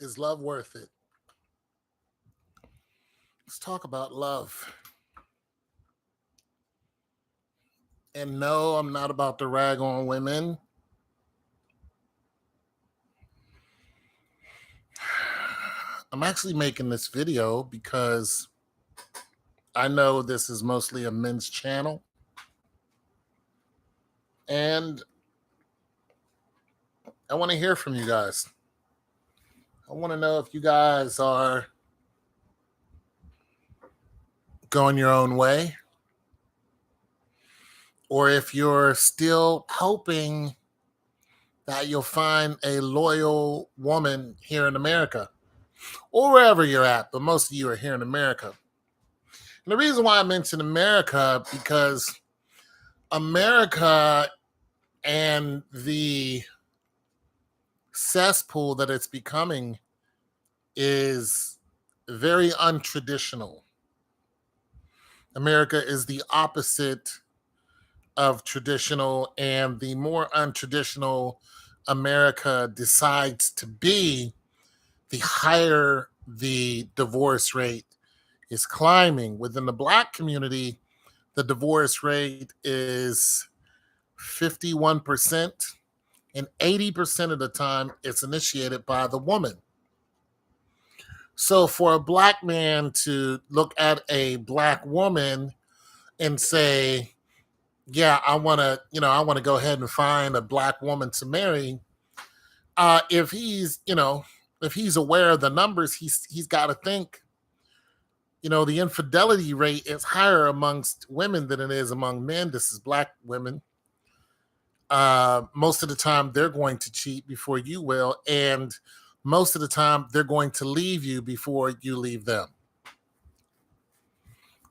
Is love worth it? Let's talk about love. And no, I'm not about to rag on women. I'm actually making this video because I know this is mostly a men's channel. And I want to hear from you guys. I want to know if you guys are going your own way or if you're still hoping that you'll find a loyal woman here in America or wherever you're at, but most of you are here in America. And the reason why I mention America, because America and the cesspool that it's becoming is very untraditional. America is the opposite of traditional, and the more untraditional America decides to be, the higher the divorce rate is climbing. Within the Black community, the divorce rate is 51%, and 80% of the time it's initiated by the woman. So for a Black man to look at a Black woman and say, yeah, I want to go ahead and find a Black woman to marry, if he's aware of the numbers, he's got to think, the infidelity rate is higher amongst women than it is among men. This is Black women. Most of the time they're going to cheat before you will, and most of the time they're going to leave you before you leave them.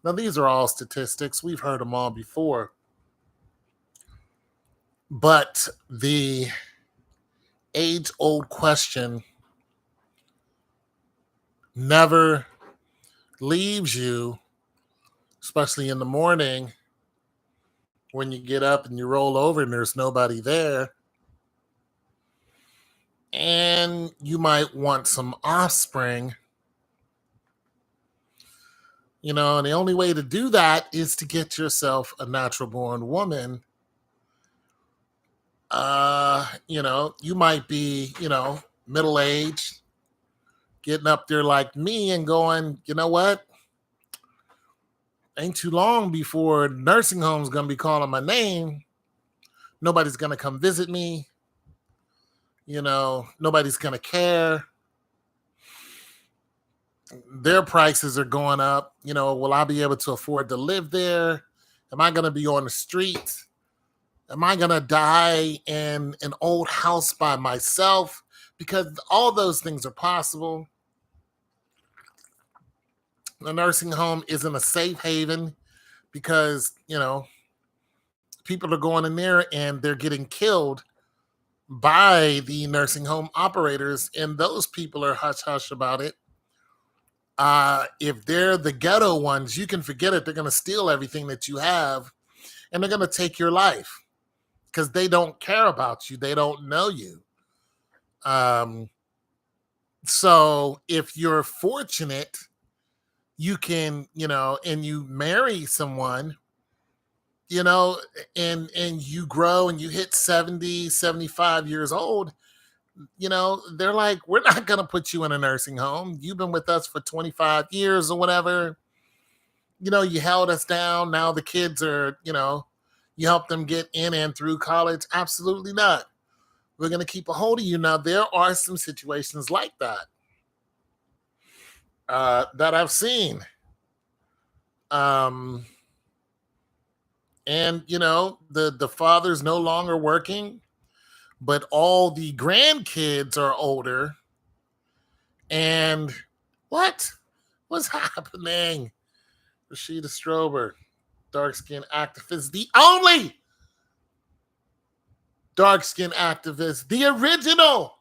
Now, these are all statistics. We've heard them all before. But the age-old question never leaves you, especially in the morning when you get up and you roll over and there's nobody there. And you might want some offspring. And the only way to do that is to get yourself a natural born woman. You might be, middle-aged, getting up there like me and going, you know what? Ain't too long before nursing home's going to be calling my name. Nobody's going to come visit me. Nobody's going to care. Their prices are going up. Will I be able to afford to live there? Am I going to be on the street? Am I going to die in an old house by myself? Because all those things are possible. The nursing home isn't a safe haven because, people are going in there and they're getting killed by the nursing home operators, and those people are hush-hush about it. If they're the ghetto ones, you can forget it. They're going to steal everything that you have, and they're going to take your life because they don't care about you. They don't know you. So if you're fortunate, you can, and you marry someone, and you grow and you hit 70, 75 years old, they're like, we're not going to put you in a nursing home. You've been with us for 25 years or whatever. You held us down. Now the kids are, you help them get in and through college. Absolutely not. We're going to keep a hold of you. Now, there are some situations like that that I've seen. And, the father's no longer working, but all the grandkids are older. And what's happening? Rashida Strober, dark-skinned activist, the only dark-skinned activist, the original,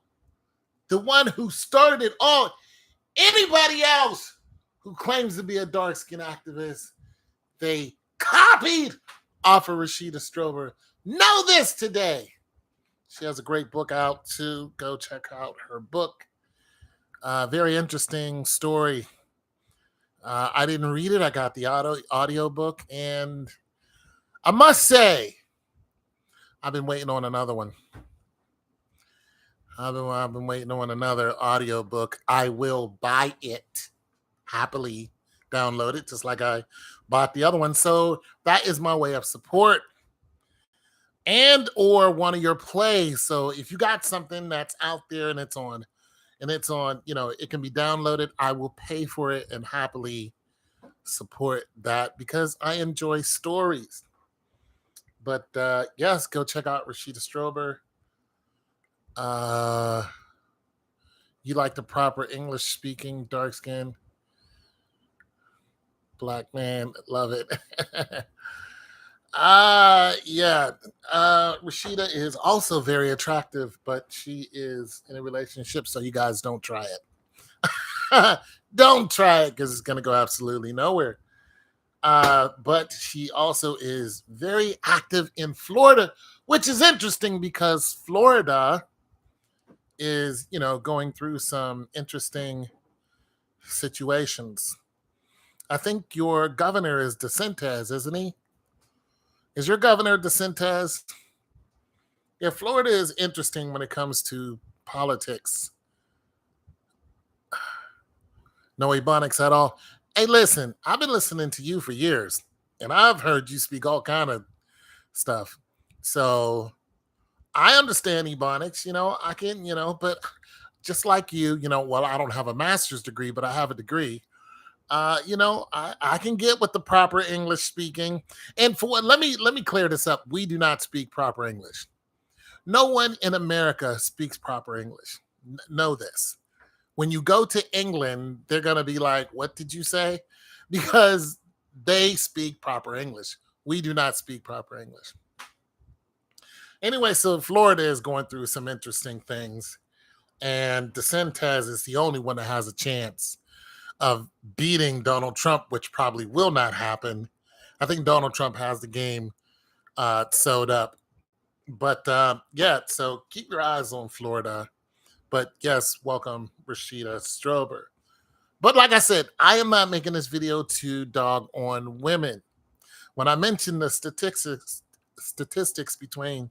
the one who started it all. Anybody else who claims to be a dark-skinned activist, they copied off of Rashida Strober. Know this today. She has a great book out too. Go check out her book. Very interesting story. I didn't read it. I got the audio book, and I must say, I've been waiting on another one. I've been waiting on another audio book. I will buy it happily, download it just like I bought the other one. So that is my way of support and or one of your plays. So if you got something that's out there and it's on, it can be downloaded, I will pay for it and happily support that because I enjoy stories. But yes, go check out Rashida Strober. Uh you like the proper English speaking, dark skin, black man, love it. Yeah. Rashida is also very attractive, but she is in a relationship, so you guys don't try it. Don't try it because it's gonna go absolutely nowhere. But she also is very active in Florida, which is interesting because Florida is, going through some interesting situations. I think your governor is DeSantis, isn't he? Is your governor DeSantis? Yeah, Florida is interesting when it comes to politics. No ebonics at all. Hey, listen, I've been listening to you for years, and I've heard you speak all kind of stuff. So I understand ebonics. I can, but just like you, well, I don't have a master's degree, but I have a degree. I can get with the proper English speaking. And for what, let me clear this up. We do not speak proper English. No one in America speaks proper English. Know this. When you go to England, they're going to be like, "What did you say?" Because they speak proper English. We do not speak proper English. Anyway, so Florida is going through some interesting things, and DeSantis is the only one that has a chance of beating Donald Trump, which probably will not happen. I think Donald Trump has the game sewed up. But yeah, so keep your eyes on Florida. But yes, welcome Rashida Strober. But like I said, I am not making this video to dog on women. When I mentioned the statistics between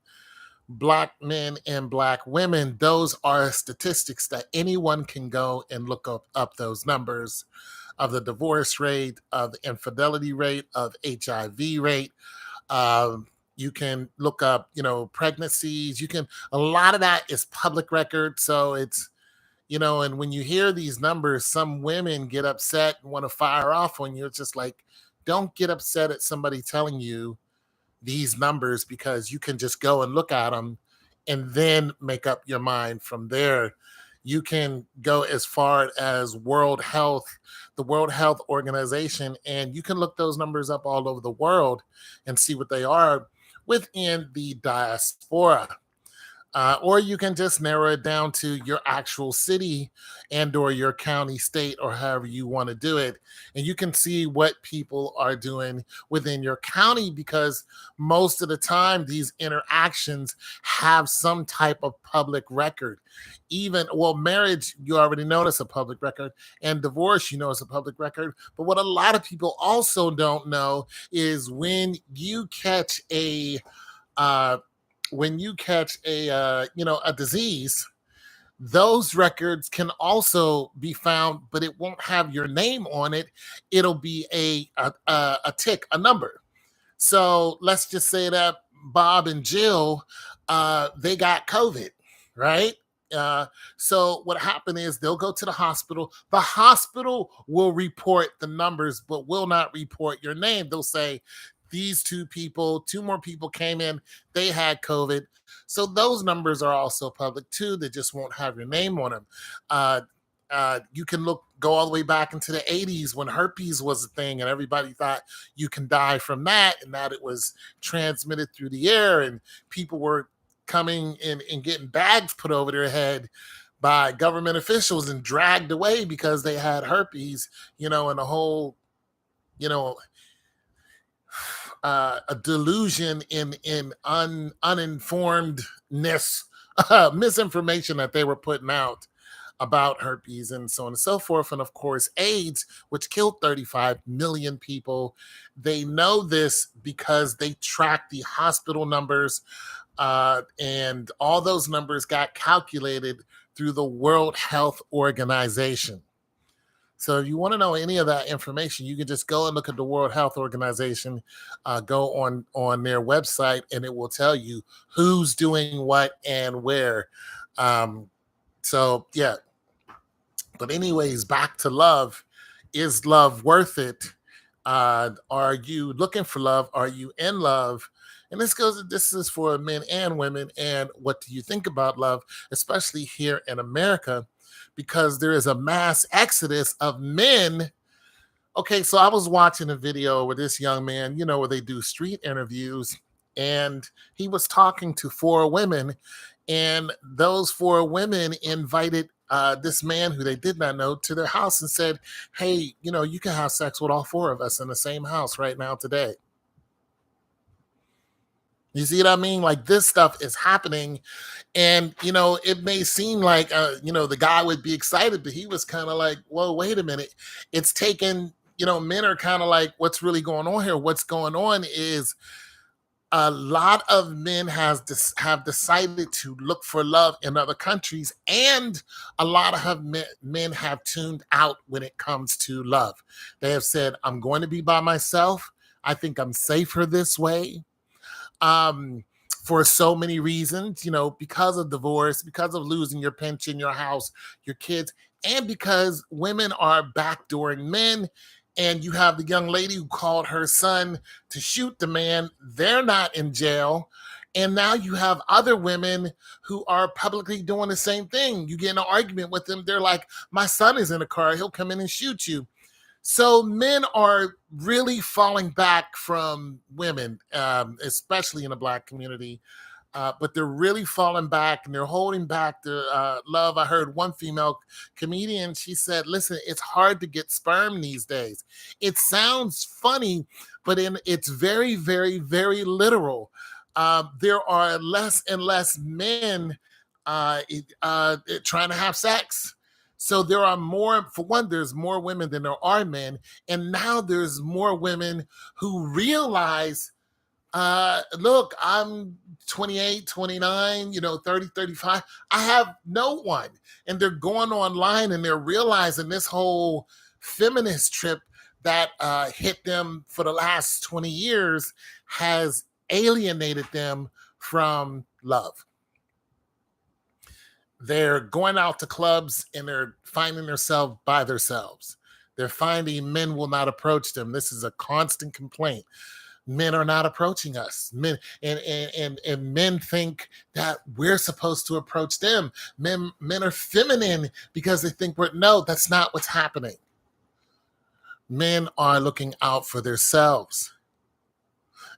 black men and black women, those are statistics that anyone can go and look up those numbers of the divorce rate, of the infidelity rate, of HIV rate. You can look up, pregnancies. A lot of that is public record. So it's, and when you hear these numbers, some women get upset and want to fire off on you. It's just like, don't get upset at somebody telling you these numbers because you can just go and look at them and then make up your mind from there. You can go as far as the World Health Organization, and you can look those numbers up all over the world and see what they are within the diaspora. Or you can just narrow it down to your actual city and or your county, state, or however you want to do it. And you can see what people are doing within your county because most of the time these interactions have some type of public record. Marriage, you already know it's a public record, and divorce, it's a public record. But what a lot of people also don't know is uh, when you catch a disease, those records can also be found, but it won't have your name on it. It'll be a tick, a number. So let's just say that Bob and Jill, they got COVID, right? So what happened is they'll go to the hospital. The hospital will report the numbers, but will not report your name. They'll say these two more people came in, they had COVID. So those numbers are also public too. They just won't have your name on them. Uh, you can go all the way back into the 80s when herpes was a thing and everybody thought you can die from that and that it was transmitted through the air and people were coming in and getting bags put over their head by government officials and dragged away because they had herpes, and the whole, you know, a delusion in uninformedness, misinformation that they were putting out. about herpes and so on and so forth. And of course, AIDS, which killed 35 million people. They know this because they track the hospital numbers, and all those numbers got calculated through the World Health Organization. So if you want to know any of that information, you can just go and look at the World Health Organization, go on their website, and it will tell you who's doing what and where. Um, so yeah, but anyways, back to love. Is love worth it? Are you looking for love? Are you in love? And this is for men and women. And what do you think about love, especially here in America? Because there is a mass exodus of men. Okay, so I was watching a video with this young man, where they do street interviews, and he was talking to four women, and those four women invited this man who they did not know to their house and said, "Hey, you can have sex with all four of us in the same house right now today." You see what I mean? Like, this stuff is happening, and it may seem like the guy would be excited, but he was kind of like, "Whoa, wait a minute!" It's taken. Men are kind of like, "What's really going on here?" What's going on is a lot of men have decided to look for love in other countries, and a lot of men have tuned out when it comes to love. They have said, "I'm going to be by myself. I think I'm safer this way." um, for so many reasons, because of divorce, because of losing your pension, your house, your kids, and because women are backdooring men. And you have the young lady who called her son to shoot the man. They're not in jail. And now you have other women who are publicly doing the same thing. You get in an argument with them. They're like, "My son is in a car. He'll come in and shoot you." So men are really falling back from women, especially in the Black community. But they're really falling back, and they're holding back their love. I heard one female comedian, she said, "Listen, it's hard to get sperm these days." It sounds funny, but it's very, very, very literal. There are less and less men trying to have sex. So there are more, for one, there's more women than there are men. And now there's more women who realize, look, I'm 28, 29, 30, 35. I have no one. And they're going online and they're realizing this whole feminist trip that hit them for the last 20 years has alienated them from love. They're going out to clubs and they're finding themselves by themselves. They're finding men will not approach them. This is a constant complaint. Men are not approaching us. Men and men think that we're supposed to approach them. Men are feminine because they think we're no, that's not what's happening. Men are looking out for themselves.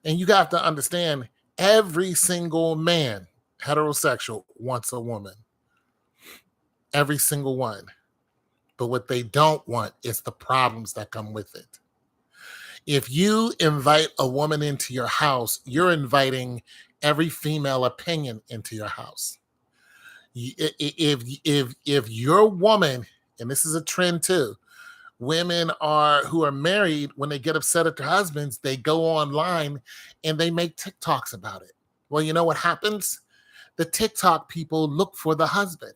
And you got to understand, every single man, heterosexual, wants a woman. Every single one. But what they don't want is the problems that come with it. If you invite a woman into your house, you're inviting every female opinion into your house. If your woman, and this is a trend too, women who are married, when they get upset at their husbands, they go online and they make TikToks about it. Well, you know what happens? The TikTok people look for the husband.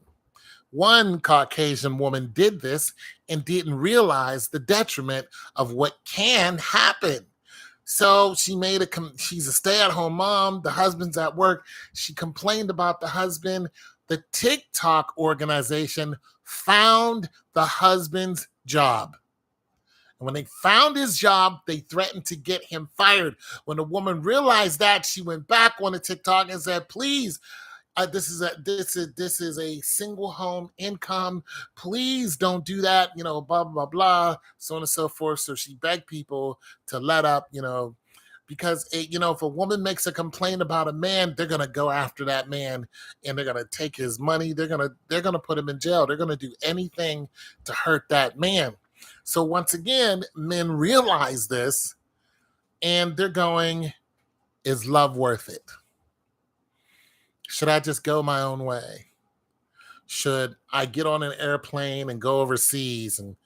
One Caucasian woman did this and didn't realize the detriment of what can happen. So she's a stay-at-home mom. The husband's at work. She complained about the husband. The TikTok organization found the husband's job. And when they found his job, they threatened to get him fired. When the woman realized that, she went back on the TikTok and said, "Please, this is a single home income. Please don't do that, blah, blah, blah, so on and so forth." So she begged people to let up, because if a woman makes a complaint about a man, they're gonna go after that man and they're gonna take his money. They're gonna put him in jail. They're gonna do anything to hurt that man. So once again, men realize this and they're going, "Is love worth it? Should I just go my own way?" Should I get on an airplane and go overseas and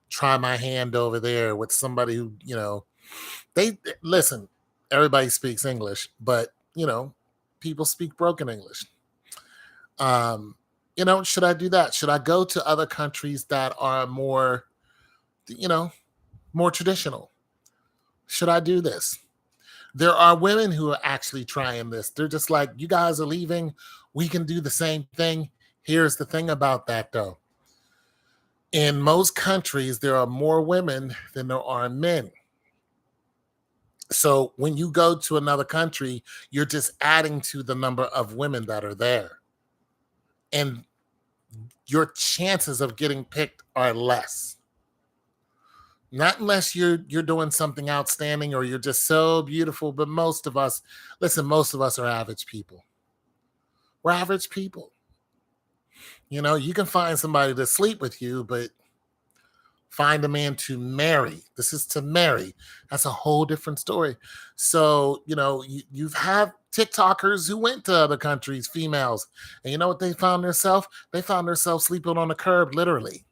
try my hand over there with somebody who, listen, everybody speaks English, but, people speak broken English. Um, should I do that? Should I go to other countries that are more, you know, more traditional? Should I do this? There are women who are actually trying this. They're just like, you guys are leaving. We can do the same thing. Here's the thing about that, though. In most countries, there are more women than there are men. So when you go to another country, you're just adding to the number of women that are there. And your chances of getting picked are less. Not unless you're doing something outstanding or you're just so beautiful. But most of us, listen, most of us are average people. We're average people. You can find somebody to sleep with you, but find a man to marry. This is to marry. That's a whole different story. So, you've had TikTokers who went to other countries, females, and you know what they found themselves? They found themselves sleeping on the curb, literally.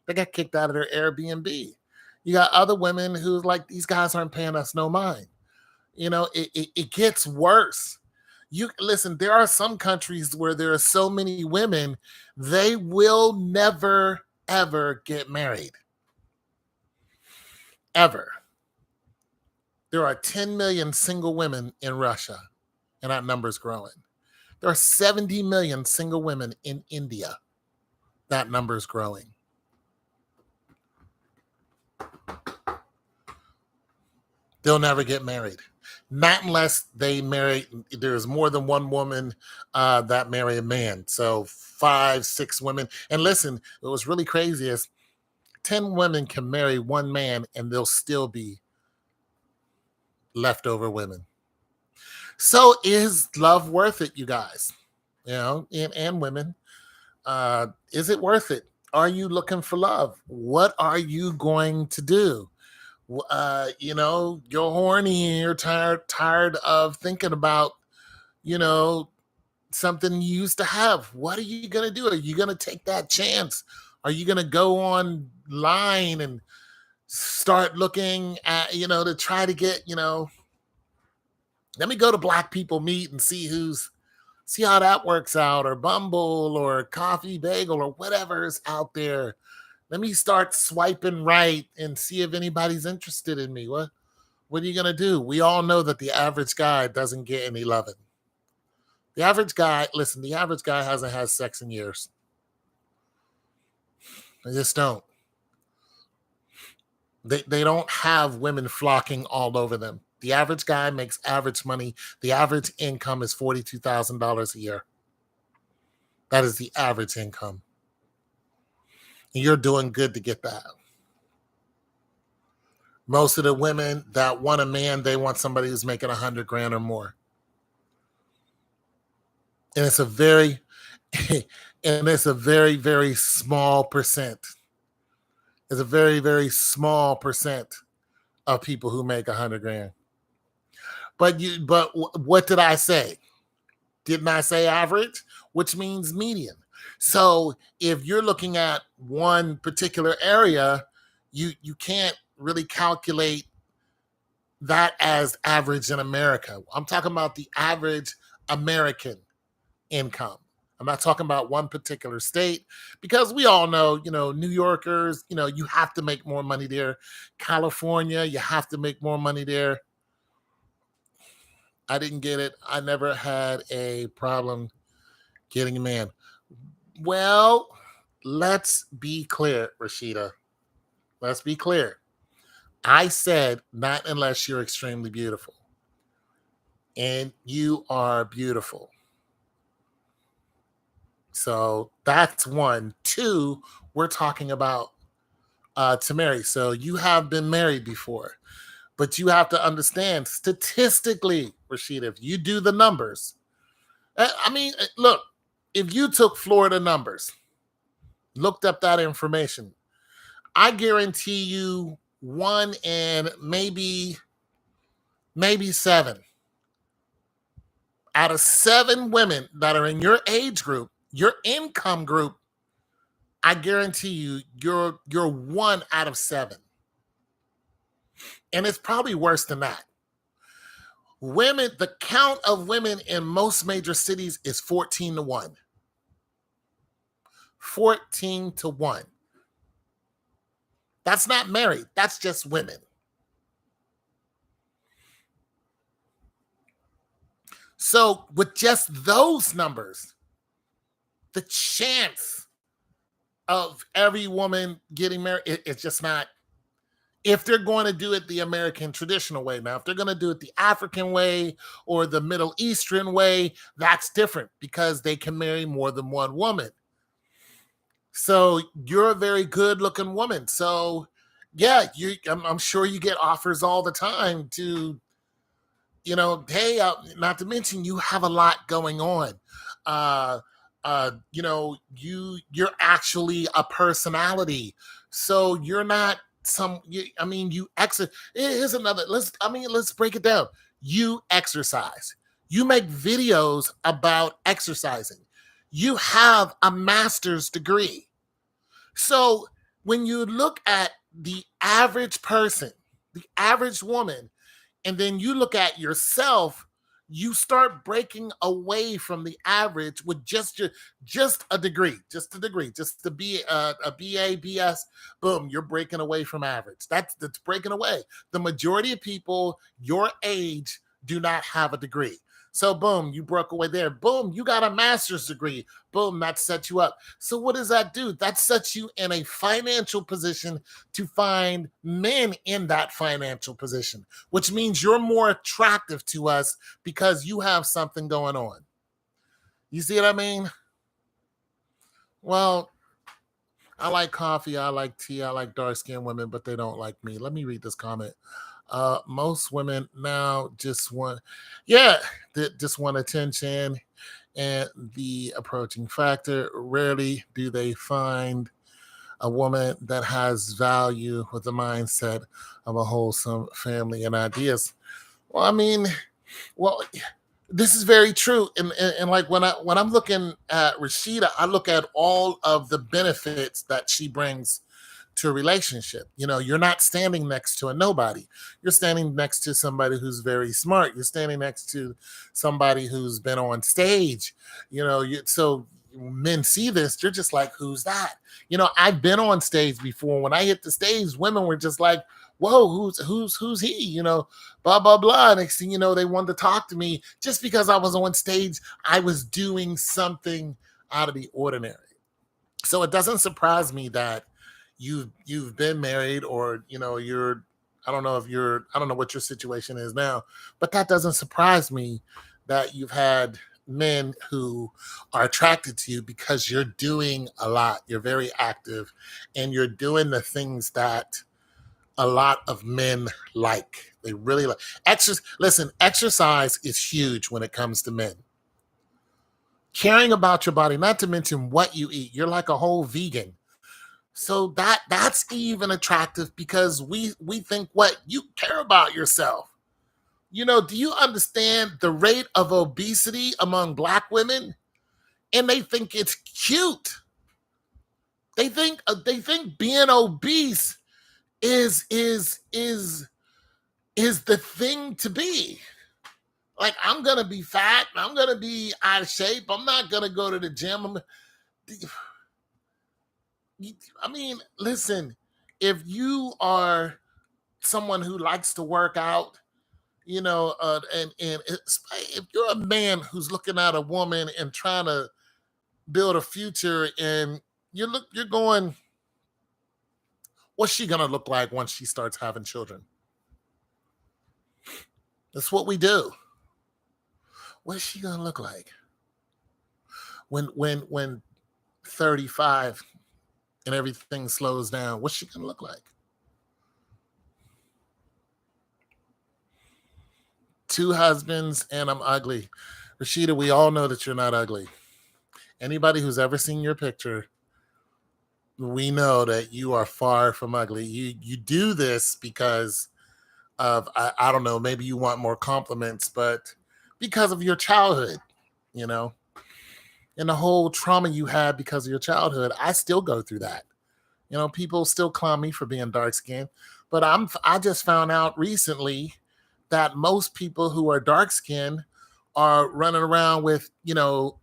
They got kicked out of their Airbnb. You got other women who's like, these guys aren't paying us no mind. It gets worse. You listen, there are some countries where there are so many women, they will never, ever get married. Ever. There are 10 million single women in Russia, and that number's growing. There are 70 million single women in India. That number's growing. They'll never get married. Not unless they marry, there's more than one woman that marry a man. So 5, 6 women. And listen, what was really crazy is 10 women can marry one man and they'll still be leftover women. So is love worth it, you guys? And women. Is it worth it? Are you looking for love? What are you going to do? You're horny and you're tired of thinking about, something you used to have. What are you gonna do? Are you gonna take that chance? Are you gonna go online and start looking at, to try to get, let me go to Black People Meet and see how that works out, or Bumble or Coffee Bagel or whatever's out there. Let me start swiping right and see if anybody's interested in me. What are you gonna do? We all know that the average guy doesn't get any loving. The average guy, listen, the average guy hasn't had sex in years. They just don't. They don't have women flocking all over them. The average guy makes average money. The average income is $42,000 a year. That is the average income. And you're doing good to get that. Most of the women that want a man, they want somebody who's making 100 grand or more. And it's a very, very small percent. It's a very, very small percent of people who make 100 grand. But what did I say? Didn't I say average? Which means median. So if you're looking at one particular area, you can't really calculate that as average in America. I'm talking about the average American income. I'm not talking about one particular state, because we all know, New Yorkers, you have to make more money there. California, you have to make more money there. I didn't get it. I never had a problem getting a man. Well, let's be clear, Rashida. Let's be clear. I said not unless you're extremely beautiful. And you are beautiful. So that's one. Two, we're talking about to marry. So you have been married before, but you have to understand statistically, Rashida, if you do the numbers, look, if you took Florida numbers, looked up that information, I guarantee you 1 in maybe 7 out of 7 women that are in your age group, Your income group, I guarantee you, you're 1 out of 7. And it's probably worse than that. Women, the count of women in most major cities is 14 to 1. 14 to 1. That's not married. That's just women. So with just those numbers, the chance of every woman getting married, it's just not. If they're going to do it the American traditional way. Now, if they're going to do it the African way or the Middle Eastern way, that's different because they can marry more than one woman. So you're a very good looking woman. So yeah, I'm sure you get offers all the time to, hey, not to mention you have a lot going on. Uh, you're actually a personality. So you're not you exercise. Here's another, let's break it down. You exercise. You make videos about exercising. You have a master's degree. So when you look at the average person, the average woman, and then you look at yourself, you start breaking away from the average with just a degree, just to be a BA, BS. Boom, you're breaking away from average. That's breaking away. The majority of people your age do not have a degree. So boom, you broke away there. Boom, you got a master's degree. Boom, that sets you up. So what does that do? That sets you in a financial position to find men in that financial position, which means you're more attractive to us because you have something going on. You see what I mean? Well, I like coffee, I like tea, I like dark skinned women, but they don't like me. Let me read this comment. Most women now just want, yeah, just want attention and the approaching factor. Rarely do they find a woman that has value with the mindset of a wholesome family and ideas. Well, I mean, well, this is very true. And like when I'm looking at Rashida, I look at all of the benefits that she brings to a relationship. You're not standing next to a nobody. You're standing next to somebody who's very smart. You're standing next to somebody who's been on stage. So men see this, you're just like, who's that? I've been on stage before. When I hit the stage, women were just like, whoa, who's he? Blah blah blah. Next thing you know, they wanted to talk to me just because I was on stage. I was doing something out of the ordinary. So it doesn't surprise me that you've been married, or you're, I don't know what your situation is now, but that doesn't surprise me that you've had men who are attracted to you because you're doing a lot. You're very active and you're doing the things that a lot of men like. They really like exercise. Listen, exercise is huge when it comes to men. Caring about your body, not to mention what you eat. You're like a whole vegan. So that's even attractive because we think, what, you care about yourself. Do you understand the rate of obesity among black women? And they think it's cute. They think being obese is the thing to be. Like, I'm gonna be fat, I'm gonna be out of shape, I'm not gonna go to the gym. I mean, listen, if you are someone who likes to work out, and if you're a man who's looking at a woman and trying to build a future, and you're going, what's she gonna look like once she starts having children? That's what we do. What's she gonna look like when 35 and everything slows down? What's she gonna look like? Two husbands and I'm ugly. Rashida, we all know that you're not ugly. Anybody who's ever seen your picture, we know that you are far from ugly. You do this because of, I don't know, maybe you want more compliments, but because of your childhood, you know. and the whole trauma you had because of your childhood. I still go through that. People still clown me for being dark skinned, but I just found out recently that most people who are dark skinned are running around with,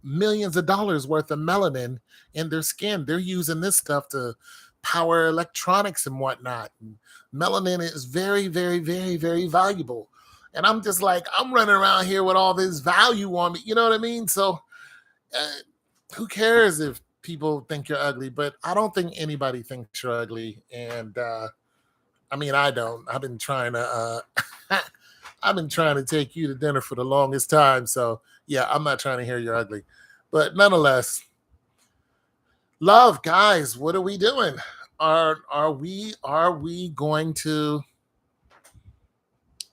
millions of dollars worth of melanin in their skin. They're using this stuff to power electronics and whatnot. And melanin is very, very, very, very valuable. And I'm just like, I'm running around here with all this value on me. You know what I mean? So uh, who cares if people think you're ugly? But I don't think anybody thinks you're ugly. And I mean, I don't. I've been trying to. I've been trying to take you to dinner for the longest time. So yeah, I'm not trying to hear you're ugly. But nonetheless, love, guys, what are we doing? Are we going to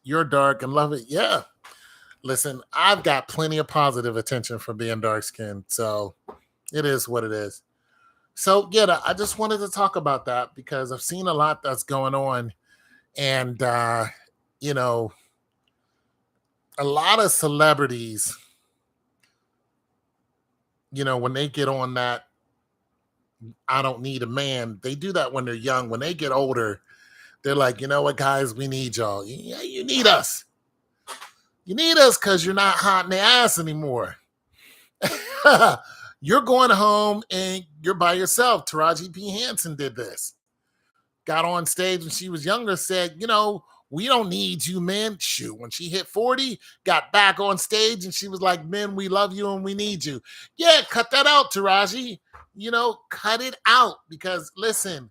You're dark and love it? Yeah. Listen, I've got plenty of positive attention for being dark skinned. So it is what it is. So yeah, I just wanted to talk about that because I've seen a lot that's going on. And you know, a lot of celebrities, when they get on that I don't need a man, they do that when they're young. When they get older, they're like, you know what, guys, we need y'all. Yeah, you need us. You need us because you're not hot in the ass anymore. You're going home and you're by yourself. Taraji P. Henson did this. Got on stage when she was younger, said, we don't need you, men. Shoot, when she hit 40, got back on stage and she was like, men, we love you and we need you. Yeah, cut that out, Taraji. Cut it out because listen,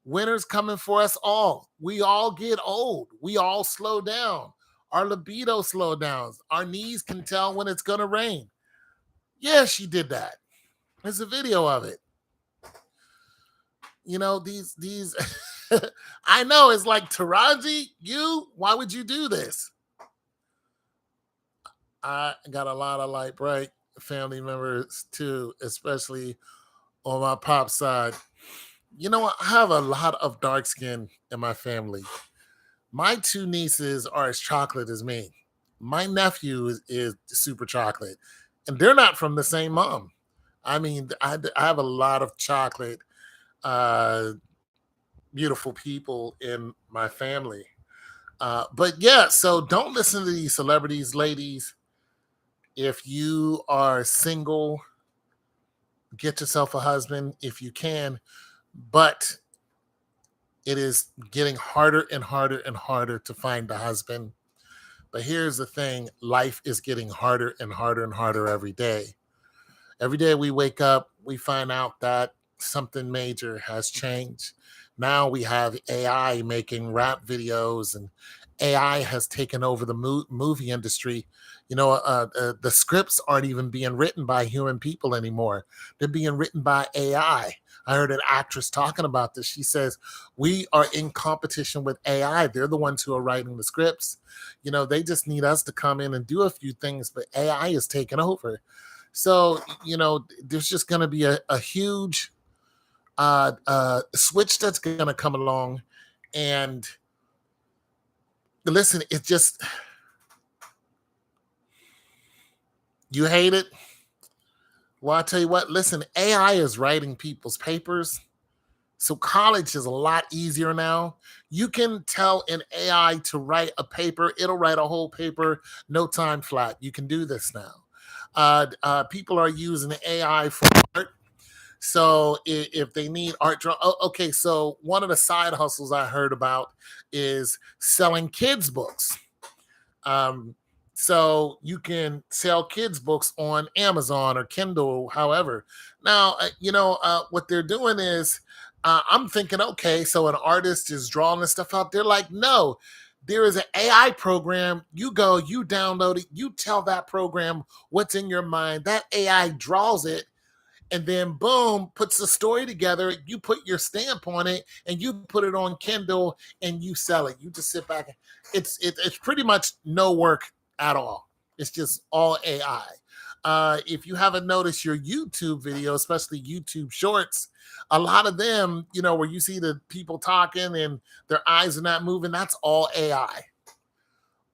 winter's coming for us all. We all get old. We all slow down. Our libido slow down. Our knees can tell when it's going to rain. Yeah, she did that. There's a video of it. These I know it's like, Taraji, why would you do this? I got a lot of light bright family members too, especially on my pop side. I have a lot of dark skin in my family. My two nieces are as chocolate as me. My nephew is super chocolate, and they're not from the same mom. I mean, I have a lot of chocolate, uh, beautiful people in my family. But yeah, so don't listen to these celebrities, ladies. If you are single, get yourself a husband if you can. But it is getting harder and harder and harder to find a husband. But here's the thing, life is getting harder and harder and harder every day. Every day we wake up, we find out that something major has changed. Now we have AI making rap videos, and AI has taken over the movie industry. The scripts aren't even being written by human people anymore. They're being written by AI. I heard an actress talking about this. She says, we are in competition with AI. They're the ones who are writing the scripts. They just need us to come in and do a few things, but AI is taking over. So, there's just going to be a huge switch that's going to come along. And listen, it just, you hate it. Well, I'll tell you what, listen, AI is writing people's papers. So college is a lot easier now. You can tell an AI to write a paper, it'll write a whole paper, no time flat. You can do this now. People are using AI for art. So if they need art, okay. So one of the side hustles I heard about is selling kids books. Um, so you can sell kids books on Amazon or Kindle, however. Now, what they're doing is, I'm thinking, okay, so an artist is drawing this stuff out. They're like, no, there is an AI program. You go, you download it, you tell that program what's in your mind. That AI draws it, and then boom, puts the story together. You put your stamp on it, and you put it on Kindle, and you sell it. You just sit back. It's pretty much no work at all. It's just all AI. If you haven't noticed your YouTube video, especially YouTube Shorts, a lot of them, where you see the people talking and their eyes are not moving, that's all AI.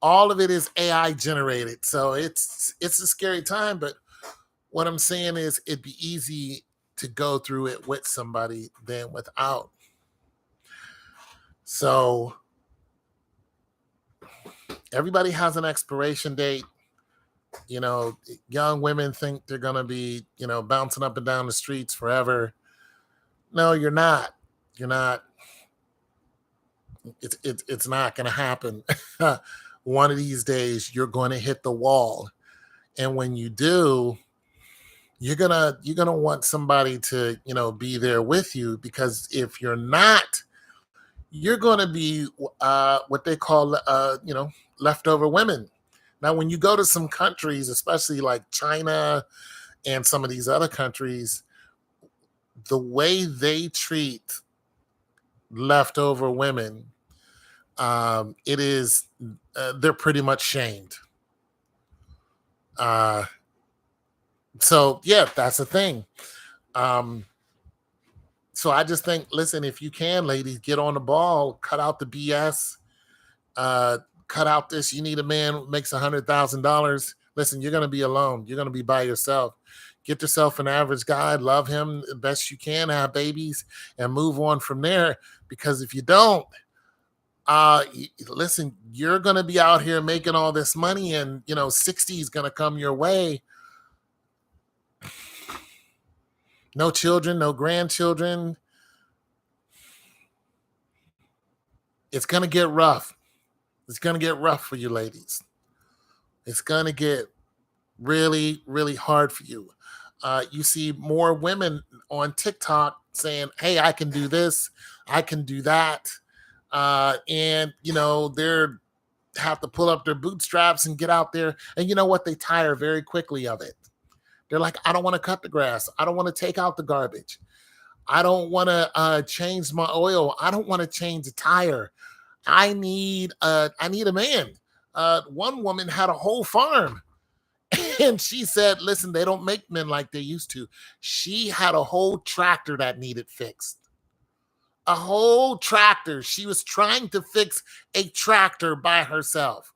All of it is AI generated. So it's a scary time, but What I'm saying is it'd be easy to go through it with somebody than without. So everybody has an expiration date. You know, young women think they're gonna be, bouncing up and down the streets forever. No, you're not. You're not. It's not gonna happen. One of these days, you're going to hit the wall, and when you do, you're gonna want somebody to be there with you, because if you're not, you're going to be what they call leftover women. Now, when you go to some countries, especially like China and some of these other countries, the way they treat leftover women, it is they're pretty much shamed. Uh, so yeah, that's the thing. Um, so I just think, listen, if you can, ladies, get on the ball, cut out the BS, uh, cut out this. You need a man who makes $100,000. Listen, you're gonna be alone. You're gonna be by yourself. Get yourself an average guy, love him the best you can, have babies, and move on from there. Because if you don't, listen, you're gonna be out here making all this money, and 60 is gonna come your way. No children, no grandchildren. It's gonna get rough. It's gonna get rough for you, ladies. It's gonna get really, really hard for you. You see more women on TikTok saying, "Hey, I can do this, I can do that," and they're have to pull up their bootstraps and get out there. And you know what? They tire very quickly of it. They're like, "I don't want to cut the grass. I don't want to take out the garbage. I don't want to change my oil. I don't want to change the tire. I need a man." One woman had a whole farm. And she said, listen, they don't make men like they used to. She had a whole tractor that needed fixed. A whole tractor. She was trying to fix a tractor by herself.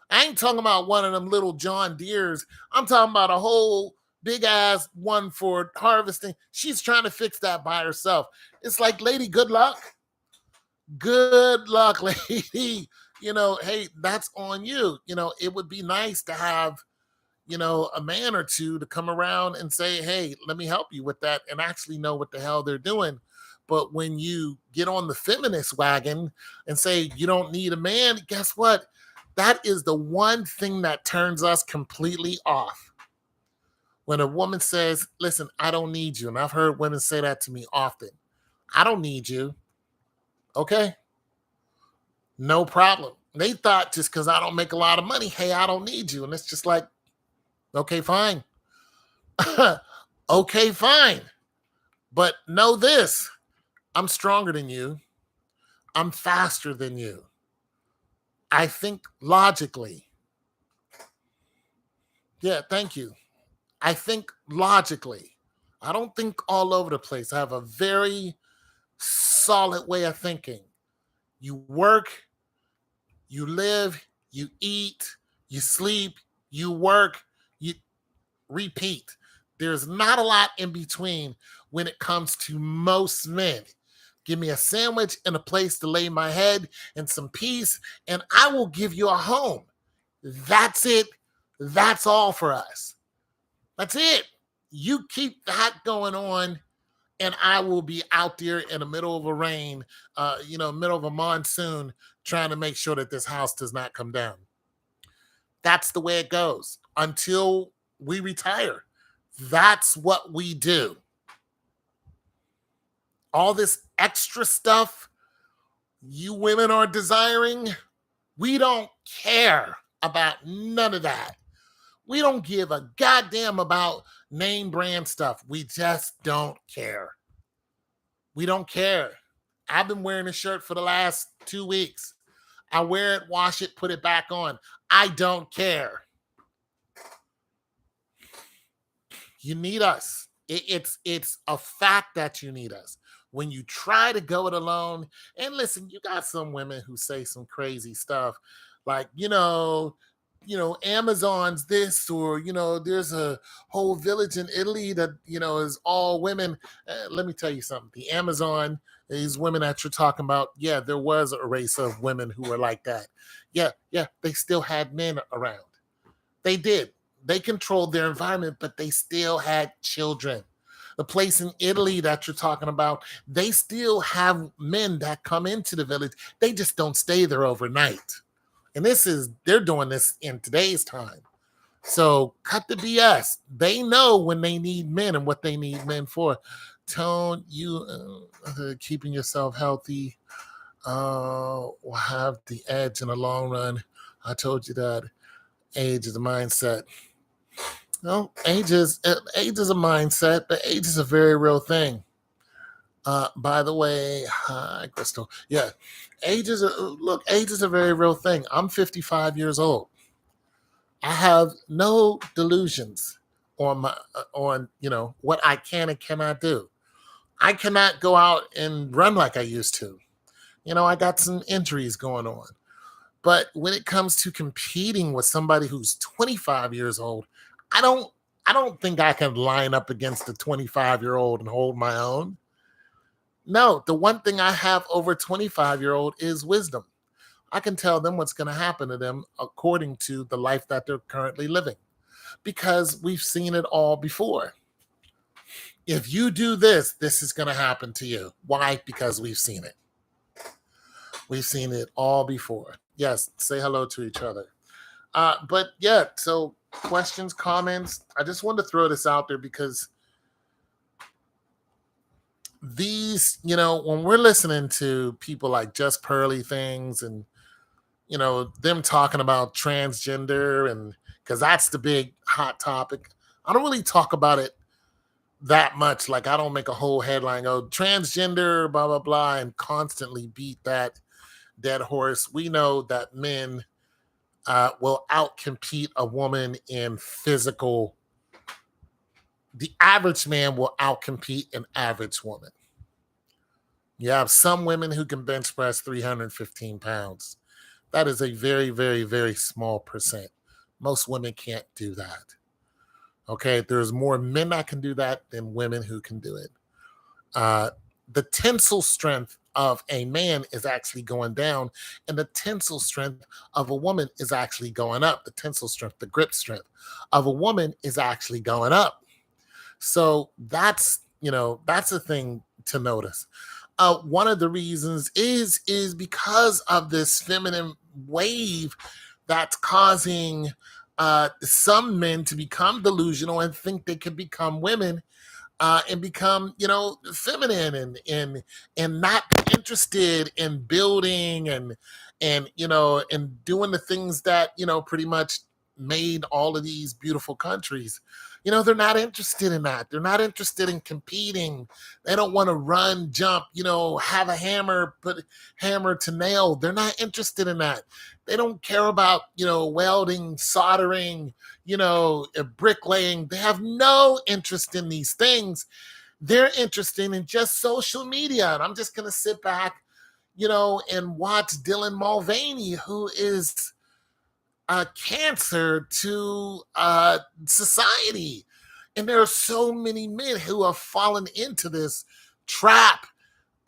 I ain't talking about one of them little John Deere's. I'm talking about a whole big ass one for harvesting. She's trying to fix that by herself. It's like, lady, good luck. Good luck, lady. Hey, that's on you. It would be nice to have a man or two to come around and say, hey, let me help you with that, and actually know what the hell they're doing. But when you get on the feminist wagon and say you don't need a man, guess what? That is the one thing that turns us completely off. When a woman says, listen, I don't need you. And I've heard women say that to me often. I don't need you. Okay. No problem. They thought just because I don't make a lot of money, hey, I don't need you. And it's just like, okay, fine. Okay, fine. But know this, I'm stronger than you. I'm faster than you. I think logically. Yeah, thank you. I think logically. I don't think all over the place. I have a very solid way of thinking. You work, you live, you eat, you sleep, you work, you repeat. There's not a lot in between when it comes to most men. Give me a sandwich and a place to lay my head and some peace, and I will give you a home. That's it. That's all for us. That's it. You keep that going on, and I will be out there in the middle of a rain, middle of a monsoon, trying to make sure that this house does not come down. That's the way it goes until we retire. That's what we do. All this extra stuff you women are desiring, we don't care about none of that. We don't give a goddamn about name brand stuff. We just don't care. We don't care. I've been wearing a shirt for the last 2 weeks. I wear it, wash it, put it back on. I don't care. You need us. It's a fact that you need us. When you try to go it alone, and listen, you got some women who say some crazy stuff like, Amazon's this, or there's a whole village in Italy that is all women. Let me tell you something. The Amazon, these women that you're talking about, yeah, there was a race of women who were like that. Yeah, yeah, they still had men around. They did. They controlled their environment, but they still had children. The place in Italy that you're talking about, they still have men that come into the village. They just don't stay there overnight. And they're doing this in today's time. So cut the BS. They know when they need men and what they need men for. Tone, you keeping yourself healthy will have the edge in the long run. I told you that age is a mindset. No, age is a mindset, but age is a very real thing. By the way, hi Crystal. Yeah, age is a very real thing. I'm 55 years old. I have no delusions on what I can and cannot do. I cannot go out and run like I used to. I got some injuries going on. But when it comes to competing with somebody who's 25 years old, I don't I don't think I can line up against a 25-year-old and hold my own. No, the one thing I have over 25-year-old is wisdom. I can tell them what's going to happen to them according to the life that they're currently living because we've seen it all before. If you do this, this is going to happen to you. Why? Because we've seen it. We've seen it all before. Yes, say hello to each other. But yeah, so questions, comments. I just wanted to throw this out there because these, when we're listening to people like Just Pearly Things and, them talking about transgender and because that's the big hot topic. I don't really talk about it that much. Like I don't make a whole headline, oh, transgender, blah, blah, blah, and constantly beat that dead horse. We know that men will outcompete a woman in physical. The average man will outcompete an average woman. You have some women who can bench press 315 pounds. That is a very, very, very small percent. Most women can't do that. Okay, there's more men that can do that than women who can do it. The tensile strength of a man is actually going down, and the tensile strength of a woman is actually going up. The tensile strength, the grip strength of a woman is actually going up. So that's a thing to notice. One of the reasons is because of this feminine wave that's causing some men to become delusional and think they can become women and become feminine and not interested in building and doing the things that pretty much made all of these beautiful countries. They're not interested in that. They're not interested in competing. They don't want to run, jump, have a hammer, put hammer to nail. They're not interested in that. They don't care about welding, soldering, bricklaying. They have no interest in these things. They're interested in just social media. And I'm just going to sit back, and watch Dylan Mulvaney, who is a cancer to society. And there are so many men who have fallen into this trap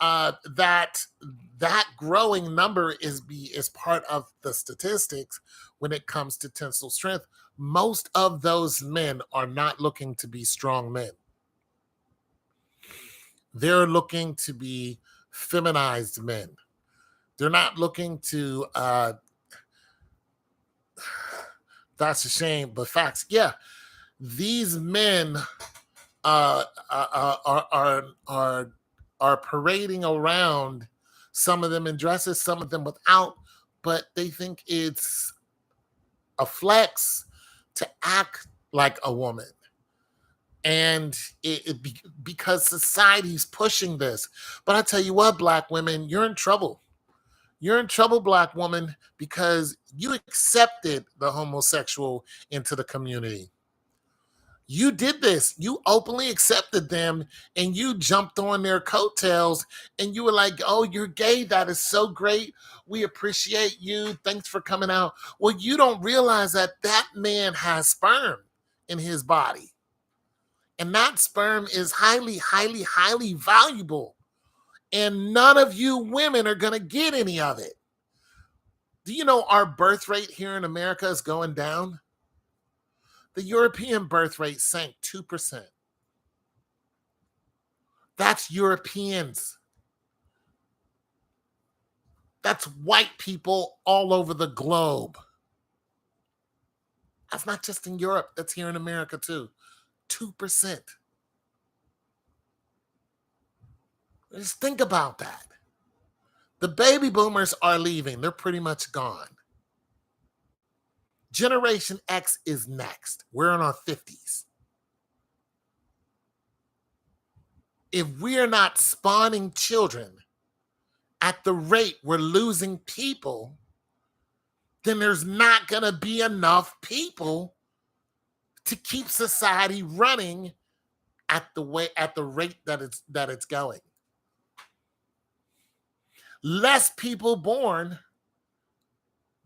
that growing number is part of the statistics when it comes to tensile strength. Most of those men are not looking to be strong men. They're looking to be feminized men. They're not looking to that's a shame, but facts. Yeah, these men are parading around. Some of them in dresses, some of them without, but they think it's a flex to act like a woman. And because society's pushing this. But I tell you what, Black women, you're in trouble. You're in trouble, Black woman, because you accepted the homosexual into the community. You did this. You openly accepted them and you jumped on their coattails and you were like, oh, you're gay. That is so great. We appreciate you. Thanks for coming out. Well, you don't realize that that man has sperm in his body. And that sperm is highly, highly, highly valuable. And none of you women are going to get any of it. Do you know our birth rate here in America is going down? The European birth rate sank 2%. That's Europeans. That's white people all over the globe. That's not just in Europe, that's here in America too. 2%. Just think about that. The baby boomers are leaving, they're pretty much gone. Generation X is next. We're in our 50s. If we're not spawning children at the rate we're losing people, then there's not going to be enough people to keep society running at the rate that it's going. Less people born,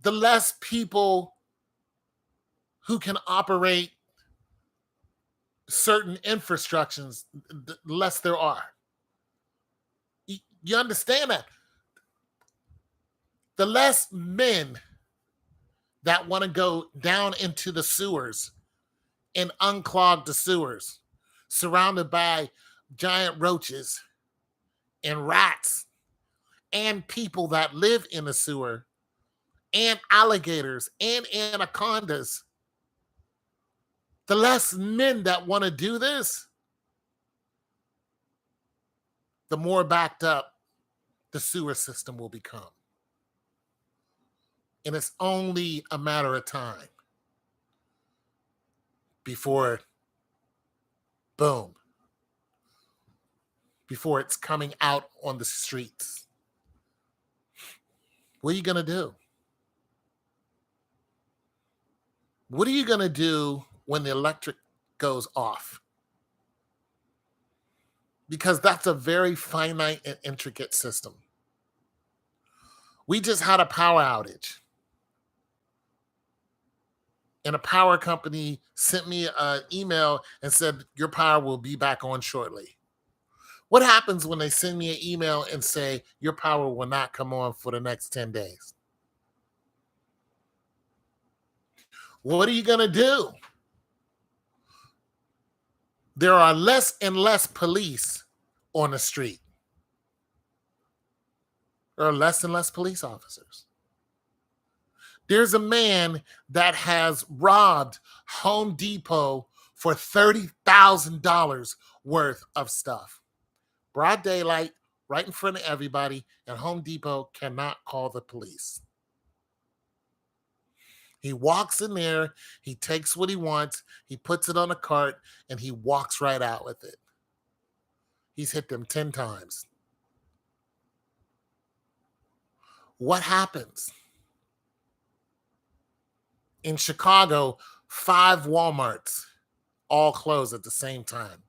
the less people who can operate certain infrastructures, the less there are. You understand that? The less men that want to go down into the sewers and unclog the sewers, surrounded by giant roaches and rats and people that live in the sewer and alligators and anacondas. The less men that want to do this, the more backed up the sewer system will become. And it's only a matter of time before, boom, before it's coming out on the streets. What are you going to do? What are you going to do when the electric goes off? Because that's a very finite and intricate system. We just had a power outage. And a power company sent me an email and said, your power will be back on shortly. What happens when they send me an email and say, your power will not come on for the next 10 days? What are you going to do? There are less and less police on the street. There are less and less police officers. There's a man that has robbed Home Depot for $30,000 worth of stuff. Broad daylight, right in front of everybody, and Home Depot cannot call the police. He walks in there, he takes what he wants, he puts it on a cart, and he walks right out with it. He's hit them 10 times. What happens? In Chicago, 5 Walmarts all close at the same time.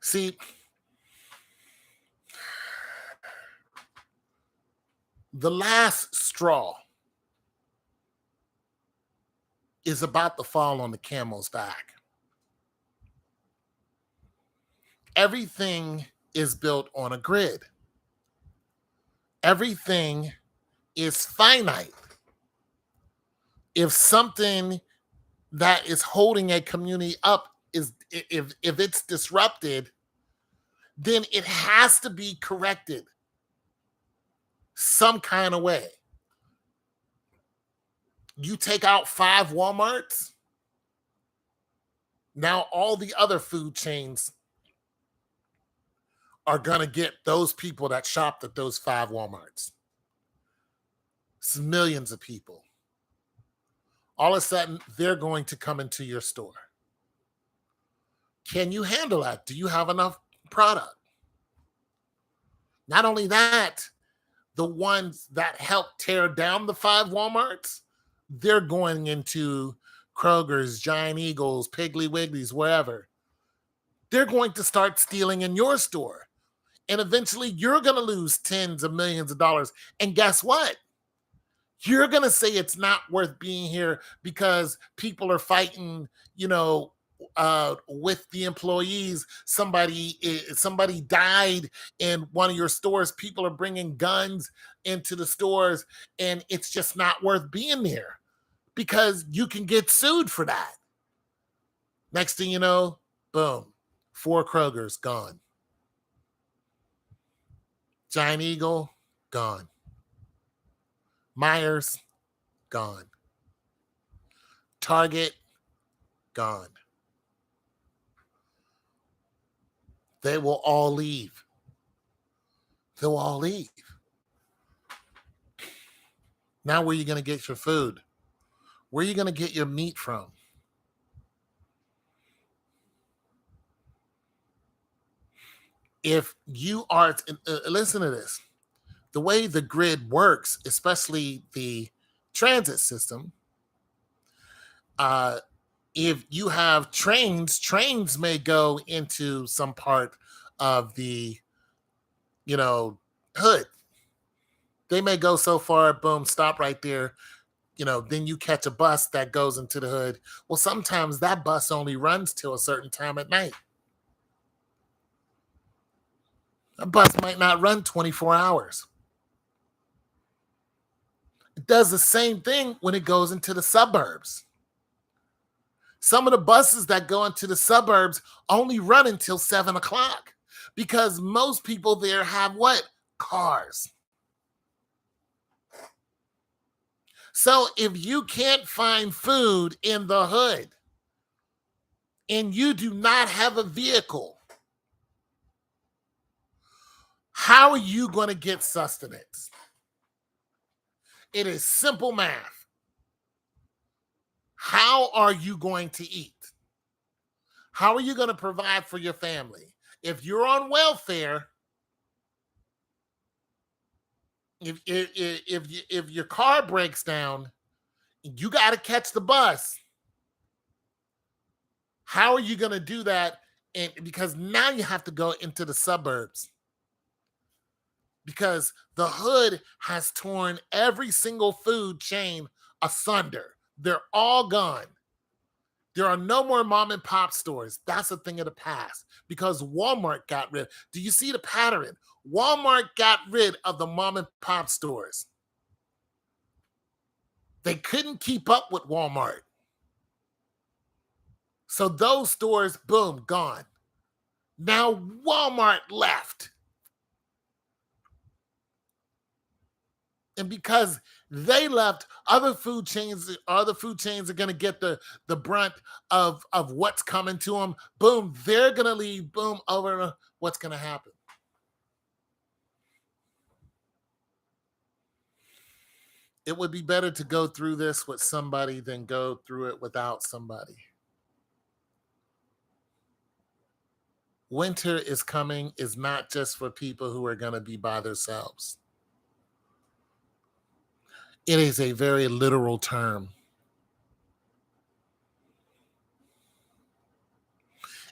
See, the last straw is about to fall on the camel's back. Everything is built on a grid. Everything is finite. If something that is holding a community up is if it's disrupted, then it has to be corrected some kind of way. You take out 5 Walmarts, now all the other food chains are going to get those people that shopped at those 5 Walmarts. It's millions of people. All of a sudden, they're going to come into your store. Can you handle that? Do you have enough product? Not only that, the ones that helped tear down the 5 Walmarts, they're going into Kroger's, Giant Eagles, Piggly Wigglies, wherever. They're going to start stealing in your store. And eventually you're going to lose tens of millions of dollars. And guess what? You're going to say it's not worth being here because people are fighting, with the employees. Somebody died in one of your stores. People are bringing guns into the stores, and it's just not worth being there because you can get sued for that. Next thing you know, boom, 4 Krogers gone. Giant Eagle gone. Myers gone. Target gone. They will all leave. They'll all leave. Now, where are you going to get your food? Where are you going to get your meat from? If you are, listen to this, the way the grid works, especially the transit system, if you have trains may go into some part of the, hood. They may go so far, boom, stop right there. Then you catch a bus that goes into the hood. Well, sometimes that bus only runs till a certain time at night. A bus might not run 24 hours. It does the same thing when it goes into the suburbs. Some of the buses that go into the suburbs only run until 7 o'clock because most people there have what? Cars. So if you can't find food in the hood and you do not have a vehicle, how are you going to get sustenance? It is simple math. How are you going to eat? How are you going to provide for your family? If you're on welfare, if your car breaks down, you got to catch the bus. How are you going to do that? And because now you have to go into the suburbs. Because the hood has torn every single food chain asunder. They're all gone. There are no more mom and pop stores. That's a thing of the past because Walmart got rid. Do you see the pattern? Walmart got rid of the mom and pop stores. They couldn't keep up with Walmart. So those stores, boom, gone. Now Walmart left. And because they left, other food chains are going to get the brunt of what's coming to them. Boom, they're going to leave. Boom, over what's going to happen. It would be better to go through this with somebody than go through it without somebody. Winter is coming is not just for people who are going to be by themselves. It is a very literal term.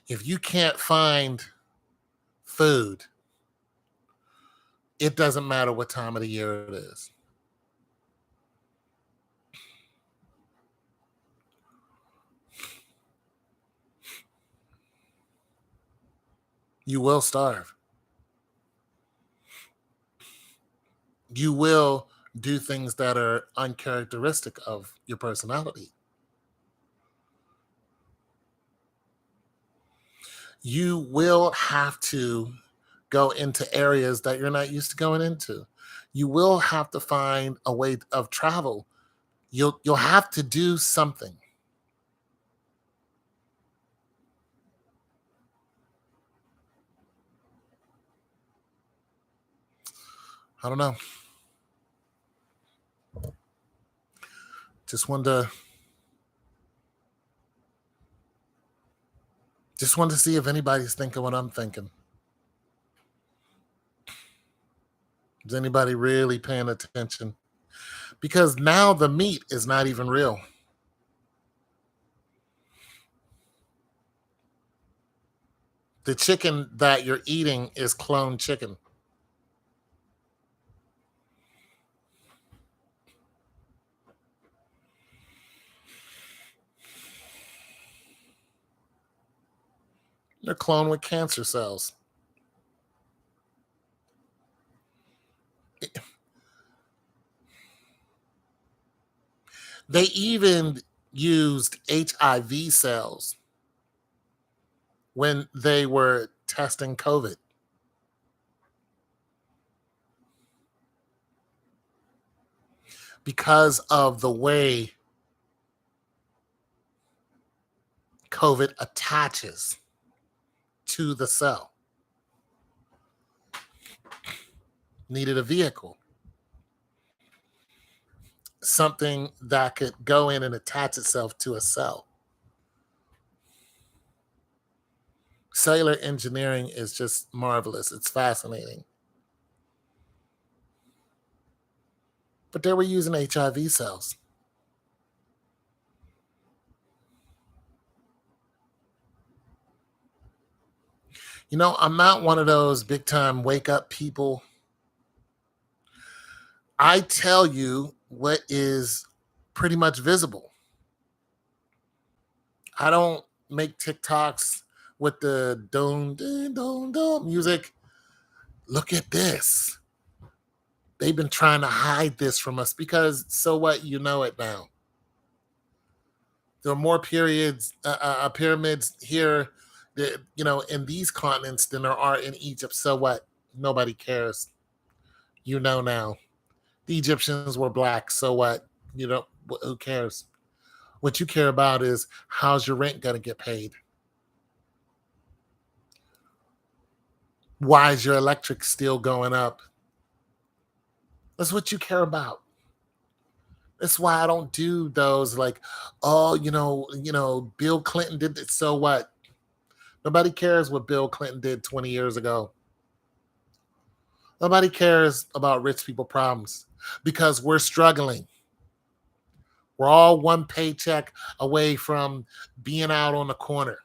If you can't find food, it doesn't matter what time of the year it is. You will starve. You will do things that are uncharacteristic of your personality. You will have to go into areas that you're not used to going into. You will have to find a way of travel. You'll have to do something. I don't know. Just wanted to see if anybody's thinking what I'm thinking. Is anybody really paying attention? Because now the meat is not even real. The chicken that you're eating is cloned chicken. They're cloned with cancer cells. They even used HIV cells when they were testing COVID because of the way COVID attaches to the cell. Needed a vehicle, something that could go in and attach itself to a cell. Cellular engineering is just marvelous. It's fascinating. But they were using HIV cells. You know, I'm not one of those big time wake up people. I tell you what is pretty much visible. I don't make TikToks with the don don don don music. Look at this. They've been trying to hide this from us because so what? You know it now. There are more pyramids here, in these continents than there are in Egypt. So what? Nobody cares. You know now. The Egyptians were black. So what? Who cares? What you care about is how's your rent going to get paid? Why is your electric still going up? That's what you care about. That's why I don't do those like, oh, Bill Clinton did this. So what? Nobody cares what Bill Clinton did 20 years ago. Nobody cares about rich people problems because we're struggling. We're all one paycheck away from being out on the corner.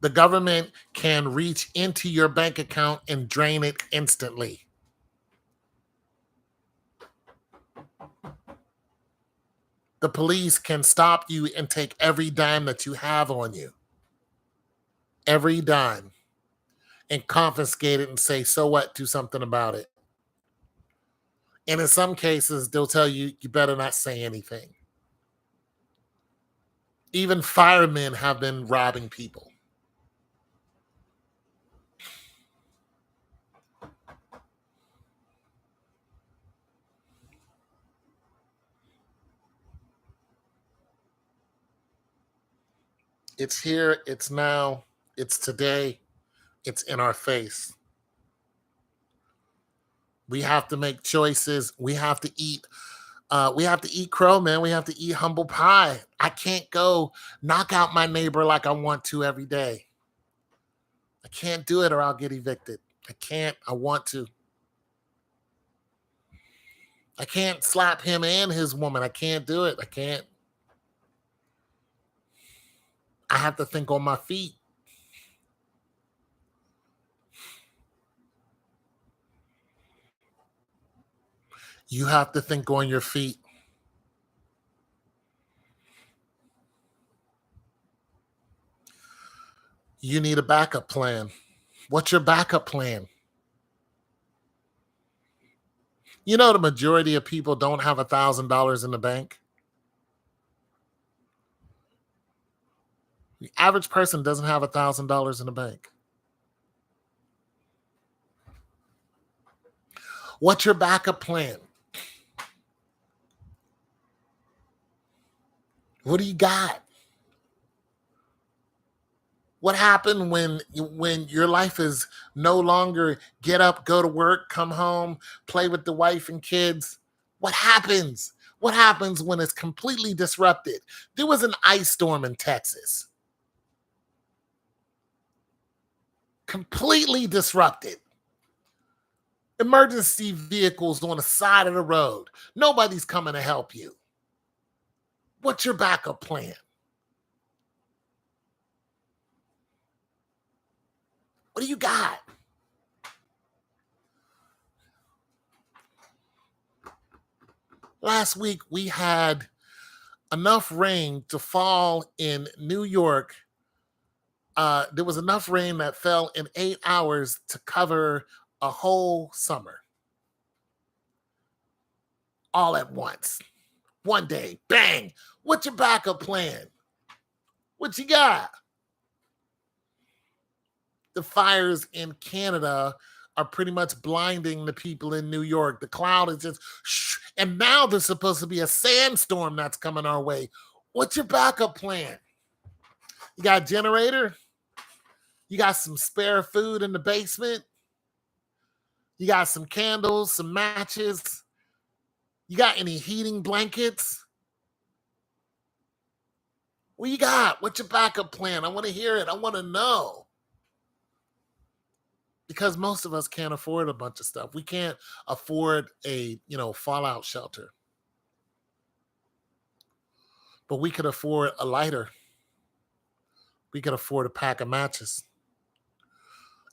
The government can reach into your bank account and drain it instantly. The police can stop you and take every dime that you have on you, every dime, and confiscate it and say, so what? Do something about it. And in some cases, they'll tell you, you better not say anything. Even firemen have been robbing people. It's here, it's now, it's today, it's in our face. We have to make choices. We have to eat crow, man. We have to eat humble pie. I can't go knock out my neighbor like I want to every day. I can't do it or I'll get evicted. I can't. I want to. I can't slap him and his woman. I can't do it. I can't. I have to think on my feet. You have to think on your feet. You need a backup plan. What's your backup plan? You know, the majority of people don't have $1,000 in the bank. The average person doesn't have $1,000 in the bank. What's your backup plan? What do you got? What happened when your life is no longer get up, go to work, come home, play with the wife and kids? What happens? What happens when it's completely disrupted? There was an ice storm in Texas. completely disrupted. Emergency vehicles on the side of the road. Nobody's coming to help you. What's your backup plan? What do you got? Last week, we had enough rain to fall in New York. There was enough rain that fell in 8 hours to cover a whole summer. All at once. One day, bang. What's your backup plan? What you got? The fires in Canada are pretty much blinding the people in New York. The cloud is just, shh, and now there's supposed to be a sandstorm that's coming our way. What's your backup plan? You got a generator? You got some spare food in the basement? You got some candles, some matches? You got any heating blankets? What you got? What's your backup plan? I want to hear it. I want to know. Because most of us can't afford a bunch of stuff. We can't afford a, fallout shelter. But we could afford a lighter. We could afford a pack of matches.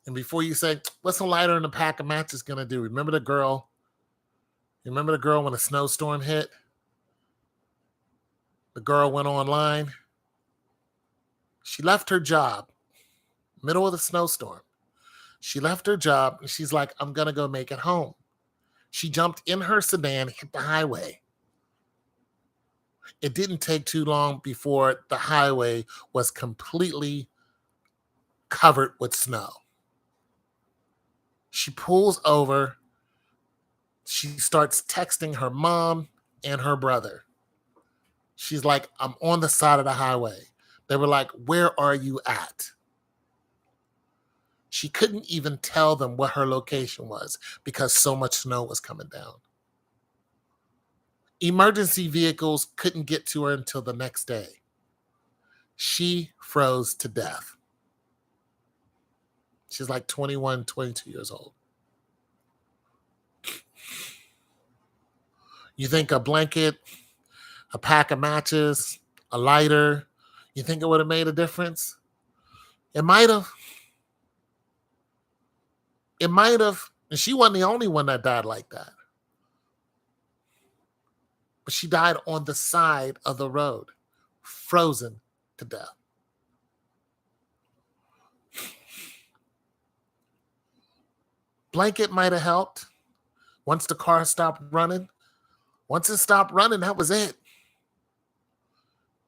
And before you say, what's a lighter and a pack of matches going to do? Remember the girl when a snowstorm hit? The girl went online. She left her job, middle of the snowstorm. She left her job and she's like, I'm going to go make it home. She jumped in her sedan, hit the highway. It didn't take too long before the highway was completely covered with snow. She pulls over. She starts texting her mom and her brother. She's like, I'm on the side of the highway. They were like, where are you at? She couldn't even tell them what her location was because so much snow was coming down. Emergency vehicles couldn't get to her until the next day. She froze to death. She's like 21, 22 years old. You think a blanket, a pack of matches, a lighter, you think it would have made a difference? It might have. It might have. And she wasn't the only one that died like that. But she died on the side of the road, frozen to death. Blanket might have helped once the car stopped running. Once it stopped running, that was it.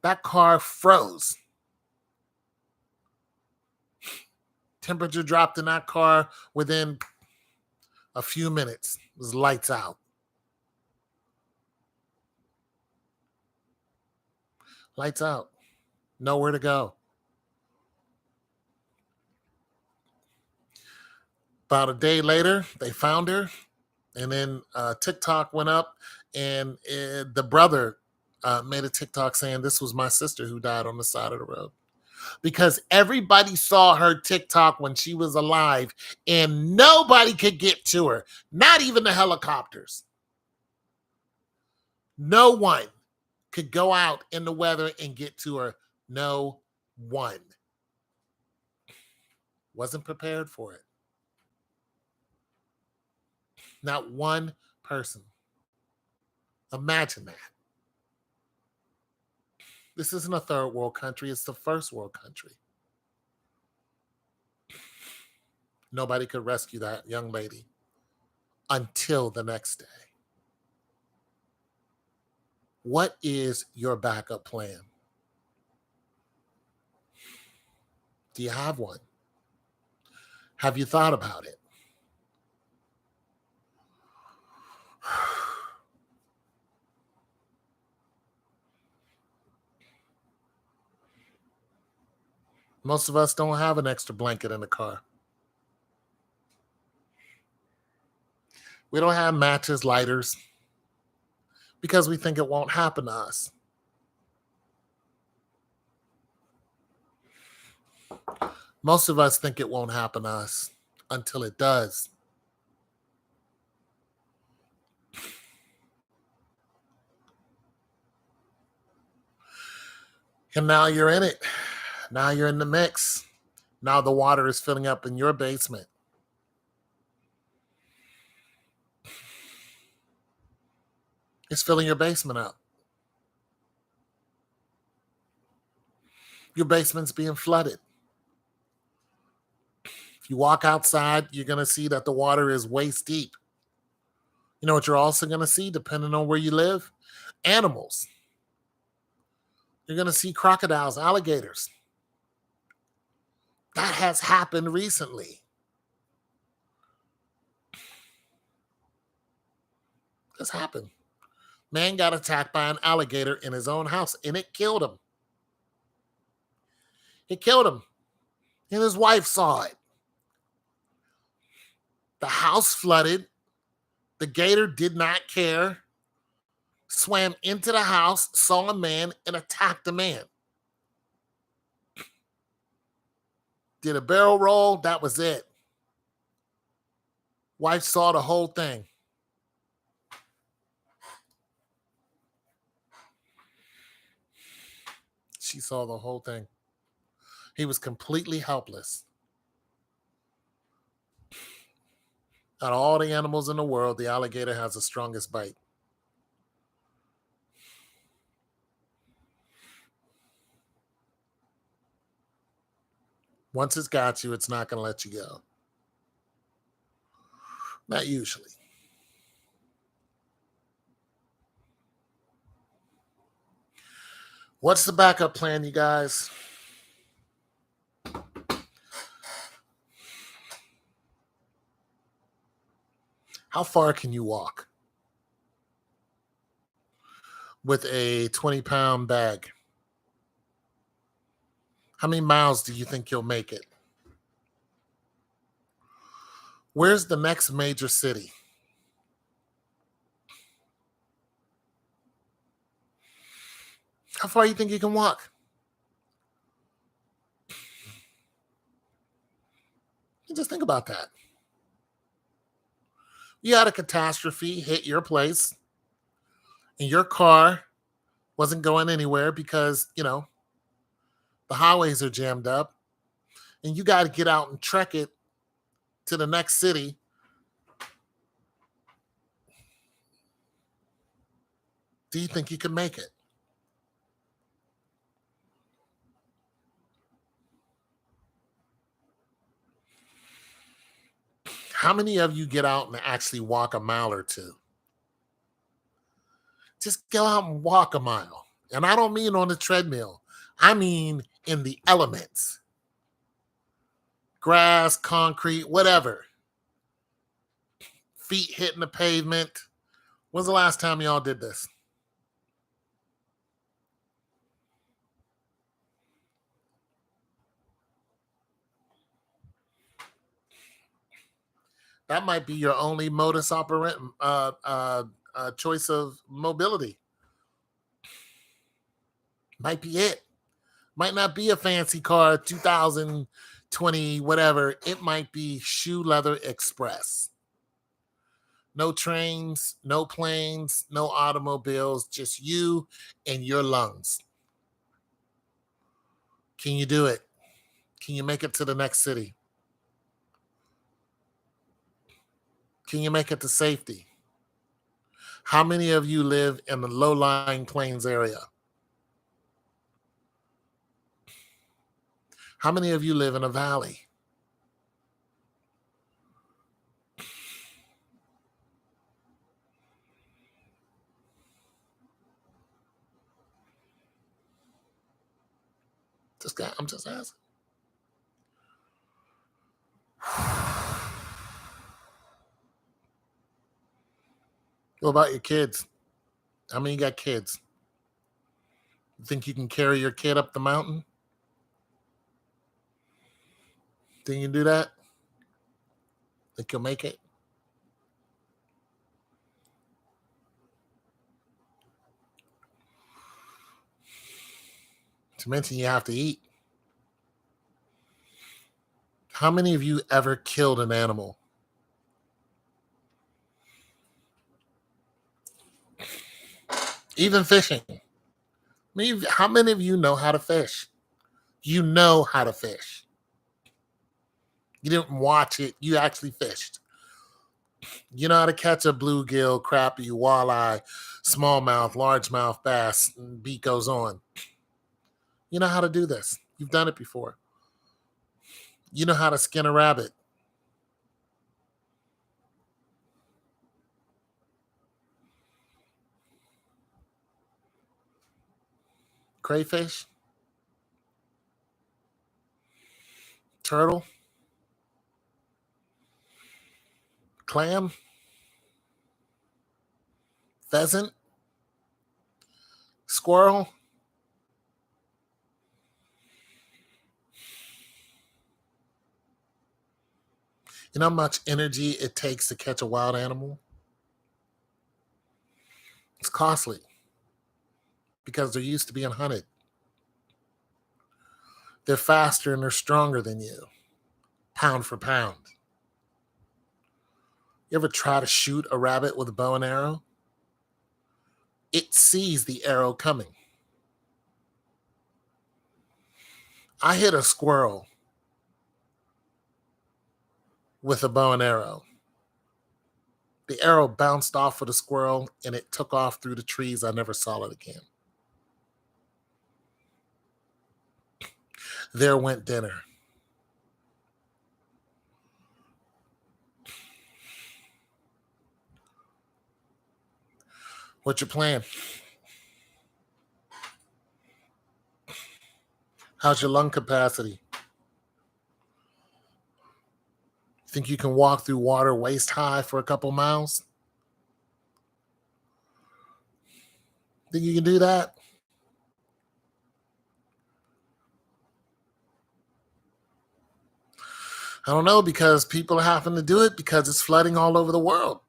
That car froze. Temperature dropped in that car within a few minutes. It was lights out. Lights out. Nowhere to go. About a day later, they found her. And then TikTok went up, and the brother made a TikTok saying, this was my sister who died on the side of the road. Because everybody saw her TikTok when she was alive, and nobody could get to her, not even the helicopters. No one could go out in the weather and get to her. No one. Wasn't prepared for it. Not one person. Imagine that. This isn't a third world country. It's the first world country. Nobody could rescue that young lady until the next day. What is your backup plan? Do you have one? Have you thought about it? Most of us don't have an extra blanket in the car. We don't have matches, lighters, because we think it won't happen to us. Most of us think it won't happen to us until it does. And now you're in it. Now you're in the mix. Now the water is filling up in your basement. It's filling your basement up. Your basement's being flooded. If you walk outside, you're going to see that the water is waist deep. You know what you're also going to see, depending on where you live? Animals. You're going to see crocodiles, alligators. That has happened recently. This happened. Man got attacked by an alligator in his own house, and it killed him. It killed him. And his wife saw it. The house flooded. The gator did not care. Swam into the house, saw a man, and attacked the man. Did a barrel roll. That was it. Wife saw the whole thing. She saw the whole thing. He was completely helpless. Out of all the animals in the world, the alligator has the strongest bite. Once it's got you, it's not going to let you go. Not usually. What's the backup plan, you guys? How far can you walk with a 20-pound bag? How many miles do you think you'll make it? Where's the next major city? How far do you think you can walk? You just think about that. You had a catastrophe hit your place, and your car wasn't going anywhere because, the highways are jammed up, and you got to get out and trek it to the next city. Do you think you can make it? How many of you get out and actually walk a mile or two? Just go out and walk a mile. And I don't mean on the treadmill. I mean in the elements. Grass, concrete, whatever. Feet hitting the pavement. When's the last time y'all did this? That might be your only modus operandi, choice of mobility. Might be it. Might not be a fancy car, 2020, whatever. It might be Shoe Leather Express. No trains, no planes, no automobiles, just you and your lungs. Can you do it? Can you make it to the next city? Can you make it to safety? How many of you live in the low-lying plains area? How many of you live in a valley? I'm just asking. What about your kids? How many got kids? You think you can carry your kid up the mountain? Think you can do that? Think you'll make it? To mention you have to eat. How many of you ever killed an animal? Even fishing. How many of you know how to fish? You know how to fish. You didn't watch it, you actually fished. You know how to catch a bluegill, crappie, walleye, smallmouth, largemouth bass, and beat goes on. You know how to do this. You've done it before. You know how to skin a rabbit. Crayfish, turtle, clam, pheasant, squirrel. You know how much energy it takes to catch a wild animal? It's costly because they're used to being hunted. They're faster and they're stronger than you, pound for pound. You ever try to shoot a rabbit with a bow and arrow? It sees the arrow coming. I hit a squirrel with a bow and arrow. The arrow bounced off of the squirrel and it took off through the trees. I never saw it again. There went dinner. What's your plan? How's your lung capacity? Think you can walk through water waist high for a couple miles? Think you can do that? I don't know, because people happen to do it because it's flooding all over the world.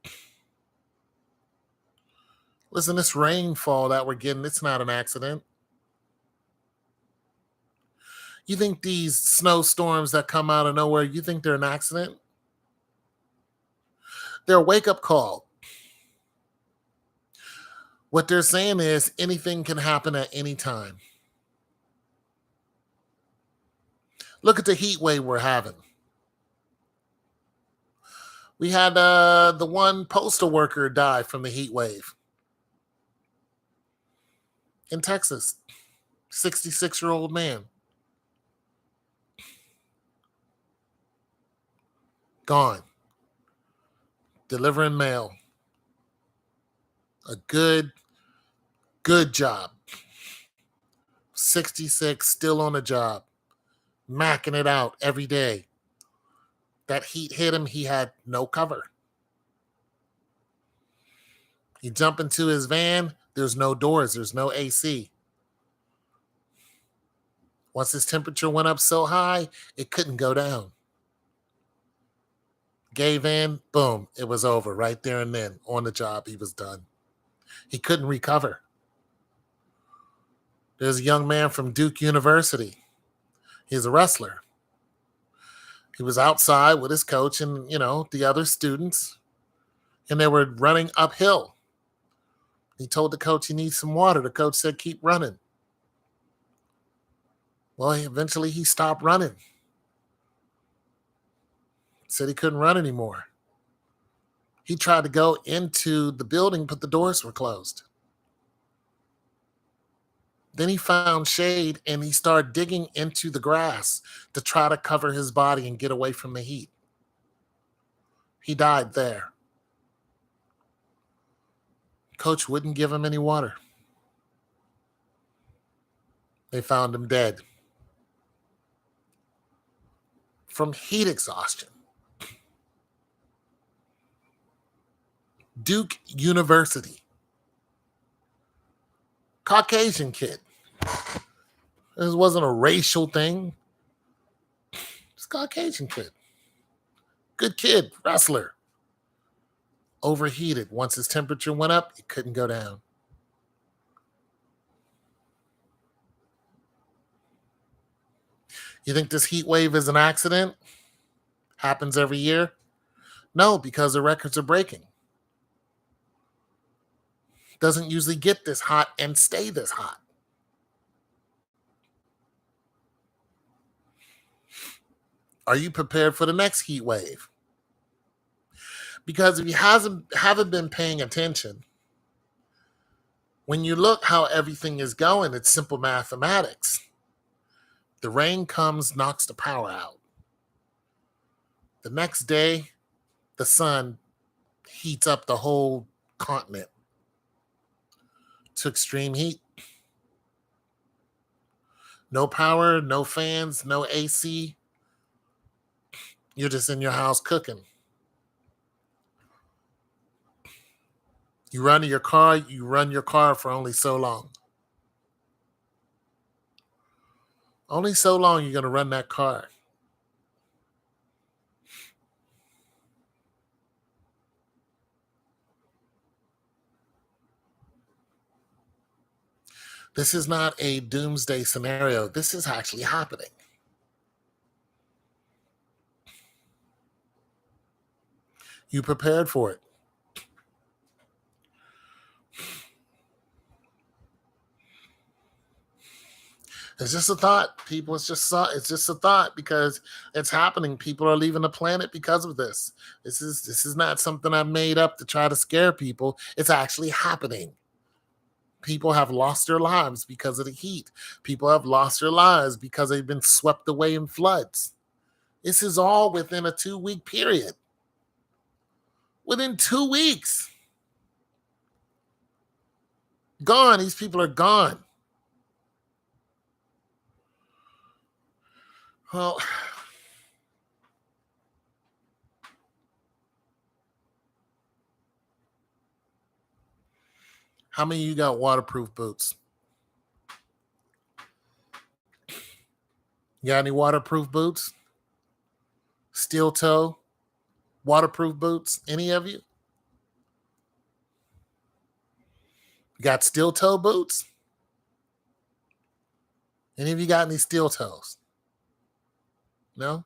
Listen, this rainfall that we're getting, it's not an accident. You think these snowstorms that come out of nowhere, you think they're an accident? They're a wake up call. What they're saying is anything can happen at any time. Look at the heat wave we're having. We had the one postal worker die from the heat wave in Texas, 66-year-old man. Gone. Delivering mail. A good job. 66, still on the job, macking it out every day. That heat hit him, he had no cover. He jumped into his van, there's no doors, there's no AC. Once his temperature went up so high, it couldn't go down. Gave in, boom, it was over right there and then. On the job, he was done. He couldn't recover. There's a young man from Duke University. He's a wrestler. He was outside with his coach and, the other students, and they were running uphill. He told the coach he needs some water. The coach said, keep running. Well, eventually he stopped running. Said he couldn't run anymore. He tried to go into the building, but the doors were closed. Then he found shade and he started digging into the grass to try to cover his body and get away from the heat. He died there. Coach wouldn't give him any water. They found him dead from heat exhaustion. Duke University. Caucasian kid. This wasn't a racial thing. It's a Caucasian kid. Good kid, wrestler. Overheated. Once his temperature went up, it couldn't go down. You think this heat wave is an accident? Happens every year? No, because the records are breaking. Doesn't usually get this hot and stay this hot. Are you prepared for the next heat wave? Because if you haven't been paying attention, when you look how everything is going, it's simple mathematics. The rain comes, knocks the power out. The next day, the sun heats up the whole continent to extreme heat. No power, no fans, no AC. You're just in your house cooking. You run your car for only so long. Only so long you're going to run that car. This is not a doomsday scenario. This is actually happening. You prepared for it. It's just a thought, people. It's just a thought because it's happening. People are leaving the planet because of this. This is not something I made up to try to scare people. It's actually happening. People have lost their lives because of the heat. People have lost their lives because they've been swept away in floods. This is all within a 2-week period. Within 2 weeks. Gone. These people are gone. Well, how many of you got waterproof boots? You got any waterproof boots? Steel toe? Waterproof boots? Any of you? You got steel toe boots? Any of you got any steel toes? No?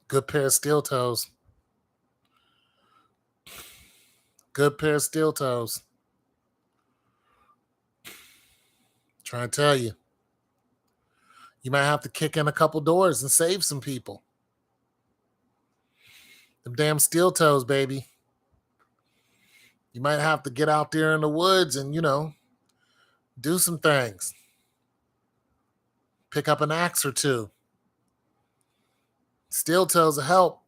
Good pair of steel toes. Good pair of steel toes. Trying to tell you. You might have to kick in a couple doors and save some people. Them damn steel toes, baby. You might have to get out there in the woods and, do some things. Pick up an axe or two. Steel toes will help.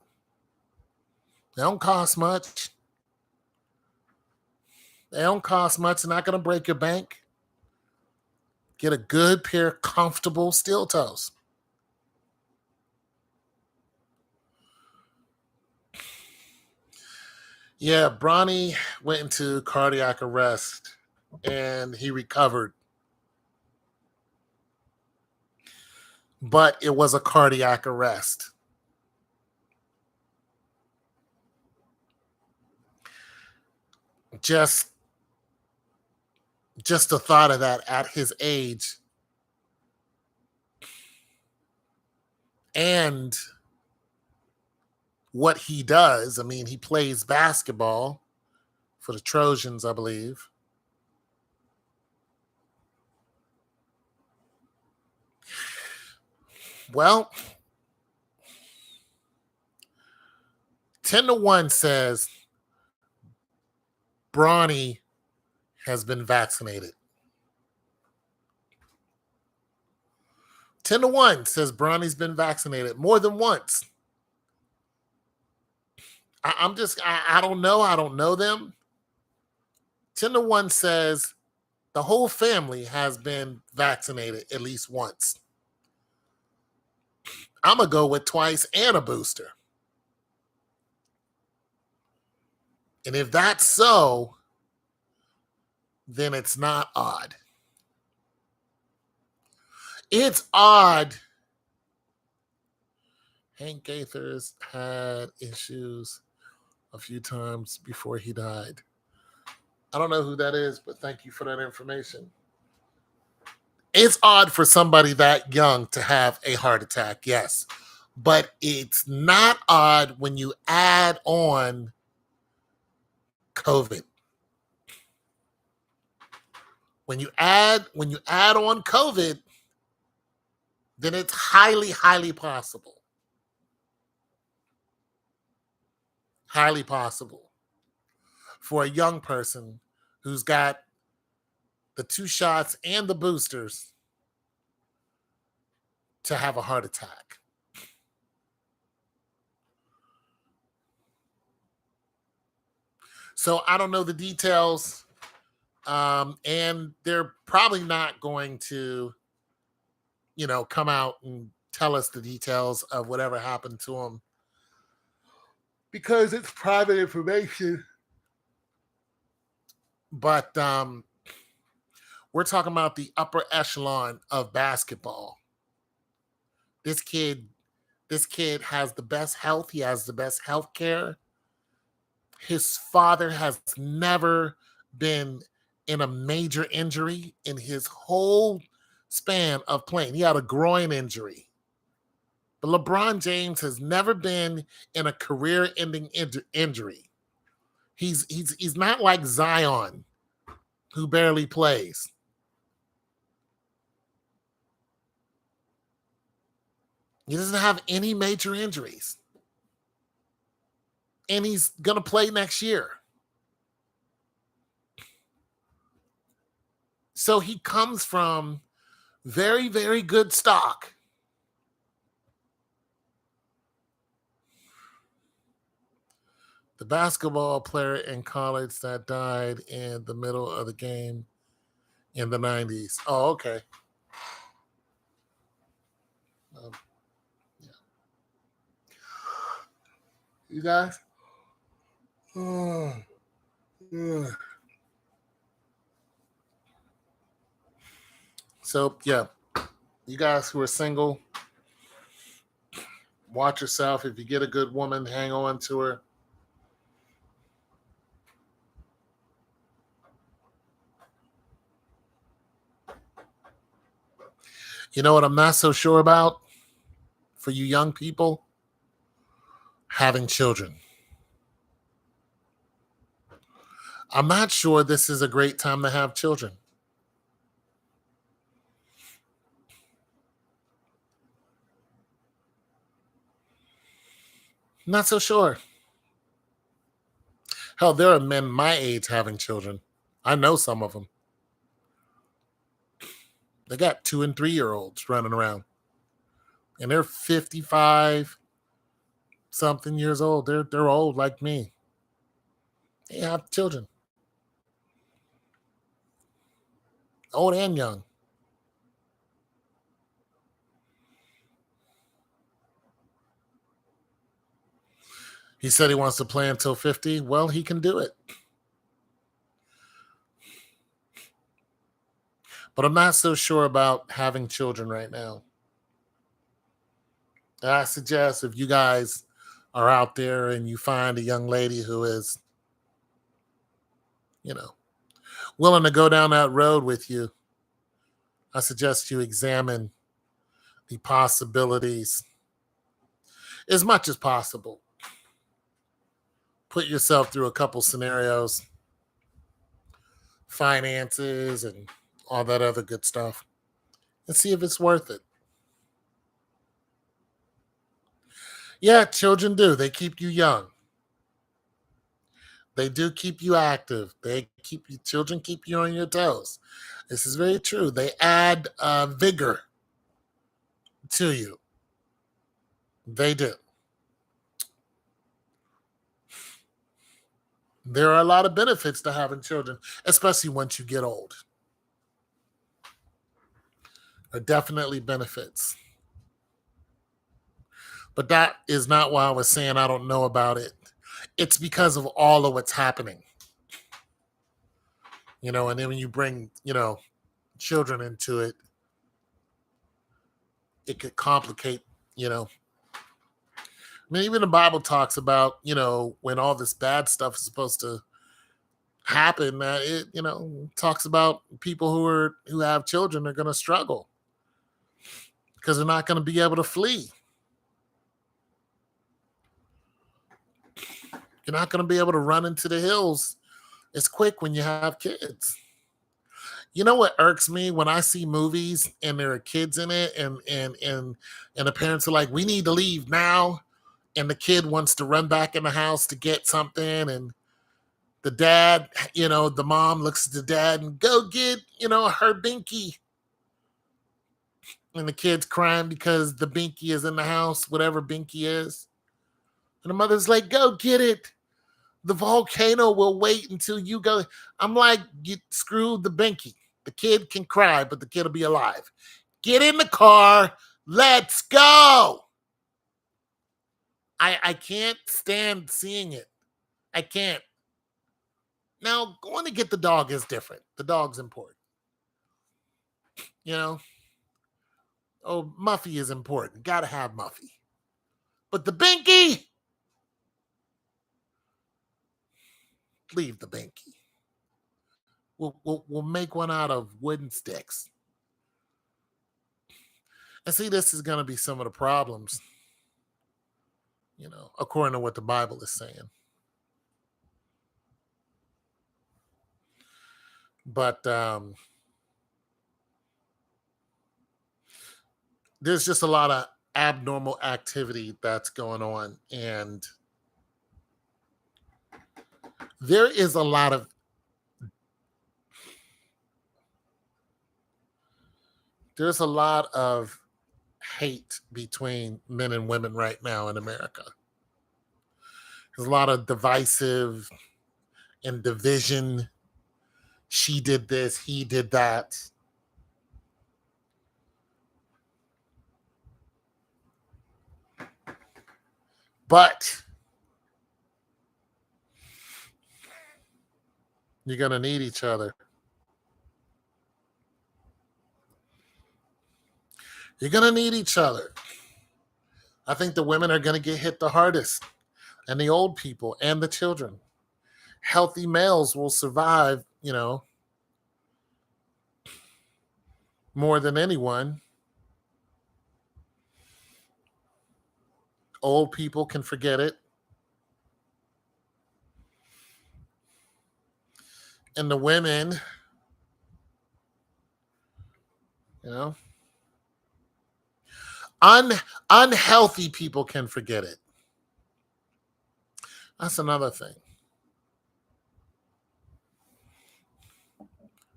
They don't cost much. They don't cost much. They're not going to break your bank. Get a good pair of comfortable steel toes. Yeah, Bronny went into cardiac arrest and he recovered. But it was a cardiac arrest. Just the thought of that at his age and what he does. I mean, he plays basketball for the Trojans, I believe. Well, 10-1 says Bronny has been vaccinated. 10-1 says Bronny's been vaccinated more than once. I don't know. I don't know them. 10-1 says the whole family has been vaccinated at least once. I'm going to go with twice and a booster. And if that's so, then it's not odd. It's odd. Hank Gaithers had issues a few times before he died. I don't know who that is, but thank you for that information. It's odd for somebody that young to have a heart attack, yes. But it's not odd when you add on COVID. When you add on COVID, then it's highly, highly possible. Highly possible for a young person who's got the 2 shots and the boosters to have a heart attack. So I don't know the details. And they're probably not going to, come out and tell us the details of whatever happened to him because it's private information. But we're talking about the upper echelon of basketball. This kid, this kid has the best health. He has the best health care. His father has never been in a major injury in his whole span of playing. He had a groin injury. But LeBron James has never been in a career-ending injury. He's not like Zion, who barely plays. He doesn't have any major injuries. And he's going to play next year. So he comes from very, very good stock. The basketball player in college that died in the middle of the game in the 90s. Oh, okay. Yeah. You guys? Oh, yeah. So, yeah, you guys who are single, watch yourself. If you get a good woman, hang on to her. You know what I'm not so sure about for you young people? Having children. I'm not sure this is a great time to have children. Not so sure. Hell, there are men my age having children. I know some of them. They got 2 and 3 year olds running around, and they're 55 something years old. They're old like me. They have children, old and young. He said he wants to play until 50. Well, he can do it. But I'm not so sure about having children right now. I suggest if you guys are out there and you find a young lady who is, you know, willing to go down that road with you, I suggest you examine the possibilities as much as possible. Put yourself through a couple scenarios, finances, and all that other good stuff, and see if it's worth it. Yeah, children do. They keep you young. They do keep you active. Children keep you on your toes. This is very true. They add vigor to you. They do. There are a lot of benefits to having children, especially once you get old. There are definitely benefits. But that is not why I was saying I don't know about it. It's because of all of what's happening. And then when you bring, children into it, it could complicate, I mean, even the Bible talks about, when all this bad stuff is supposed to happen that it, talks about people who have children are going to struggle because they're not going to be able to flee. You're not going to be able to run into the hills as quick when you have kids. You know what irks me when I see movies and there are kids in it, and the parents are like, "We need to leave now," and the kid wants to run back in the house to get something, and the dad, the mom looks at the dad and go get, her binky, and the kid's crying because the binky is in the house, whatever binky is, and the mother's like, "Go get it. The volcano will wait until you go." I'm like, you screw the binky. The kid can cry, but the kid will be alive. Get in the car. Let's go. I can't stand seeing it. I can't. Now, going to get the dog is different. The dog's important. Oh, Muffy is important. Got to have Muffy. But the binky, leave the binky. We'll make one out of wooden sticks. And see, this is going to be some of the problems, according to what the Bible is saying. But there's just a lot of abnormal activity that's going on. And there is a lot of hate between men and women right now in America. There's a lot of divisive and division. She did this, he did that. But you're going to need each other. You're going to need each other. I think the women are going to get hit the hardest, and the old people and the children. Healthy males will survive, more than anyone. Old people can forget it. And the women, unhealthy people can forget it. That's another thing.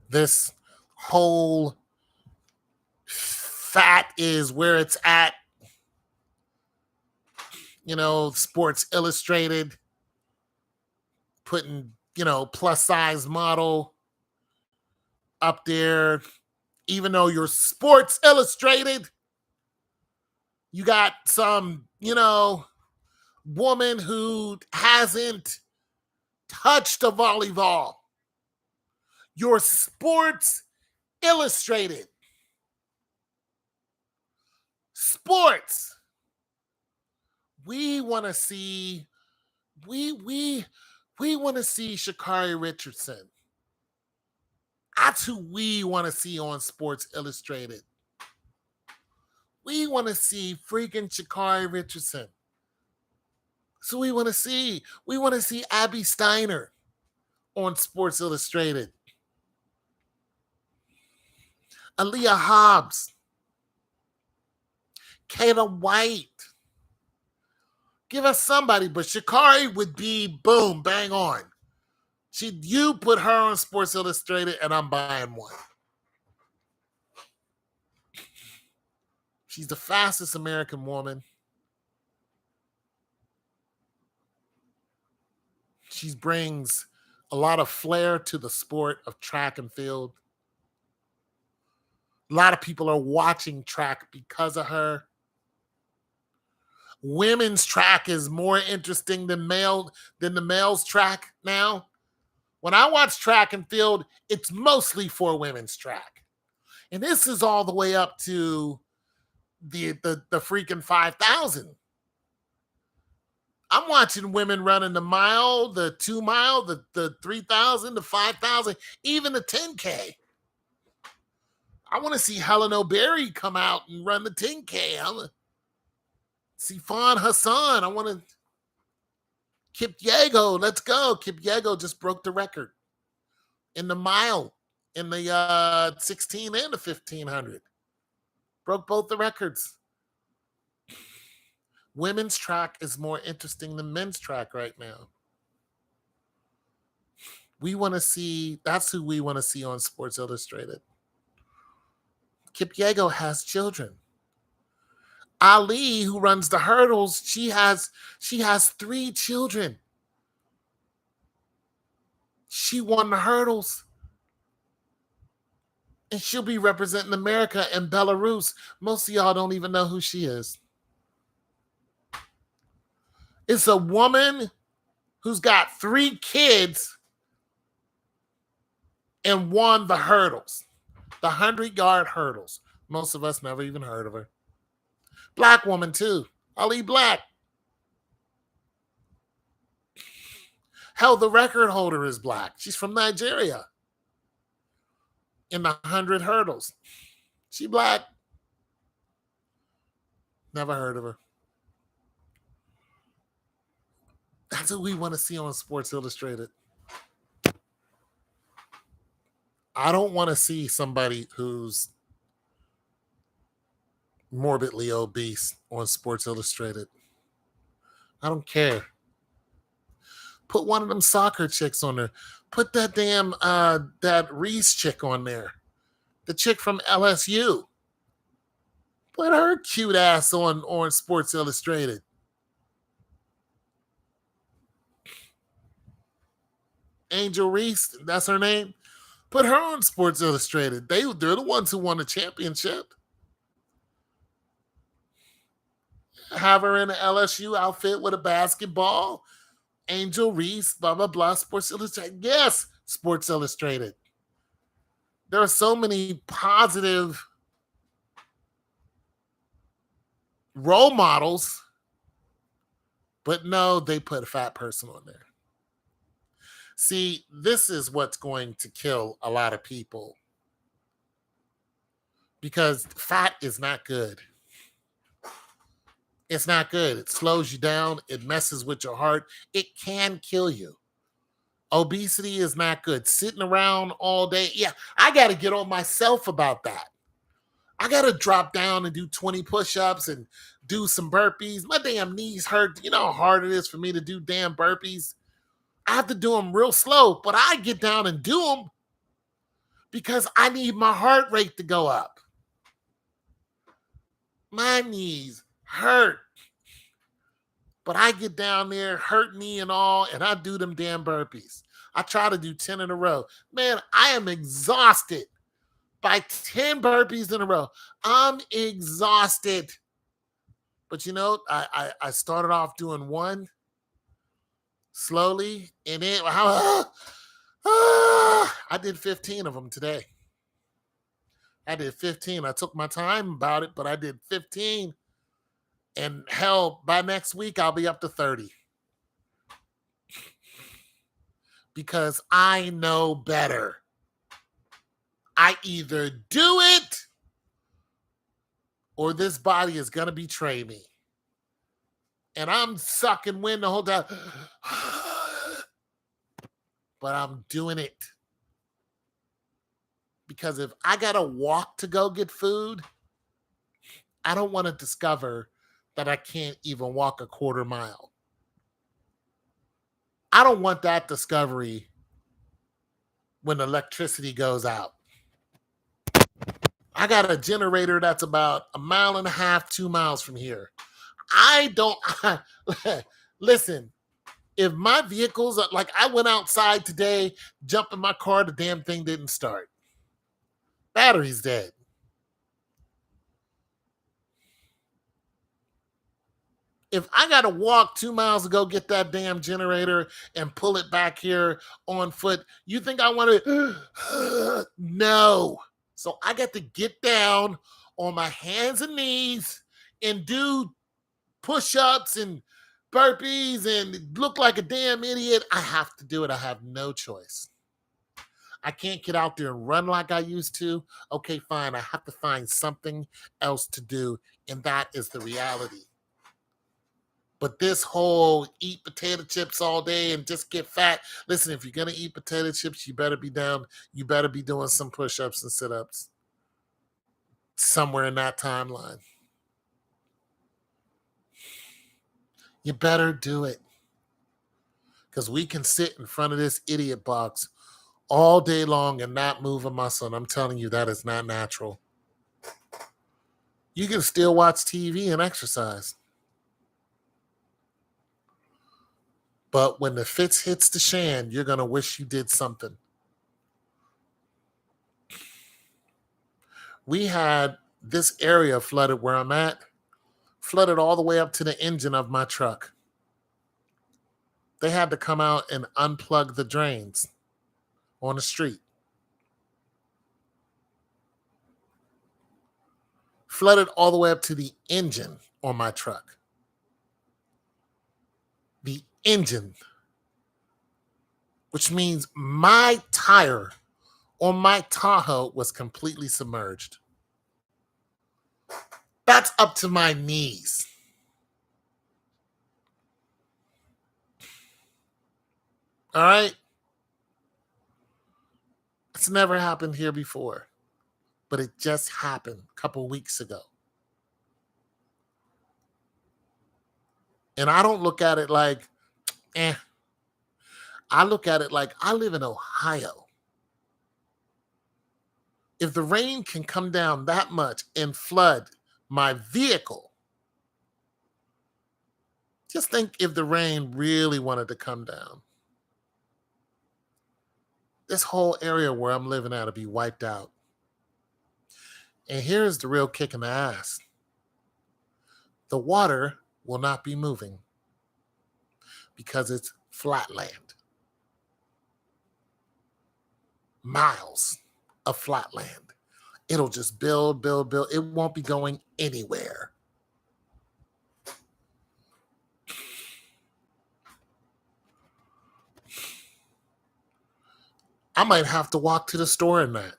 This whole fat is where it's at, Sports Illustrated putting, plus size model up there. Even though you're Sports Illustrated, you got some, woman who hasn't touched a volleyball. You're Sports Illustrated. Sports. We want to see, we want to see Sha'Carri Richardson. That's who we want to see on Sports Illustrated. We want to see freaking Sha'Carri Richardson. So we want to see Abby Steiner on Sports Illustrated. Aaliyah Hobbs. Kayla White. Give us somebody, but Sha'Carri would be boom, bang on. You put her on Sports Illustrated and I'm buying one. She's the fastest American woman. She brings a lot of flair to the sport of track and field. A lot of people are watching track because of her. Women's track is more interesting than the male's track now. When I watch track and field, it's mostly for women's track. And this is all the way up to the freaking 5,000. I'm watching women running the mile, the 2 mile, the 3,000, the 5,000, even the 10K. I want to see Helen O'Berry come out and run the 10K. I want to see Fawn Hassan. I want to Kipyego. Let's go. Kipyego just broke the record in the mile, in the 16 and the 1500. Broke both the records. Women's track is more interesting than men's track right now. We want to see, that's who we want to see on Sports Illustrated. Kipyego has children. Ali, who runs the hurdles, she has 3 children. She won the hurdles. And she'll be representing America and Belarus. Most of y'all don't even know who she is. It's a woman who's got 3 kids and won the hurdles, the 100-yard hurdles. Most of us never even heard of her. Black woman too, Ali Black. Hell, the record holder is black. She's from Nigeria. In the 100 hurdles. She black. Never heard of her. That's what we want to see on Sports Illustrated. I don't want to see somebody who's morbidly obese on Sports Illustrated. I don't care. Put one of them soccer chicks on there. Put that damn that Reese chick on there. The chick from LSU. Put her cute ass on Sports Illustrated. Angel Reese, that's her name. Put her on Sports Illustrated. They're the ones who won the championship. Have her in an LSU outfit with a basketball. Angel Reese, blah, blah, blah, Sports Illustrated. Yes, Sports Illustrated. There are so many positive role models, but no, they put a fat person on there. See, this is what's going to kill a lot of people because fat is not good. It's not good. It slows you down. It messes with your heart. It can kill you. Obesity is not good. Sitting around all day. Yeah, I got to get on myself about that. I got to drop down and do 20 push-ups and do some burpees. My damn knees hurt. You know how hard it is for me to do damn burpees? I have to do them real slow, but I get down and do them because I need my heart rate to go up. My knees hurt. But I get down there, hurt knee and all, and I do them damn burpees. I try to do 10 in a row. Man, I am exhausted by 10 burpees in a row. I'm exhausted. But you know, I started off doing 1 slowly, and then I did 15 of them today. I did 15. I took my time about it, but I did 15. And hell, by next week, I'll be up to 30. Because I know better. I either do it or this body is going to betray me. And I'm sucking wind the whole time. But I'm doing it. Because if I got to walk to go get food, I don't want to discover that I can't even walk a quarter mile. I don't want that discovery when electricity goes out. I got a generator that's about 1.5 miles, 2 miles from here. Listen, if my vehicles are like, I went outside today, jumped in my car, the damn thing didn't start. Battery's dead. If I got to walk 2 miles to go get that damn generator and pull it back here on foot, you think I want to? No. So I got to get down on my hands and knees and do push-ups and burpees and look like a damn idiot. I have to do it. I have no choice. I can't get out there and run like I used to. Okay, fine. I have to find something else to do. And that is the reality. But this whole eat potato chips all day and just get fat. Listen, if you're going to eat potato chips, you better be down. You better be doing some push ups and sit ups somewhere in that timeline. You better do it. Because we can sit in front of this idiot box all day long and not move a muscle. And I'm telling you, that is not natural. You can still watch TV and exercise. But when the fits hits the shan, you're going to wish you did something. We had this area flooded where I'm at, flooded all the way up to the engine of my truck. They had to come out and unplug the drains on the street. Flooded all the way up to the engine on my truck. The engine, which means my tire on my Tahoe was completely submerged. That's up to my knees. All right? It's never happened here before, but it just happened a couple weeks ago. And I don't look at it like, I look at it like I live in Ohio. If the rain can come down that much and flood my vehicle, just think if the rain really wanted to come down. This whole area where I'm living at will be wiped out. And here's the real kick in the ass. The water will not be moving because it's flat land. Miles of flat land. It'll just build, build, build. It won't be going anywhere. I might have to walk to the store in that.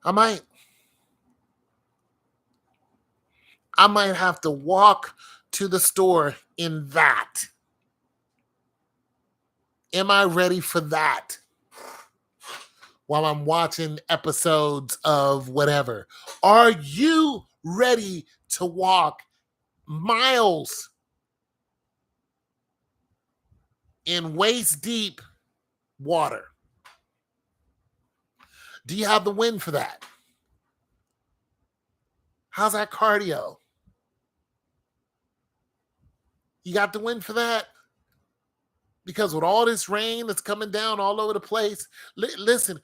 I might have to walk to the store in that. Am I ready for that? While I'm watching episodes of whatever. Are you ready to walk miles in waist deep water? Do you have the wind for that? How's that cardio? You got the wind for that? Because with all this rain that's coming down all over the place, listen,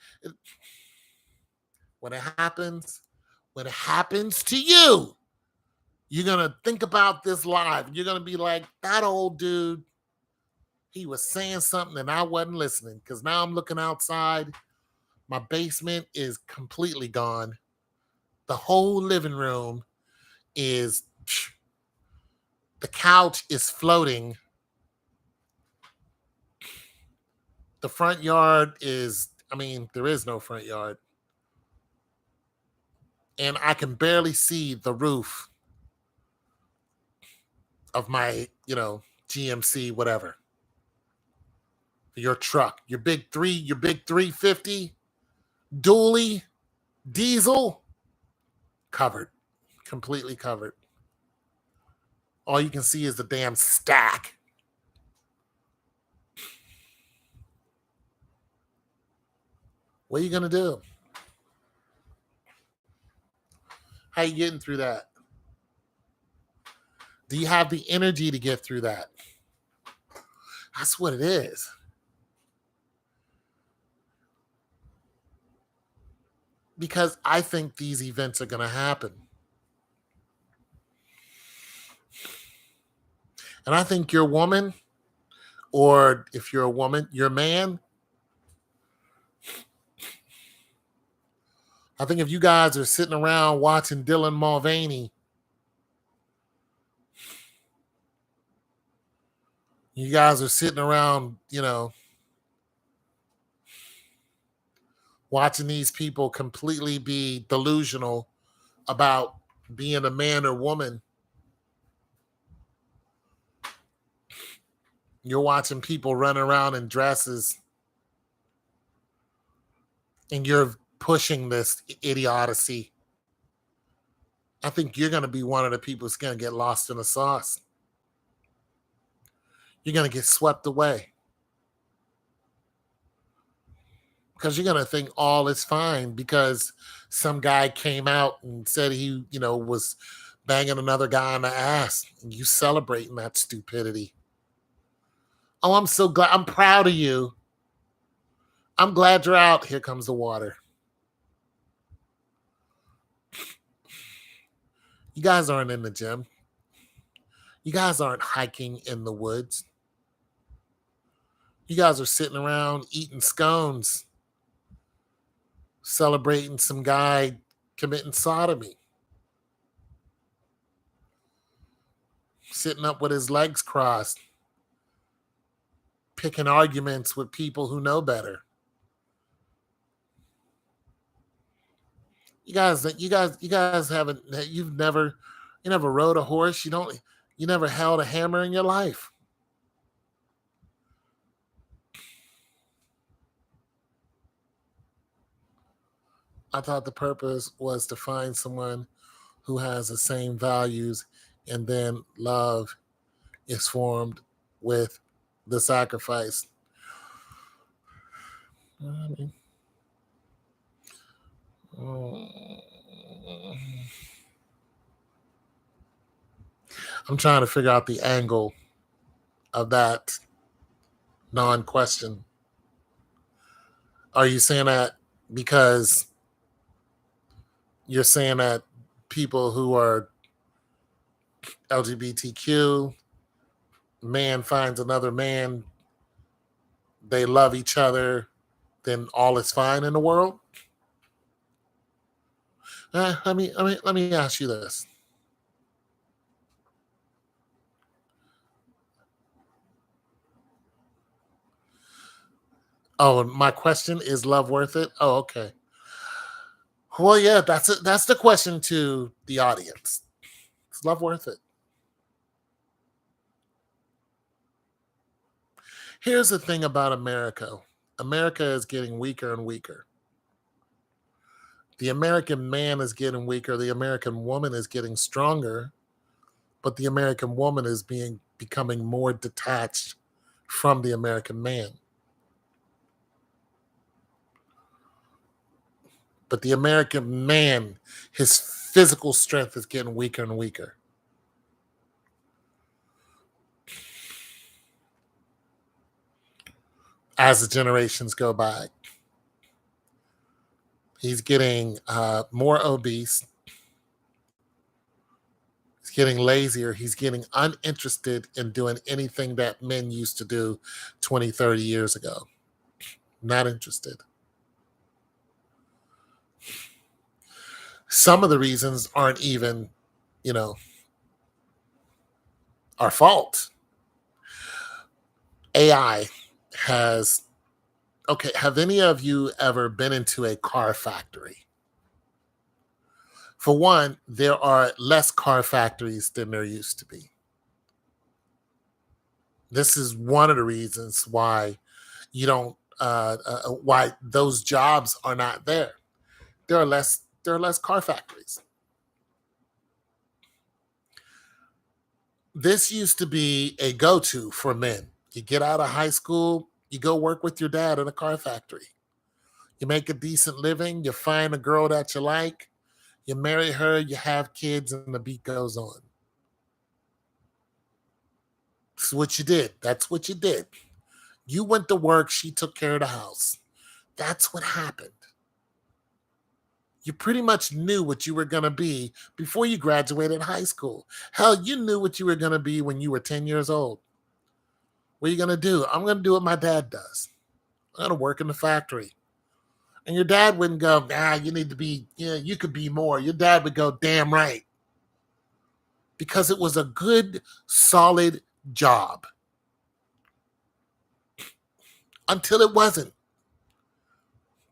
when it happens to you, you're going to think about this live. You're going to be like, that old dude, he was saying something and I wasn't listening, because now I'm looking outside. My basement is completely gone. The whole living room is, the couch is floating. The front yard is, there is no front yard. And I can barely see the roof of my, GMC, whatever. Your truck, your big 350 dually diesel, covered, completely covered. All you can see is the damn stack. What are you going to do? How are you getting through that? Do you have the energy to get through that? That's what it is. Because I think these events are going to happen. And I think your woman, or if you're a woman, your man, I think if you guys are sitting around watching Dylan Mulvaney You guys are sitting around, watching these people completely be delusional about being a man or woman. You're watching people run around in dresses and you're pushing this idiocy. I think you're going to be one of the people that's going to get lost in the sauce. You're going to get swept away because you're going to think all is fine because some guy came out and said he, was banging another guy on the ass, and you celebrating that stupidity. Oh, I'm so glad. I'm proud of you. I'm glad you're out. Here comes the water. You guys aren't in the gym. You guys aren't hiking in the woods. You guys are sitting around eating scones, celebrating some guy committing sodomy, sitting up with his legs crossed, picking arguments with people who know better. You guys haven't. You never rode a horse. You never held a hammer in your life. I thought the purpose was to find someone who has the same values, and then love is formed with the sacrifice. I mean, I'm trying to figure out the angle of that non-question. Are you saying that because you're saying that people who are LGBTQ, man finds another man, they love each other, then all is fine in the world? Let me ask you this. Oh, and my question is love worth it? Oh, okay. Well, yeah, that's it. That's the question to the audience. Is love worth it? Here's the thing about America. America is getting weaker and weaker. The American man is getting weaker. The American woman is getting stronger, but the American woman is becoming more detached from the American man. But the American man, his physical strength is getting weaker and weaker. As the generations go by, he's getting more obese. He's getting lazier. He's getting uninterested in doing anything that men used to do 20, 30 years ago. Not interested. Some of the reasons aren't even, you know, our fault. AI has, okay, have any of you ever been into a car factory? For one, there are less car factories than there used to be. This is one of the reasons why you don't, why those jobs are not there. There are less car factories. This used to be a go-to for men. You get out of high school, you go work with your dad in a car factory. You make a decent living, you find a girl that you like, you marry her, you have kids, and the beat goes on. That's what you did. That's what you did. You went to work, she took care of the house. That's what happened. You pretty much knew what you were going to be before you graduated high school. Hell, you knew what you were going to be when you were 10 years old. What are you going to do? I'm going to do what my dad does. I'm going to work in the factory. And your dad wouldn't go, you need to be, you could be more. Your dad would go, damn right. Because it was a good, solid job. until it wasn't.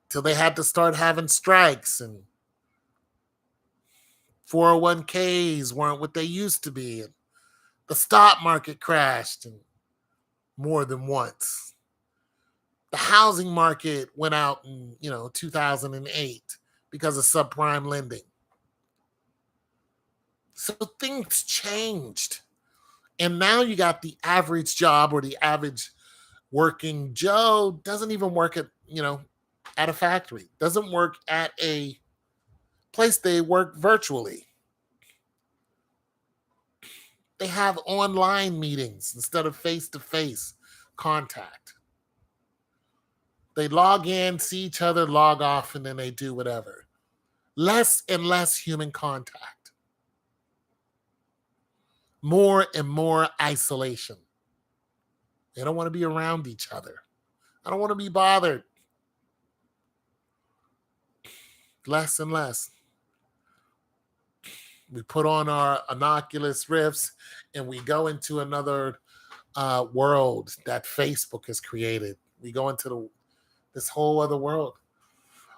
Till they had to start having strikes and 401ks weren't what they used to be. And the stock market crashed and more than once. The housing market went out in, 2008 because of subprime lending. So things changed. And now you got the average job, or the average working Joe doesn't even work at a factory, doesn't work at a place. They work virtually. They have online meetings instead of face-to-face contact. They log in, see each other, log off, and then they do whatever. Less and less human contact. More and more isolation. They don't want to be around each other. I don't want to be bothered. Less and less. We put on our Oculus Rifts and we go into another world that Facebook has created. We go into this whole other world.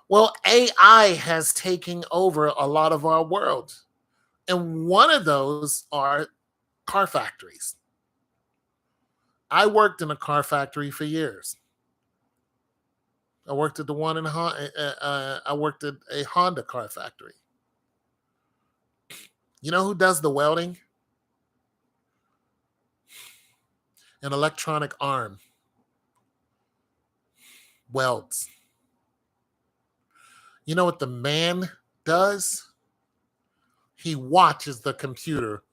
Well, AI has taken over a lot of our world. And one of those are car factories. I worked in a car factory for years. I worked at I worked at a Honda car factory. You know who does the welding? An electronic arm welds. You know what the man does? He watches the computer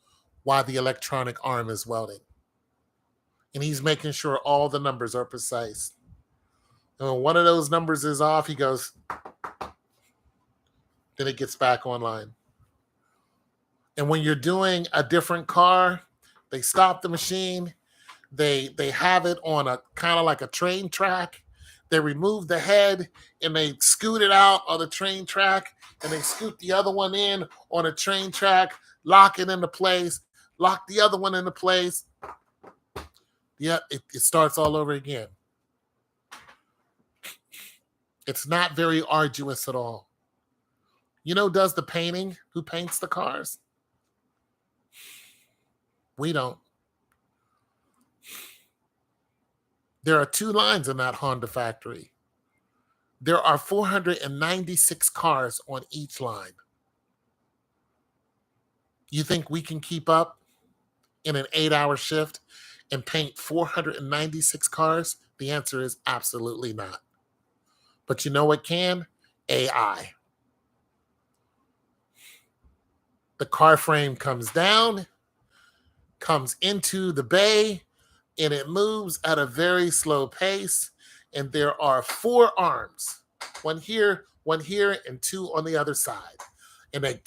while the electronic arm is welding. And he's making sure all the numbers are precise. And when one of those numbers is off, he goes, then it gets back online. And when you're doing a different car, they stop the machine. They have it on a kind of like a train track. They remove the head and they scoot it out on the train track, and they scoot the other one in on a train track, lock it into place, lock the other one into place. Yeah, it starts all over again. It's not very arduous at all. You know who does the painting? Who paints the cars? We don't. There are 2 lines in that Honda factory. There are 496 cars on each line. You think we can keep up in an 8-hour shift and paint 496 cars? The answer is absolutely not. But you know what can? AI. The car frame comes down, comes into the bay, and it moves at a very slow pace. And there are 4 arms, one here, and 2 on the other side. And they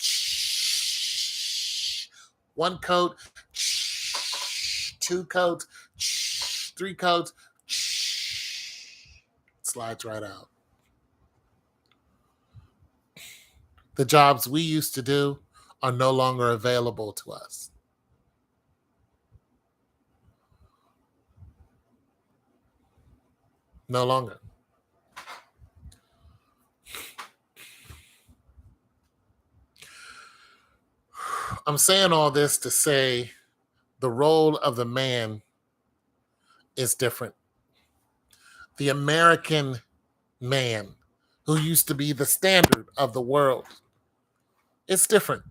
one coat, 2 coats, 3 coats, slides right out. The jobs we used to do are no longer available to us. No longer. I'm saying all this to say the role of the man is different. The American man, who used to be the standard of the world, it's different.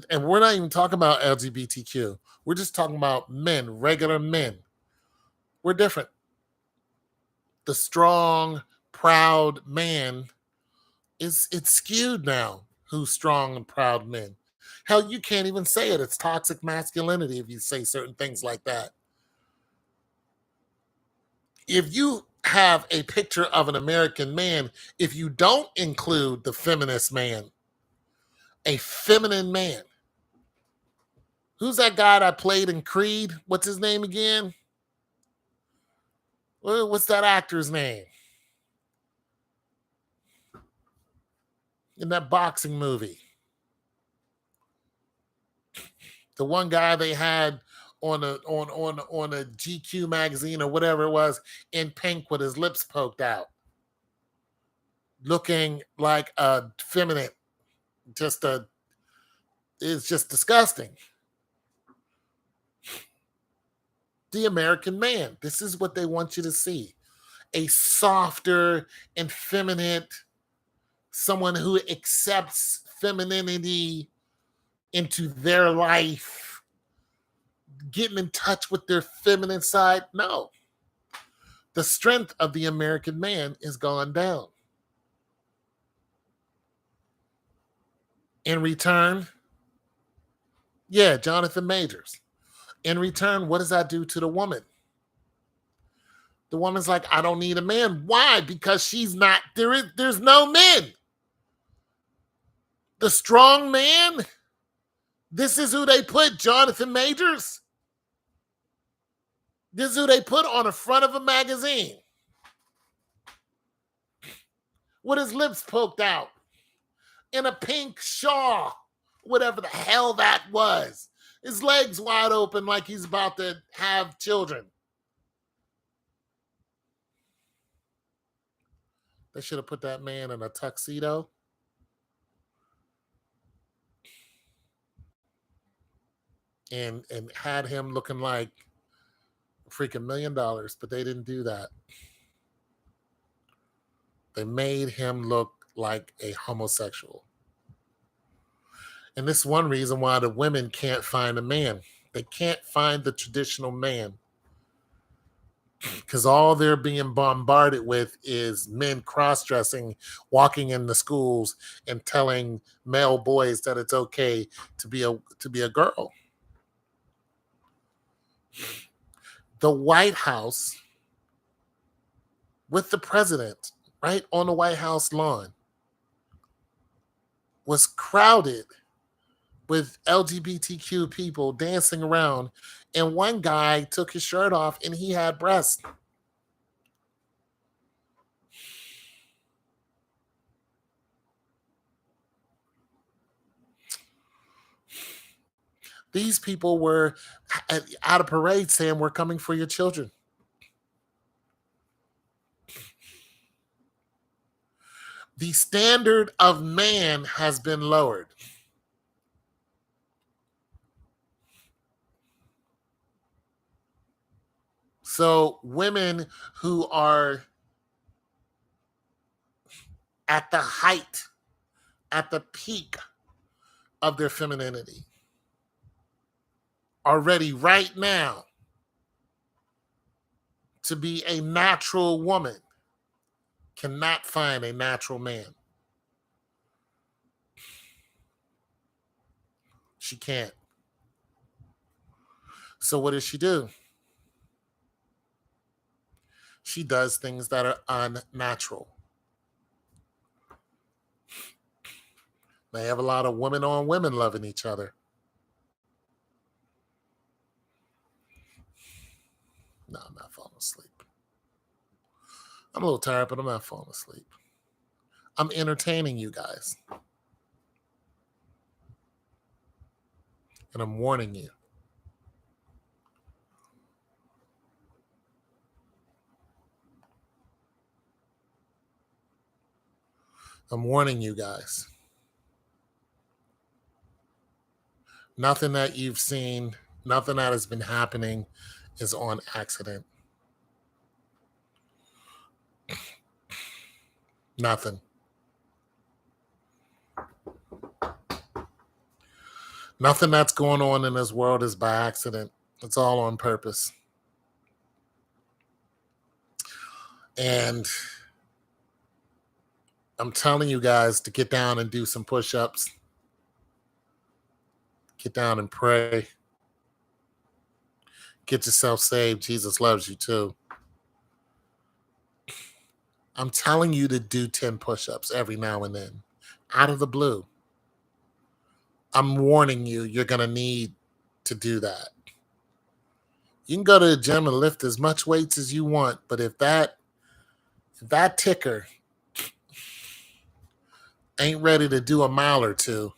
And we're not even talking about LGBTQ. We're just talking about men, regular men. We're different. The strong, proud man it's skewed now. Who's strong and proud men? Hell, you can't even say it. It's toxic masculinity if you say certain things like that. If you have a picture of an American man, if you don't include the feminist man, a feminine man, who's that guy that played in Creed? What's his name again? What's that actor's name? In that boxing movie. The one guy they had on a GQ magazine or whatever it was in pink with his lips poked out, looking like a feminine. It's just disgusting. The American man. This is what they want you to see. A softer, effeminate, someone who accepts femininity into their life, getting in touch with their feminine side. No. The strength of the American man is gone down. In return, yeah, Jonathan Majors. In return, what does that do to the woman? The woman's like, I don't need a man. Why? Because she's not, there's no men. The strong man, this is who they put, Jonathan Majors. This is who they put on the front of a magazine with his lips poked out in a pink shawl, whatever the hell that was. His legs wide open like he's about to have children. They should have put that man in a tuxedo. And had him looking like freaking $1 million, but they didn't do that. They made him look like a homosexual. And this is one reason why the women can't find a man. They can't find the traditional man. Because all they're being bombarded with is men cross-dressing, walking in the schools and telling male boys that it's okay to be a girl. The White House with the president right on the White House lawn was crowded with LGBTQ people dancing around, and one guy took his shirt off and he had breasts. These people were at a parade saying, we're coming for your children. The standard of man has been lowered. So women who are at the height, at the peak of their femininity are ready right now to be a natural woman, cannot find a natural man. She can't. So what does she do? She does things that are unnatural. They have a lot of women on women loving each other. No, I'm not falling asleep. I'm a little tired, but I'm not falling asleep. I'm entertaining you guys. And I'm warning you. I'm warning you guys. Nothing that you've seen, nothing that has been happening is on accident. Nothing. Nothing that's going on in this world is by accident. It's all on purpose. And I'm telling you guys to get down and do some push-ups. Get down and pray. Get yourself saved. Jesus loves you too. I'm telling you to do 10 push-ups every now and then, out of the blue. I'm warning you, you're going to need to do that. You can go to the gym and lift as much weights as you want, but if that ticker ain't ready to do a mile or two,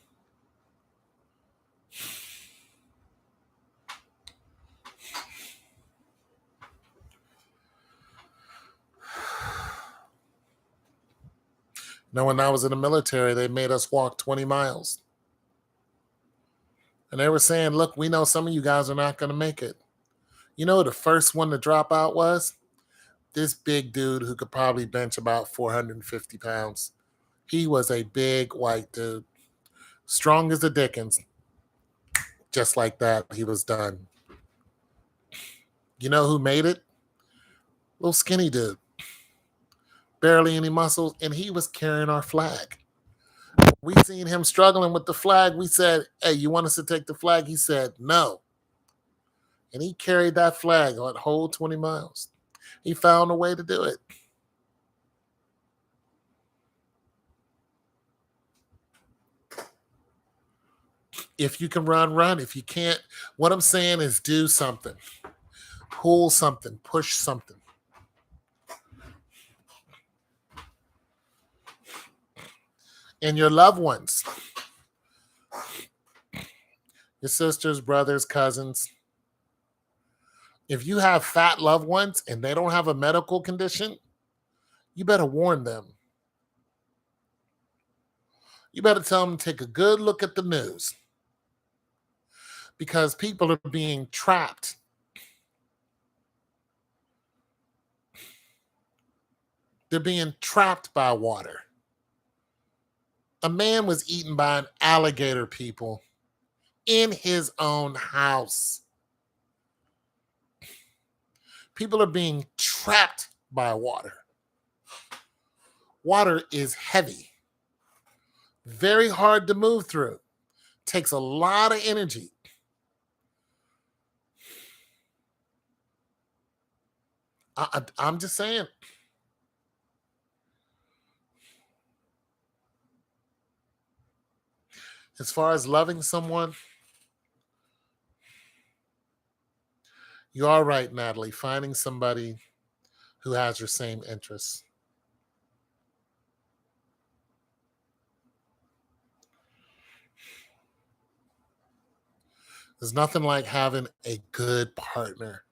Now, when I was in the military, they made us walk 20 miles. And they were saying, look, we know some of you guys are not going to make it. You know, the first one to drop out was this big dude who could probably bench about 450 pounds. He was a big white dude, strong as the Dickens. Just like that, he was done. You know who made it? Little skinny dude, barely any muscles, and he was carrying our flag. We seen him struggling with the flag. We said, hey, you want us to take the flag? He said, no. And he carried that flag on whole 20 miles. He found a way to do it. If you can run, run. If you can't, what I'm saying is do something. Pull something. Push something. And your loved ones, your sisters, brothers, cousins, if you have fat loved ones and they don't have a medical condition, you better warn them. You better tell them to take a good look at the news, because people are being trapped. They're being trapped by water. A man was eaten by an alligator, people, in his own house. People are being trapped by water. Water is heavy, very hard to move through, takes a lot of energy. I'm just saying. As far as loving someone, you are right, Natalie. Finding somebody who has your same interests. There's nothing like having a good partner.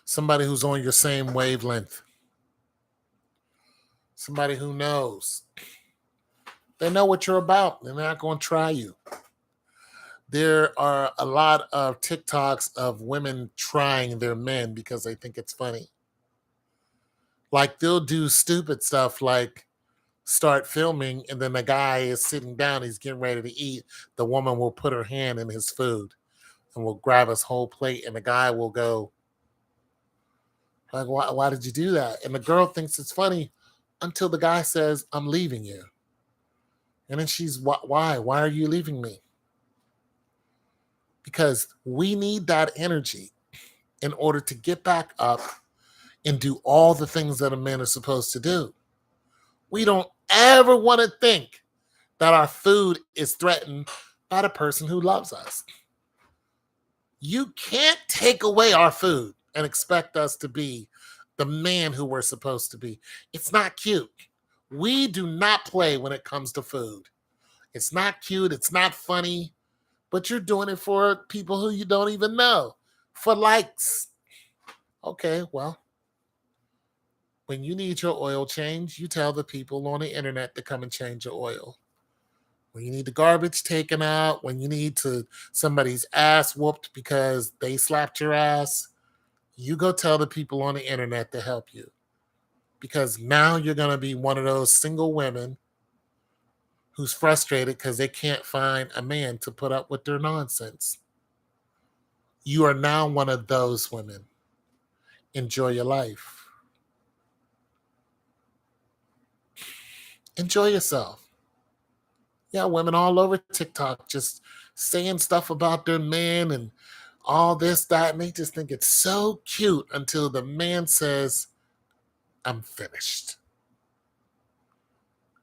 Somebody who's on your same wavelength. Somebody who knows. They know what you're about. They're not going to try you. There are a lot of TikToks of women trying their men because they think it's funny. Like they'll do stupid stuff like start filming and then the guy is sitting down, he's getting ready to eat. The woman will put her hand in his food and will grab his whole plate and the guy will go, like, why did you do that? And the girl thinks it's funny until the guy says, I'm leaving you. And then she's, why? Why are you leaving me? Because we need that energy in order to get back up and do all the things that a man is supposed to do. We don't ever want to think that our food is threatened by the person who loves us. You can't take away our food and expect us to be the man who we're supposed to be. It's not cute. We do not play when it comes to food. It's not cute. It's not funny. But you're doing it for people who you don't even know, for likes. Okay, well, when you need your oil change, you tell the people on the internet to come and change your oil. When you need the garbage taken out, when you need somebody's ass whooped because they slapped your ass, you go tell the people on the internet to help you. Because now you're going to be one of those single women who's frustrated because they can't find a man to put up with their nonsense. You are now one of those women. Enjoy your life. Enjoy yourself. Yeah, women all over TikTok just saying stuff about their men and all this, that, and they just think it's so cute until the man says, I'm finished.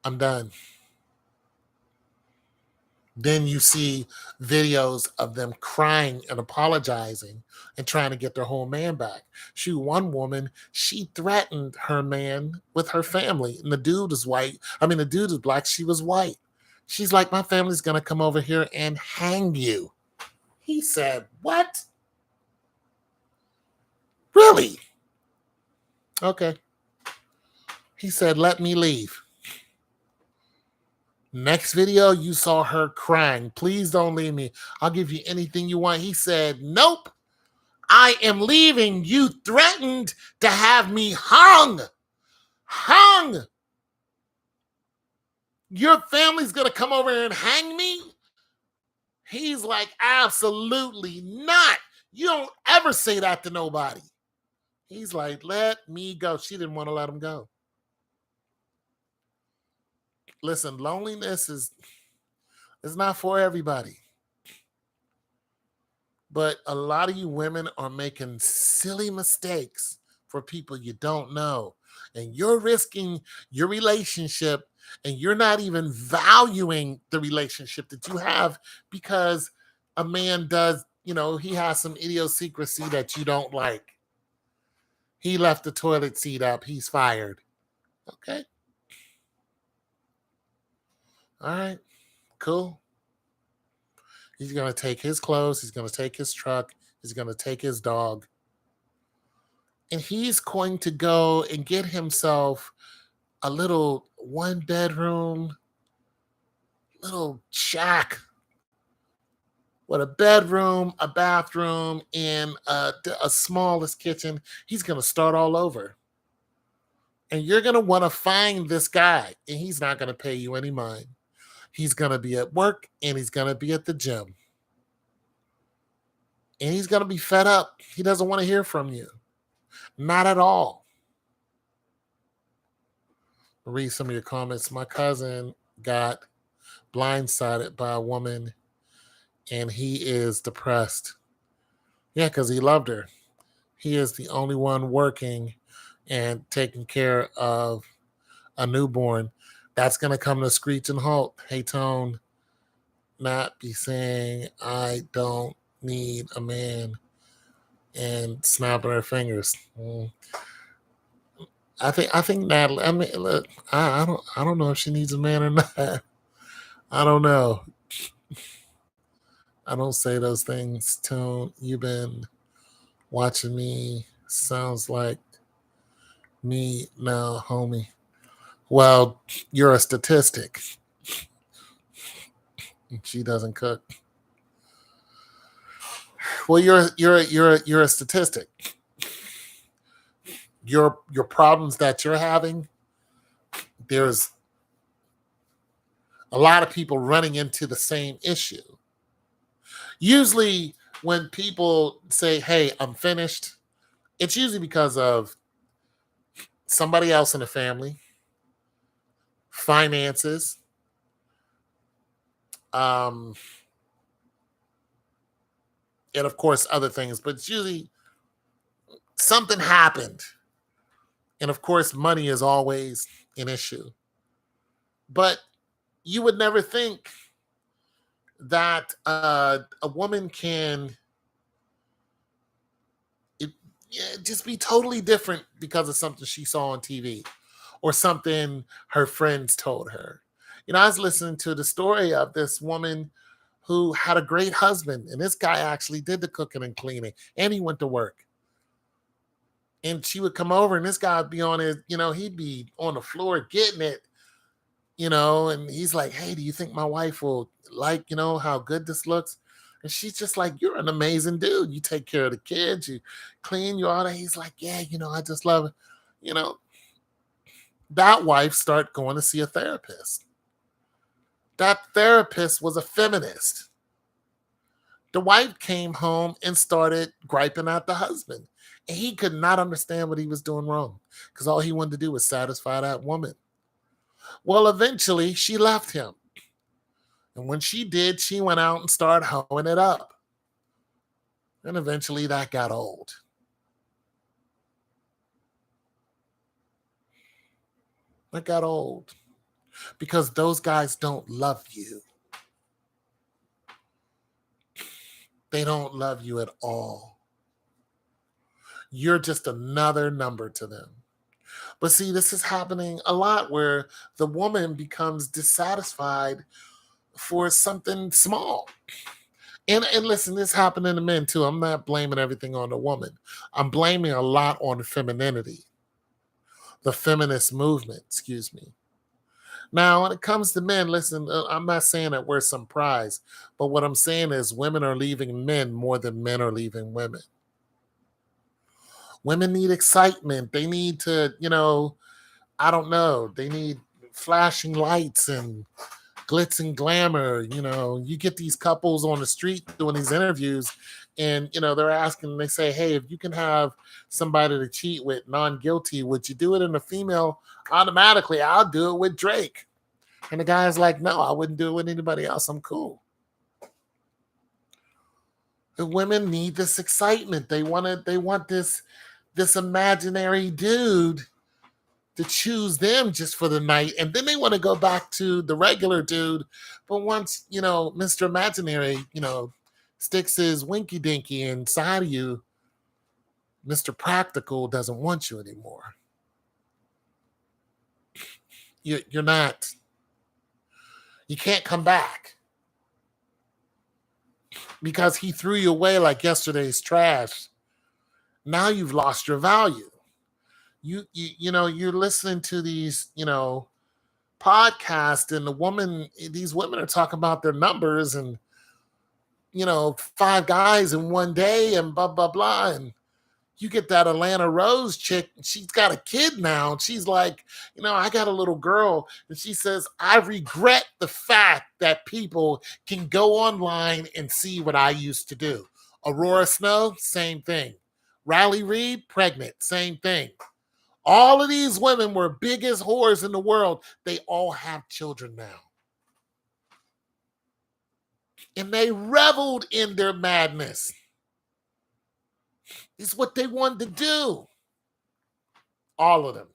I'm done. Then you see videos of them crying and apologizing and trying to get their whole man back. One woman, she threatened her man with her family, and the dude is white. I mean, the dude is black. She was white. She's like, my family's going to come over here and hang you. He said, what? Really? Okay. He said, let me leave. Next video, you saw her crying. Please don't leave me. I'll give you anything you want. He said, nope, I am leaving. You threatened to have me hung. Hung. Your family's going to come over and hang me? He's like, absolutely not. You don't ever say that to nobody. He's like, let me go. She didn't want to let him go. Listen, loneliness is not for everybody. But a lot of you women are making silly mistakes for people you don't know. And you're risking your relationship and you're not even valuing the relationship that you have because a man does, he has some idiosyncrasy that you don't like. He left the toilet seat up. He's fired. Okay. All right. Cool. He's going to take his clothes. He's going to take his truck. He's going to take his dog. And he's going to go and get himself a little 1-bedroom, little shack with a bedroom, a bathroom, and a smallest kitchen. He's going to start all over. And you're going to want to find this guy, and he's not going to pay you any mind. He's going to be at work, and he's going to be at the gym. And he's going to be fed up. He doesn't want to hear from you. Not at all. Read some of your comments. My cousin got blindsided by a woman, and he is depressed. Yeah, because he loved her. He is the only one working and taking care of a newborn. That's going to come to a screeching halt. Hey, Tone, not be saying, I don't need a man and snapping her fingers. I think Natalie. I mean, look, I don't know if she needs a man or not. I don't know. I don't say those things. Tone, you've been watching me. Sounds like me now, homie. Well, you're a statistic. She doesn't cook. Well, you're a statistic. Your problems that you're having, there's a lot of people running into the same issue. Usually when people say, hey, I'm finished, it's usually because of somebody else in the family, finances, and of course other things, but it's usually something happened. And of course, money is always an issue. But you would never think that a woman can just be totally different because of something she saw on TV or something her friends told her. I was listening to the story of this woman who had a great husband, and this guy actually did the cooking and cleaning, and he went to work. And she would come over, and this guy would be on his, he'd be on the floor getting it, and he's like, hey, do you think my wife will like, how good this looks? And she's just like, you're an amazing dude. You take care of the kids, you clean, you all that. He's like, yeah, I just love it. That wife started going to see a therapist. That therapist was a feminist. The wife came home and started griping at the husband. And he could not understand what he was doing wrong because all he wanted to do was satisfy that woman. Well, eventually she left him. And when she did, she went out and started hoeing it up. And eventually that got old. That got old. Because those guys don't love you. They don't love you at all. You're just another number to them. But see, this is happening a lot where the woman becomes dissatisfied for something small. And listen, this happening to men too. I'm not blaming everything on the woman. I'm blaming a lot on femininity. the feminist movement, excuse me. Now, when it comes to men, listen, I'm not saying that we're some prize, but what I'm saying is women are leaving men more than men are leaving women. Women need excitement. They need to, I don't know, they need flashing lights and glitz and glamour. You get these couples on the street doing these interviews, and they're asking, they say, hey, if you can have somebody to cheat with non-guilty, would you do it in a female? Automatically, I'll do it with Drake. And the guy's like, no, I wouldn't do it with anybody else. I'm cool. The women need this excitement. They want this imaginary dude to choose them just for the night, and then they want to go back to the regular dude. But once Mr. Imaginary sticks his winky dinky inside of you, Mr. Practical doesn't want you anymore. You're not. You can't come back because he threw you away like yesterday's trash. Now you've lost your value. You're listening to these podcasts, and these women are talking about their numbers and 5 guys in one day and blah blah blah. And you get that Atlanta Rose chick, she's got a kid now, and she's like, I got a little girl, and she says, I regret the fact that people can go online and see what I used to do. Aurora Snow, same thing. Riley Reid, pregnant, same thing. All of these women were biggest whores in the world. They all have children now. And they reveled in their madness. It's what they wanted to do. All of them.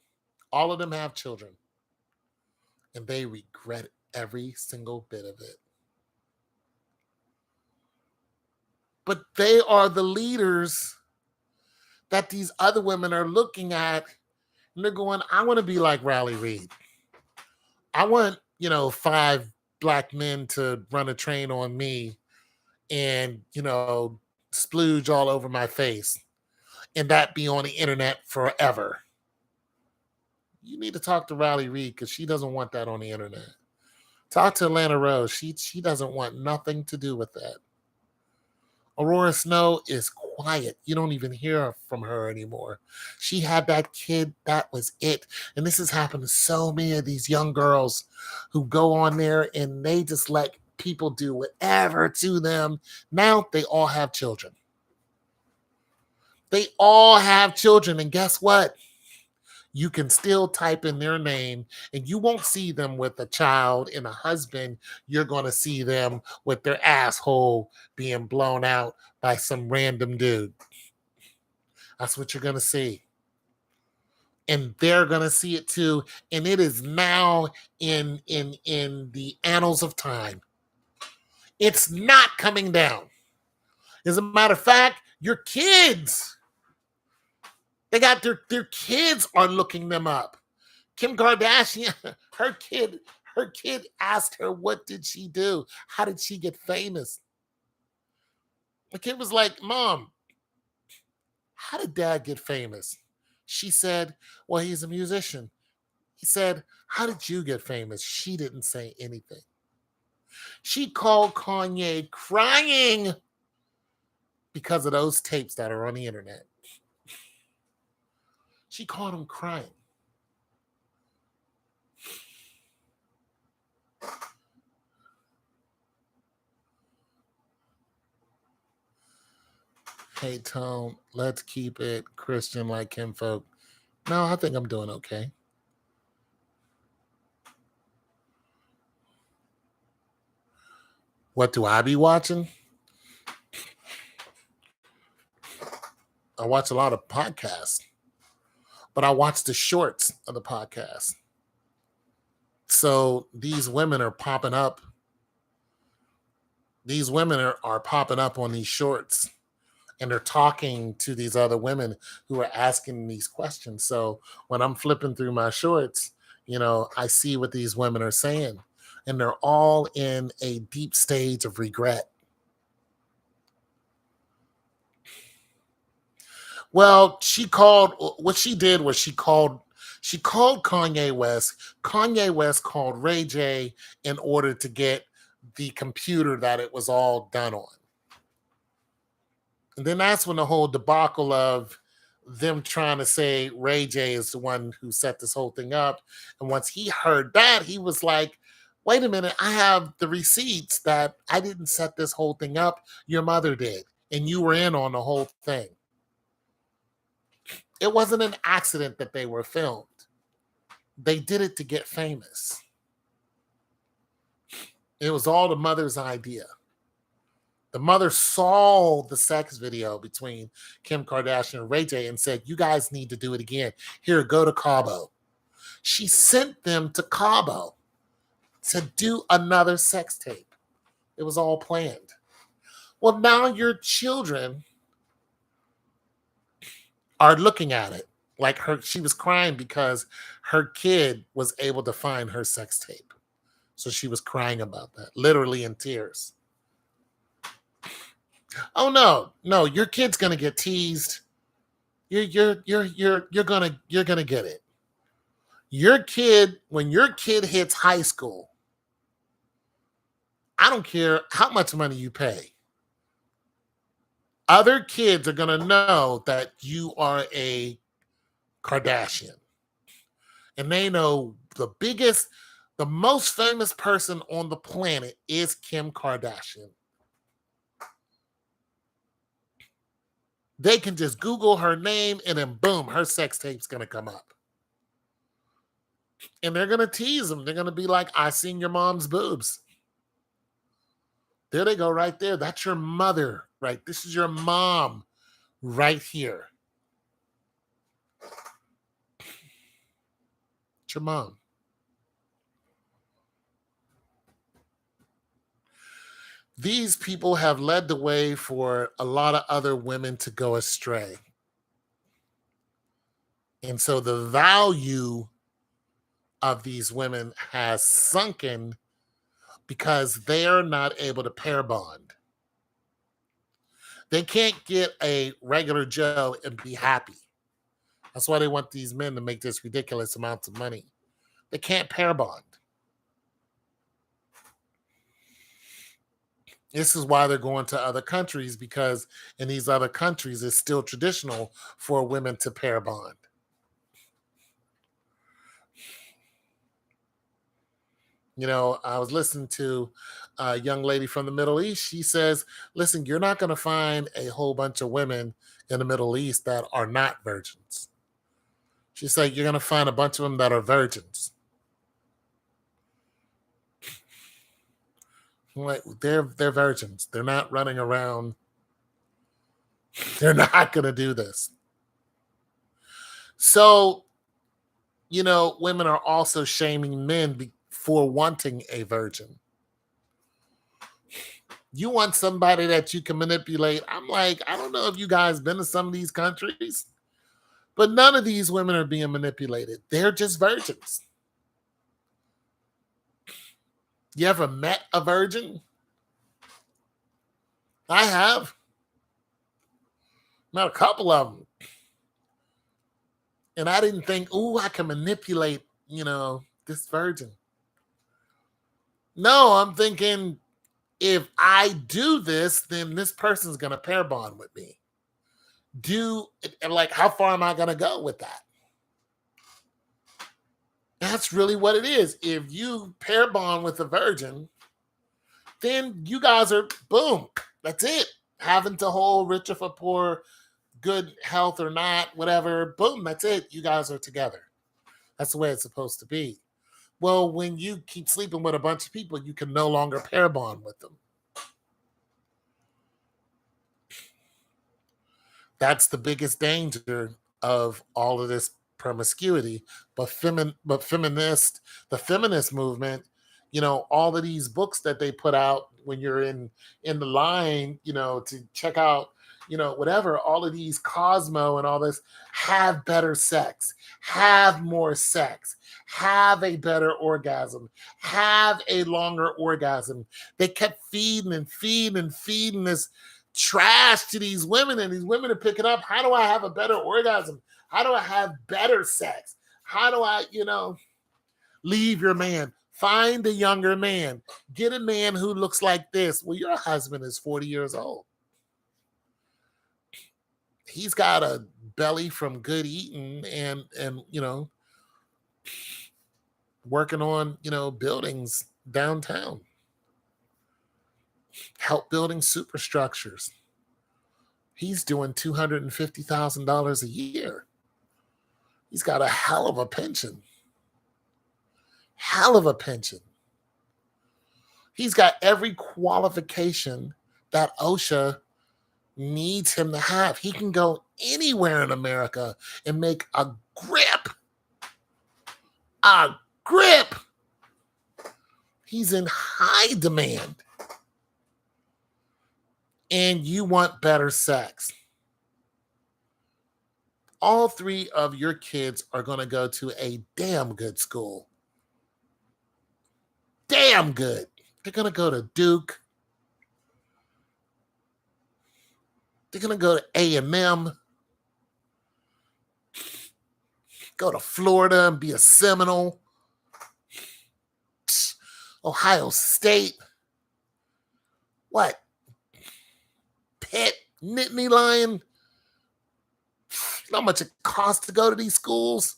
All of them have children. And they regret every single bit of it. But they are the leaders that these other women are looking at, and they're going, I want to be like Riley Reid. I want, 5 black men to run a train on me and, splooge all over my face, and that be on the internet forever. You need to talk to Riley Reid because she doesn't want that on the internet. Talk to Atlanta Rose. She doesn't want nothing to do with that. Aurora Snow is quiet. You don't even hear from her anymore. She had that kid. That was it. And this has happened to so many of these young girls who go on there and they just let people do whatever to them. Now they all have children. They all have children. And guess what? You can still type in their name and you won't see them with a child and a husband. You're going to see them with their asshole being blown out by some random dude. That's what you're going to see. And they're going to see it too. And it is now in the annals of time. It's not coming down. As a matter of fact, your kids, they got their kids are looking them up. Kim Kardashian, her kid asked her, what did she do? How did she get famous? The kid was like, Mom, how did Dad get famous? She said, well, he's a musician. He said, how did you get famous? She didn't say anything. She called Kanye crying because of those tapes that are on the internet. She called him crying. Hey, Tom, let's keep it Christian like kinfolk. No, I think I'm doing okay. What do I be watching? I watch a lot of podcasts, but I watch the shorts of the podcast. So these women are popping up. These women are popping up on these shorts, and they're talking to these other women who are asking these questions. So when I'm flipping through my shorts, I see what these women are saying, and they're all in a deep stage of regret. Well, what she did was she She called Kanye West. Kanye West called Ray J in order to get the computer that it was all done on. And then that's when the whole debacle of them trying to say Ray J is the one who set this whole thing up. And once he heard that, he was like, wait a minute, I have the receipts that I didn't set this whole thing up. Your mother did. And you were in on the whole thing. It wasn't an accident that they were filmed. They did it to get famous. It was all the mother's idea. The mother saw the sex video between Kim Kardashian and Ray J and said, you guys need to do it again. Here, go to Cabo. She sent them to Cabo to do another sex tape. It was all planned. Well, now your children are looking at it like she was crying because her kid was able to find her sex tape. So she was crying about that, literally in tears. Oh no, your kid's gonna get teased. You're gonna get it. Your kid, when your kid hits high school, I don't care how much money you pay. Other kids are gonna know that you are a Kardashian. And they know the most famous person on the planet is Kim Kardashian. They can just Google her name and then boom, her sex tape's going to come up. And they're going to tease them. They're going to be like, I seen your mom's boobs. There they go right there. That's your mother, right? This is your mom right here. It's your mom. These people have led the way for a lot of other women to go astray. And so the value of these women has sunken because they're not able to pair bond. They can't get a regular Joe and be happy. That's why they want these men to make this ridiculous amounts of money. They can't pair bond. This is why they're going to other countries, because in these other countries, it's still traditional for women to pair bond. You know, I was listening to a young lady from the Middle East. She says, listen, you're not going to find a whole bunch of women in the Middle East that are not virgins. She said, you're going to find a bunch of them that are virgins. Like they're virgins. They're not running around. They're not going to do this. So, you know, women are also shaming men for wanting a virgin. You want somebody that you can manipulate. I'm like, I don't know if you guys been to some of these countries, but none of these women are being manipulated. They're just virgins. You ever met a virgin? I have. Met a couple of them. And I didn't think, ooh, I can manipulate, you know, this virgin. No, I'm thinking if I do this, then this person's going to pair bond with me. Like, how far am I going to go with that? That's really what it is. If you pair bond with a virgin, then you guys are, boom, that's it. Having to hold rich or for poor, good health or not, whatever, boom, that's it. You guys are together. That's the way it's supposed to be. Well, when you keep sleeping with a bunch of people, you can no longer pair bond with them. That's the biggest danger of all of this promiscuity. But the feminist movement, you know, all of these books that they put out when you're in the line, you know, to check out, you know, whatever, all of these Cosmo and all this, have better sex, have more sex, have a better orgasm, have a longer orgasm. They kept feeding and feeding and feeding this trash to these women, and these women are picking up, how do I have a better orgasm? How do I have better sex? How do I, leave your man? Find a younger man. Get a man who looks like this. Well, your husband is 40 years old. He's got a belly from good eating and working on, buildings downtown, help building superstructures. He's doing $250,000 a year. He's got a hell of a pension. Hell of a pension. He's got every qualification that OSHA needs him to have. He can go anywhere in America and make a grip. A grip. He's in high demand. And you want better sex. All three of your kids are going to go to a damn good school. Damn good. They're going to go to Duke. They're going to go to A&M. Go to Florida and be a Seminole. Ohio State. What? Pitt, Nittany Lion. You know how much it costs to go to these schools?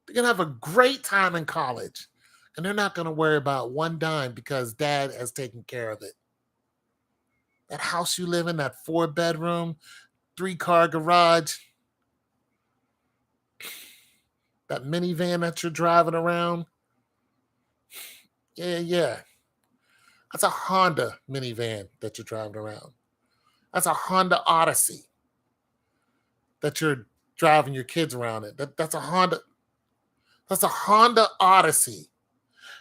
They're going to have a great time in college. And they're not going to worry about one dime because dad has taken care of it. That house you live in, that 4-bedroom, 3-car garage, that minivan that you're driving around. Yeah. That's a Honda minivan that you're driving around. That's a Honda Odyssey that you're driving your kids around in. That's a Honda. That's a Honda Odyssey.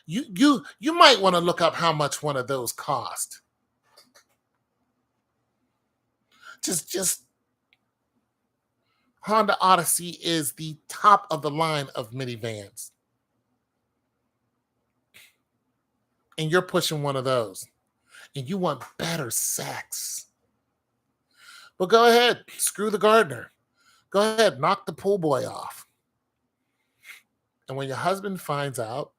You might want to look up how much one of those cost. Just Honda Odyssey is the top of the line of minivans. And you're pushing one of those. And you want better sex. Well, go ahead. Screw the gardener. Go ahead. Knock the pool boy off. And when your husband finds out,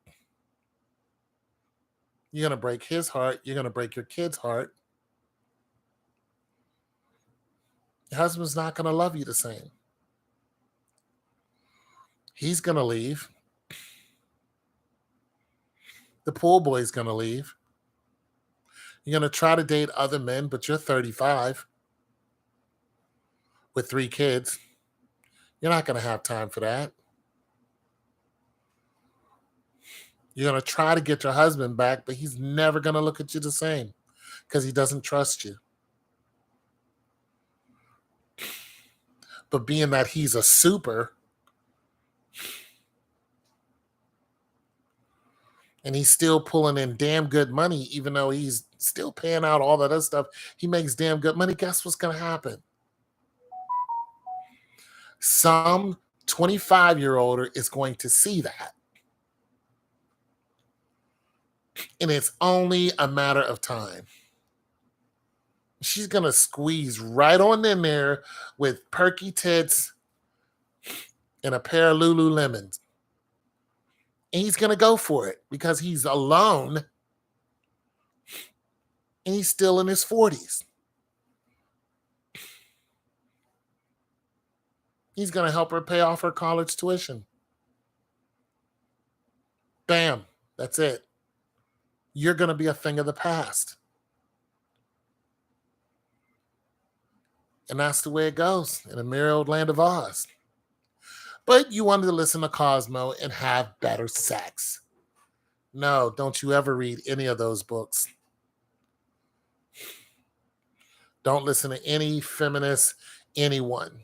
you're going to break his heart. You're going to break your kid's heart. Your husband's not going to love you the same. He's going to leave. The pool boy's going to leave. You're going to try to date other men, but you're 35 with 3 kids. You're not going to have time for that. You're going to try to get your husband back, but he's never going to look at you the same because he doesn't trust you. But being that he's a super and he's still pulling in damn good money, even though he's still paying out all that other stuff, he makes damn good money. Guess what's going to happen? Some 25-year-older is going to see that. And it's only a matter of time. She's going to squeeze right on in there with perky tits and a pair of Lululemons. And he's going to go for it because he's alone and he's still in his 40s. He's going to help her pay off her college tuition. Bam. That's it. You're going to be a thing of the past. And that's the way it goes in a merry old land of Oz. But you wanted to listen to Cosmo and have better sex. No, don't you ever read any of those books. Don't listen to any feminist, anyone.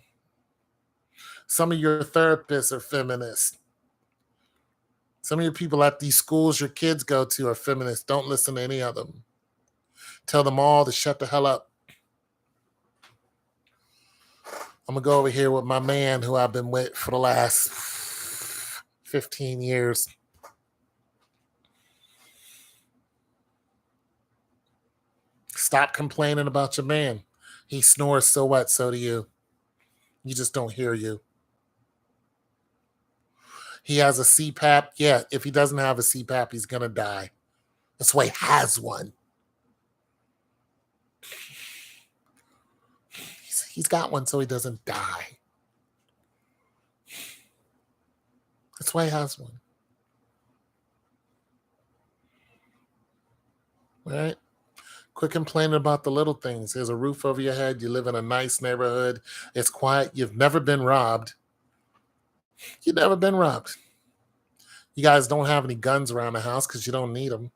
Some of your therapists are feminists. Some of your people at these schools your kids go to are feminists. Don't listen to any of them. Tell them all to shut the hell up. I'm going to go over here with my man who I've been with for the last 15 years. Stop complaining about your man. He snores, so what? So do you. You just don't hear you. He has a CPAP. Yeah, if he doesn't have a CPAP, he's gonna die. That's why he has one. He's got one so he doesn't die. That's why he has one. All right? Quit complaining about the little things. There's a roof over your head. You live in a nice neighborhood. It's quiet. You've never been robbed. You've never been robbed. You guys don't have any guns around the house because you don't need them.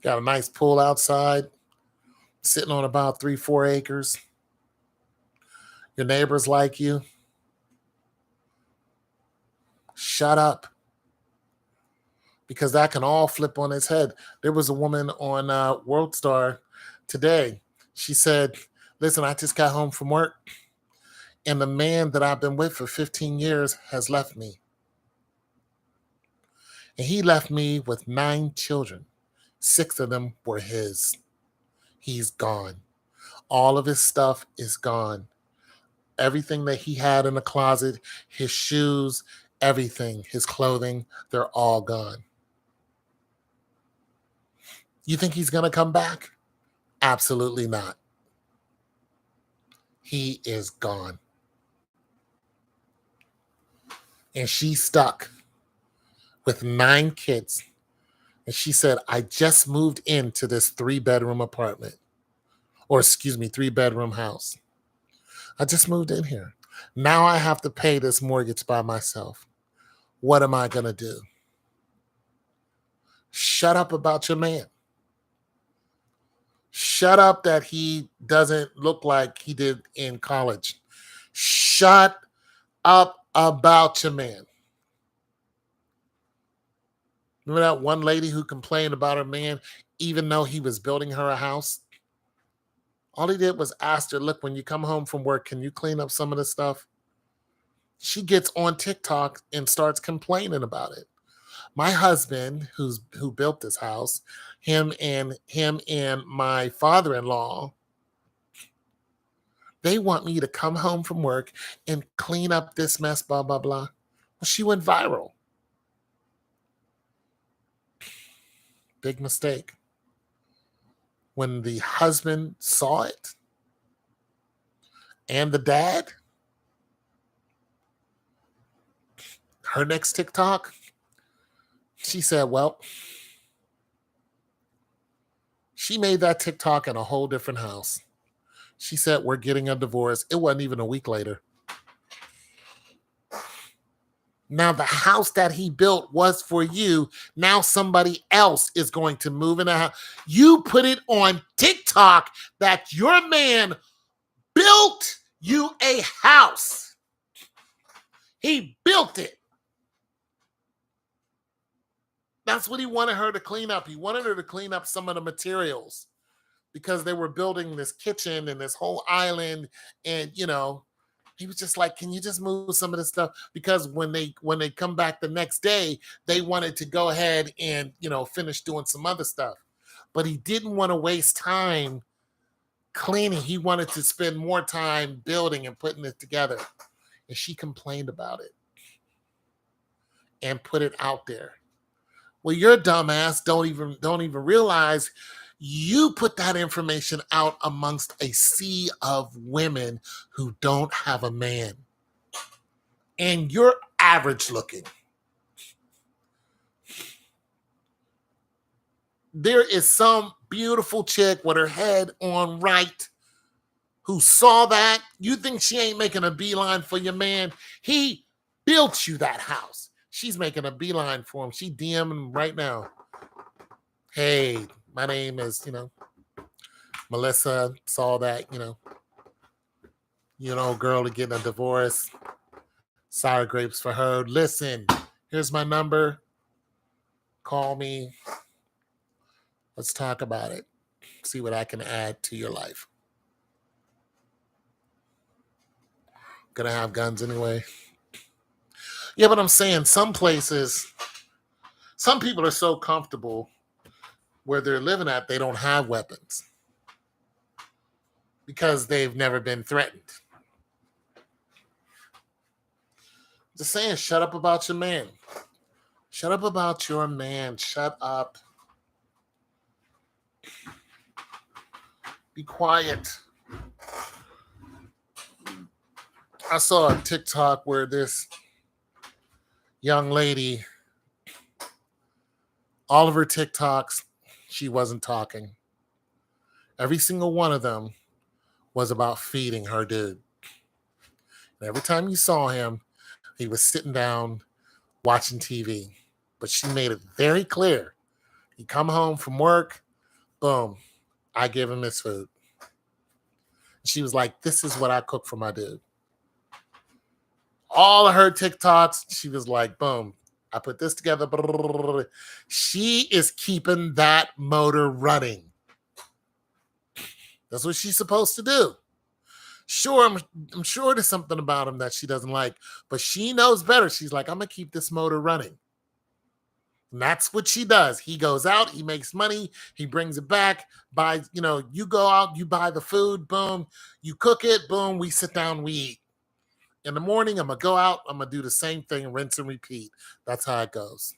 Got a nice pool outside, sitting on about 3, 4 acres. Your neighbors like you. Shut up. Because that can all flip on its head. There was a woman on World Star today. She said, listen, I just got home from work, and the man that I've been with for 15 years has left me. And he left me with 9 children. 6 of them were his. He's gone. All of his stuff is gone. Everything that he had in the closet, his shoes, everything, his clothing, they're all gone. You think he's going to come back? Absolutely not. He is gone. And she's stuck with 9 kids. And she said, I just moved into this 3-bedroom apartment. Or, excuse me, 3-bedroom house. I just moved in here. Now I have to pay this mortgage by myself. What am I going to do? Shut up about your man. Shut up that he doesn't look like he did in college. Shut up about your man. Remember that one lady who complained about her man, even though he was building her a house? All he did was ask her, look, when you come home from work, can you clean up some of the stuff? She gets on TikTok and starts complaining about it. My husband, who built this house, him and my father-in-law, they want me to come home from work and clean up this mess, blah, blah, blah. Well, she went viral. Big mistake. When the husband saw it and the dad, her next TikTok, she said, well, she made that TikTok in a whole different house. She said, we're getting a divorce. It wasn't even a week later. Now, the house that he built was for you. Now somebody else is going to move in a house. You put it on TikTok that your man built you a house. He built it. That's what he wanted her to clean up. He wanted her to clean up some of the materials because they were building this kitchen and this whole island. And, you know, he was just like, can you just move some of this stuff? Because when they come back the next day, they wanted to go ahead and, you know, finish doing some other stuff. But he didn't want to waste time cleaning. He wanted to spend more time building and putting it together. And she complained about it and put it out there. Well, your dumbass don't even realize you put that information out amongst a sea of women who don't have a man. And you're average looking. There is some beautiful chick with her head on right who saw that. You think she ain't making a beeline for your man? He built you that house. She's making a beeline for him. She DMing him right now. Hey, my name is, Melissa. Saw that, girl to getting a divorce. Sour grapes for her. Listen, here's my number. Call me. Let's talk about it. See what I can add to your life. Gonna have guns anyway. Yeah, but I'm saying some places, some people are so comfortable where they're living at, they don't have weapons because they've never been threatened. Just saying, shut up about your man. Shut up about your man. Shut up. Be quiet. I saw a TikTok where this young lady, all of her TikToks, she wasn't talking. Every single one of them was about feeding her dude. And every time you saw him, he was sitting down watching TV. But she made it very clear. He come home from work, boom, I give him his food. She was like, this is what I cook for my dude. All of her TikToks, she was like, boom, I put this together. She is keeping that motor running. That's what she's supposed to do. Sure, I'm sure there's something about him that she doesn't like, but she knows better. She's like, I'm going to keep this motor running. And that's what she does. He goes out, he makes money, he brings it back, buys, you go out, you buy the food, boom, you cook it, boom, we sit down, we eat. In the morning, I'm going to go out, I'm going to do the same thing, rinse and repeat. That's how it goes.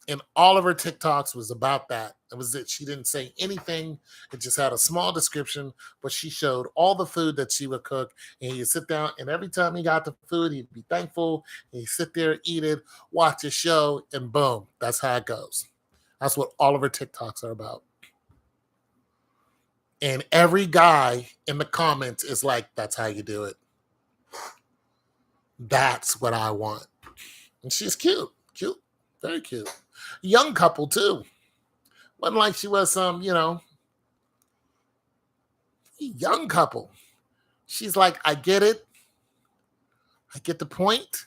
And all of her TikToks was about that. It was it. She didn't say anything. It just had a small description, but she showed all the food that she would cook. And he'd sit down, and every time he got the food, he'd be thankful. And he'd sit there, eat it, watch a show, and boom, that's how it goes. That's what all of her TikToks are about. And every guy in the comments is like, that's how you do it. That's what I want. And she's cute. Cute. Very cute. Young couple, too. Wasn't like she was some, young couple. She's like, I get it. I get the point.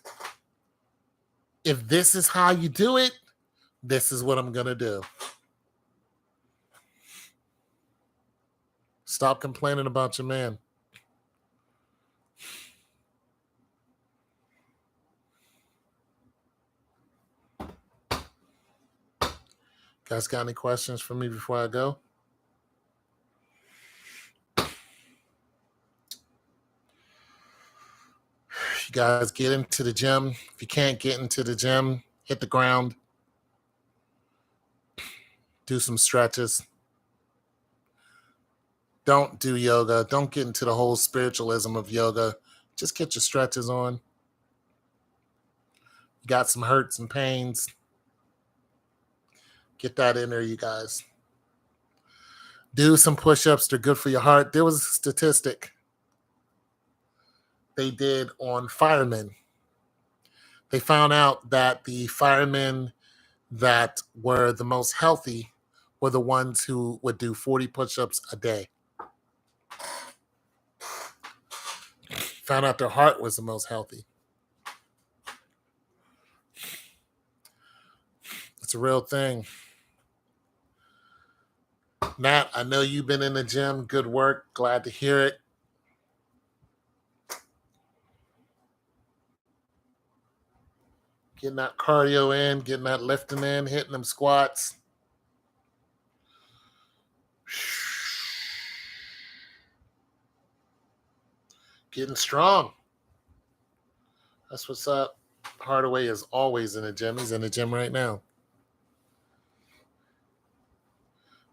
If this is how you do it, this is what I'm going to do. Stop complaining about your man. Guys, got any questions for me before I go? You guys get into the gym. If you can't get into the gym, hit the ground. Do some stretches. Don't do yoga. Don't get into the whole spiritualism of yoga. Just get your stretches on. You got some hurts and pains. Get that in there, you guys. Do some push-ups. They're good for your heart. There was a statistic they did on firemen. They found out that the firemen that were the most healthy were the ones who would do 40 push-ups a day. Found out their heart was the most healthy. It's a real thing. Nat, I know you've been in the gym. Good work. Glad to hear it. Getting that cardio in, getting that lifting in, hitting them squats. Getting strong. That's what's up. Hardaway is always in the gym. He's in the gym right now.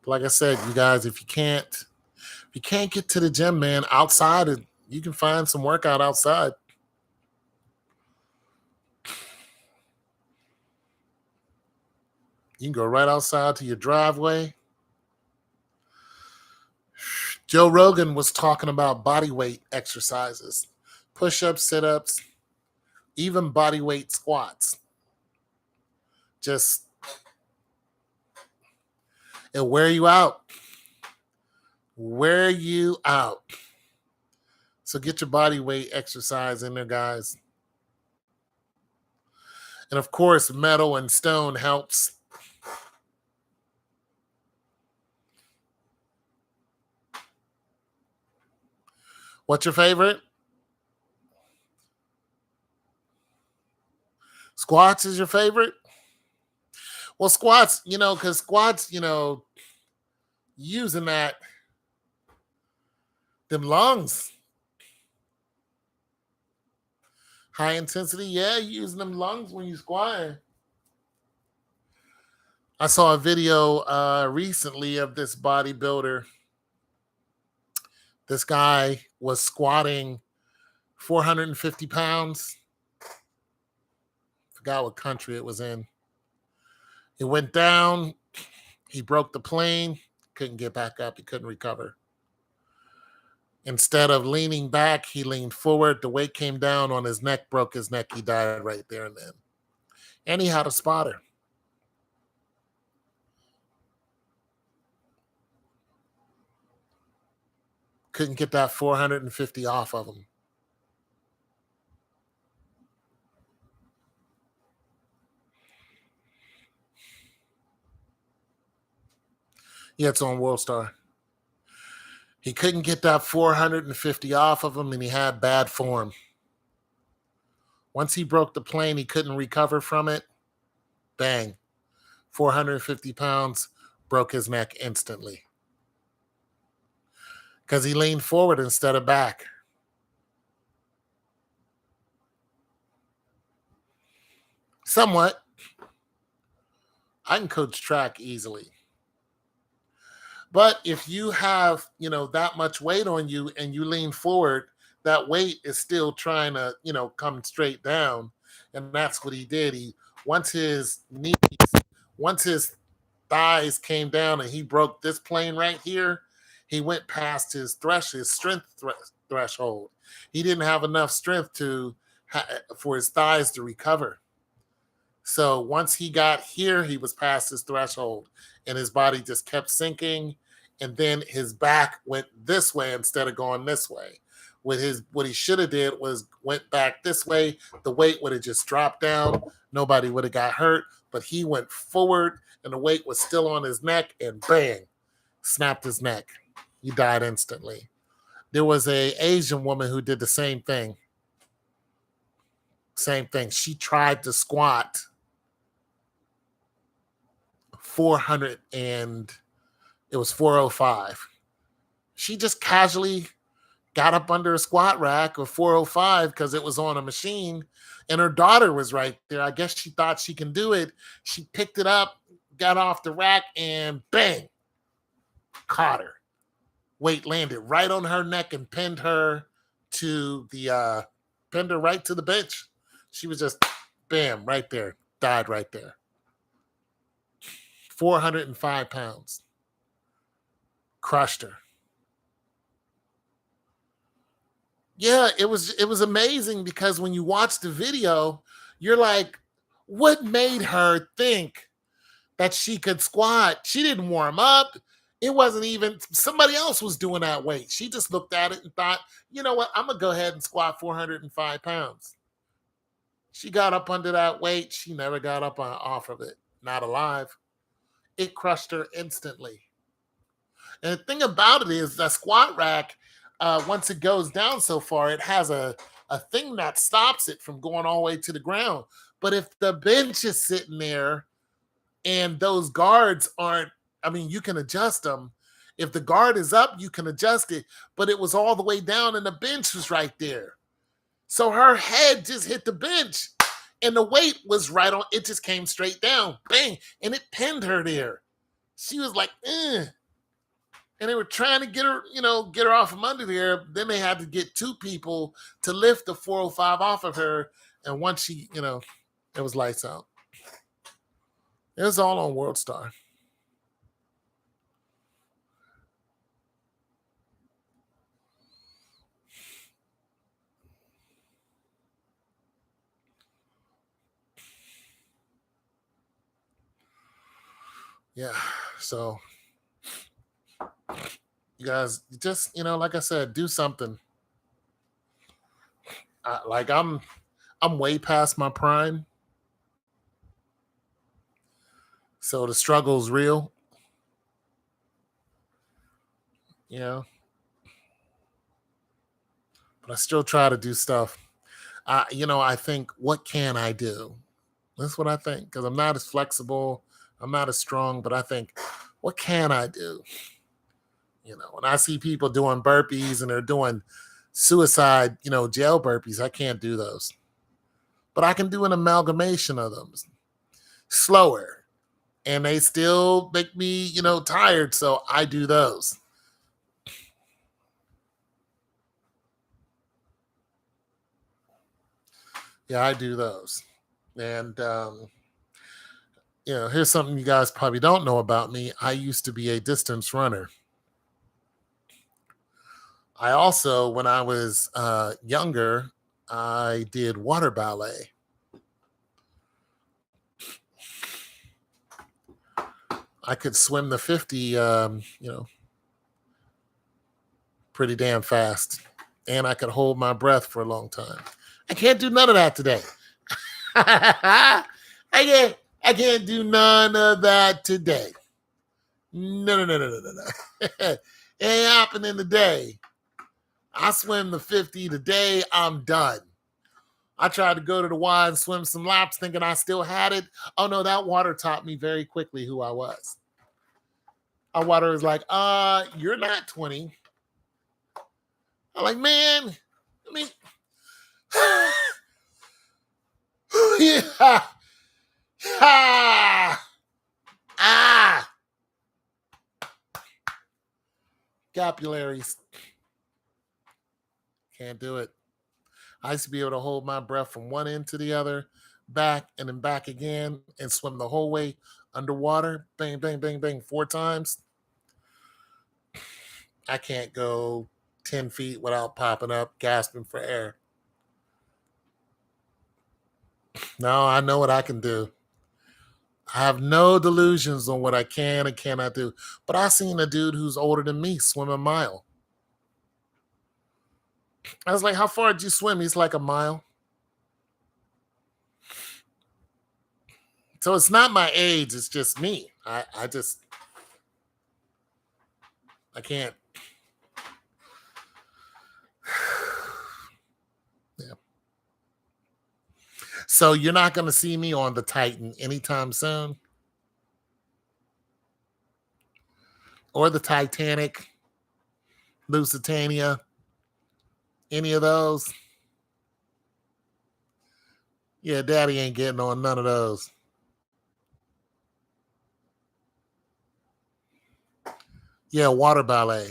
But like I said, you guys, if you can't get to the gym, man, outside, you can find some workout outside. You can go right outside to your driveway. Joe Rogan was talking about body weight exercises, push-ups, sit-ups, even body weight squats. It'll wear you out. Wear you out. So get your body weight exercise in there, guys. And of course, metal and stone helps. What's your favorite? Squats is your favorite? Well, squats, because squats, using them lungs. High intensity, yeah, you using them lungs when you squatting. I saw a video recently of this bodybuilder. This guy was squatting 450 pounds. Forgot what country it was in. He went down. He broke the plane. Couldn't get back up. He couldn't recover. Instead of leaning back, he leaned forward. The weight came down on his neck, broke his neck. He died right there and then. And he had a spotter. Couldn't get that 450 off of him. Yeah, it's on World Star. He couldn't get that 450 off of him, and he had bad form. Once he broke the plane, he couldn't recover from it. Bang. 450 pounds, broke his neck instantly. Because he leaned forward instead of back. Somewhat. I can coach track easily. But if you have, that much weight on you and you lean forward, that weight is still trying to, come straight down. And that's what he did. Once his thighs came down and he broke this plane right here, he went past his strength threshold. He didn't have enough strength for his thighs to recover. So once he got here, he was past his threshold and his body just kept sinking. And then his back went this way instead of going this way. What he should have did was went back this way. The weight would have just dropped down. Nobody would have got hurt. But he went forward and the weight was still on his neck and bang, snapped his neck. He died instantly. There was an Asian woman who did the same thing. Same thing. She tried to squat 400 and it was 405. She just casually got up under a squat rack of 405 because it was on a machine and her daughter was right there. I guess she thought she can do it. She picked it up, got off the rack, and bang, caught her. Weight landed right on her neck and pinned her right to the bench. She was just bam, right there, died right there. 405 pounds. Crushed her. Yeah, it was amazing because when you watch the video, you're like, what made her think that she could squat? She didn't warm up. It wasn't even somebody else was doing that weight. She just looked at it and thought, you know what? I'm going to go ahead and squat 405 pounds. She got up under that weight. She never got up off of it. Not alive. It crushed her instantly. And the thing about it is that squat rack, once it goes down so far, it has a thing that stops it from going all the way to the ground. But if the bench is sitting there and those guards aren't, you can adjust them. If the guard is up, you can adjust it. But it was all the way down and the bench was right there. So her head just hit the bench and the weight was right on. It just came straight down. Bang. And it pinned her there. She was like, eh. And they were trying to get her off from under there. Then they had to get two people to lift the 405 off of her. And once she, it was lights out. It was all on World Star. Yeah. So you guys just, like I said, do something. I'm way past my prime. So the struggle's real. But I still try to do stuff. I think, what can I do? That's what I think, because I'm not as flexible. I'm not as strong, but I think, what can I do? When I see people doing burpees and they're doing suicide, jail burpees, I can't do those. but I can do an amalgamation of them slower, and they still make me, tired. So I do those. Yeah, I do those. And, here's something you guys probably don't know about me. I used to be a distance runner. I also, when I was younger, I did water ballet. I could swim the 50, pretty damn fast. And I could hold my breath for a long time. I can't do none of that today. I can't do none of that today. No, no, no, no, no, no, no. It ain't happening today. I swim the 50 today. I'm done. I tried to go to the Y and swim some laps thinking I still had it. Oh no, that water taught me very quickly who I was. Our water is like, you're not 20. I'm like, man, I mean, yeah. Ah. Capillaries. Can't do it. I used to be able to hold my breath from one end to the other, back and then back again, and swim the whole way underwater. Bang, bang, bang, bang, 4 times. I can't go 10 feet without popping up, gasping for air. No, I know what I can do. I have no delusions on what I can and cannot do. But I seen a dude who's older than me swim a mile. I was like, how far did you swim? He's like, a mile. So it's not my age, it's just me. I can't. Yeah. So you're not going to see me on the Titan anytime soon, or the Titanic, Lusitania, any of those. Yeah, Daddy ain't getting on none of those. Yeah, water ballet.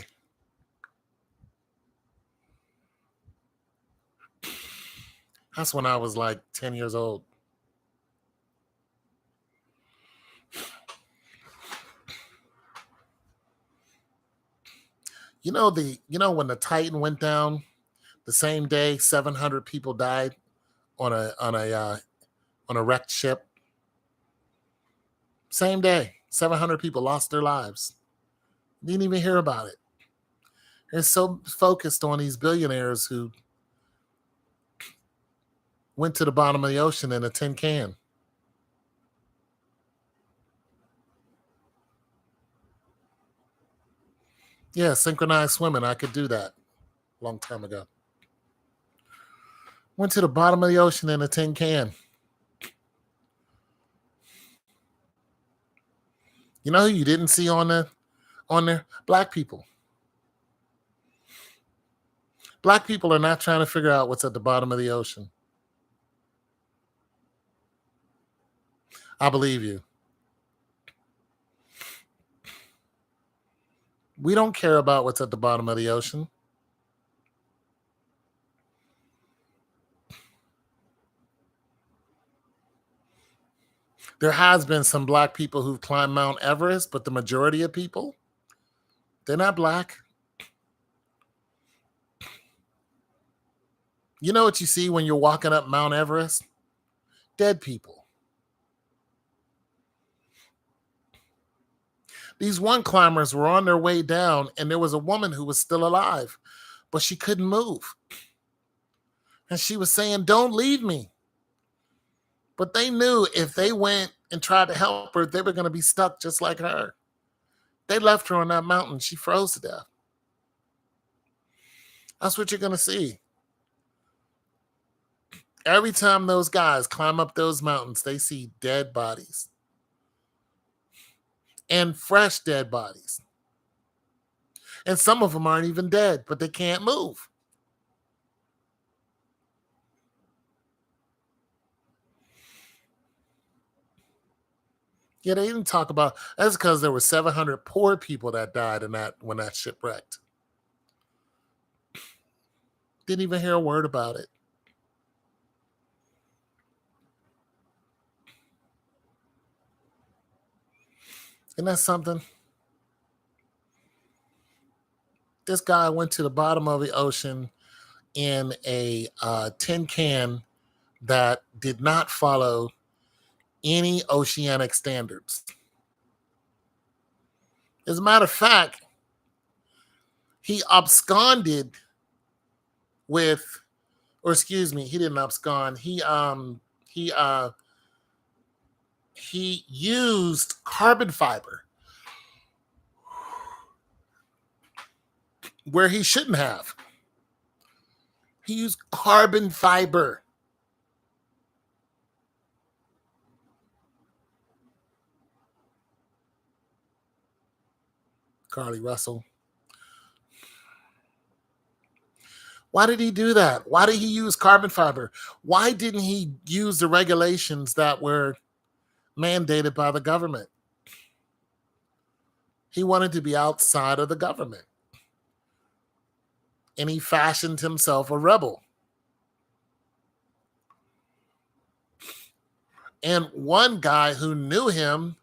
That's when I was like 10 years old. When the Titan went down, the same day 700 people died on a wrecked ship. Same day, 700 people lost their lives. Didn't even hear about it. They're so focused on these billionaires who went to the bottom of the ocean in a tin can. Yeah, synchronized swimming. I could do that a long time ago. Went to the bottom of the ocean in a tin can. You know who you didn't see on there? Black people. Black people are not trying to figure out what's at the bottom of the ocean. I believe you. We don't care about what's at the bottom of the ocean. There has been some black people who've climbed Mount Everest, but the majority of people, they're not black. You know what you see when you're walking up Mount Everest? Dead people. These one climbers were on their way down, and there was a woman who was still alive, but she couldn't move. And she was saying, "Don't leave me." But they knew if they went and tried to help her, they were going to be stuck just like her. They left her on that mountain. She froze to death. That's what you're going to see. Every time those guys climb up those mountains, they see dead bodies and fresh dead bodies. And some of them aren't even dead, but they can't move. Yeah, they didn't talk about that's because there were 700 poor people that died in that when that ship wrecked. Didn't even hear a word about it. Isn't that something? This guy went to the bottom of the ocean in a tin can that did not follow any oceanic standards. As a matter of fact, he absconded with, or excuse me, he didn't abscond. He he used carbon fiber where he shouldn't have. He used carbon fiber. Carly Russell. Why did he do that? Why did he use carbon fiber? Why didn't he use the regulations that were mandated by the government? He wanted to be outside of the government. And he fashioned himself a rebel. And one guy who knew him,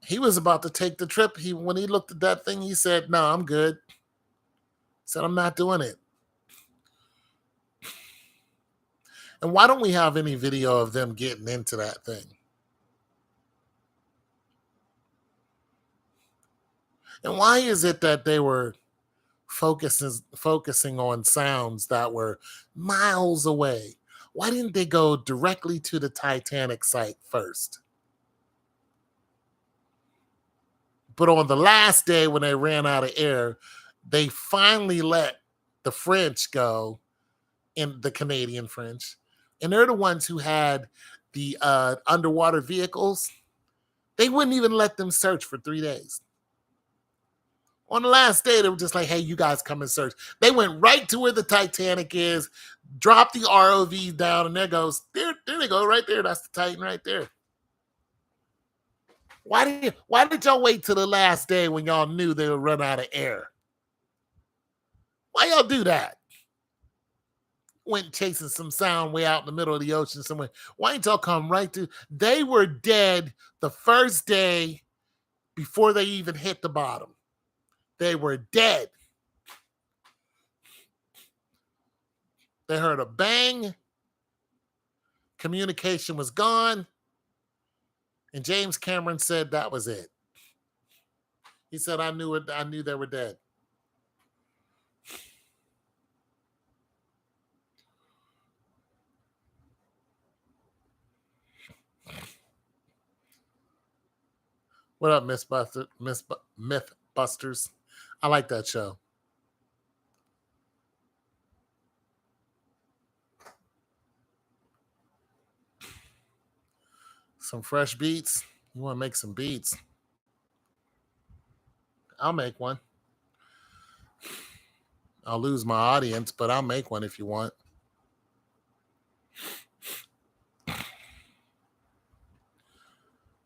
he was about to take the trip. When he looked at that thing, he said, "No, I'm good." He said, "I'm not doing it." And why don't we have any video of them getting into that thing? And why is it that they were focusing on sounds that were miles away? Why didn't they go directly to the Titanic site first? But on the last day when they ran out of air, they finally let the French go, in the Canadian French. And they're the ones who had the underwater vehicles. They wouldn't even let them search for 3 days. On the last day, they were just like, "Hey, you guys come and search." They went right to where the Titanic is, dropped the ROV down, and there they go, right there. That's the Titan right there. Why did y'all wait till the last day when y'all knew they would run out of air? Why y'all do that? Went chasing some sound way out in the middle of the ocean somewhere. Why didn't y'all come right to? They were dead the first day before they even hit the bottom. They were dead. They heard a bang. Communication was gone. And James Cameron said that was it. He said, "I knew it. I knew they were dead." What up, Mythbusters? I like that show. Some fresh beats. You want to make some beats? I'll make one. I'll lose my audience, but I'll make one if you want.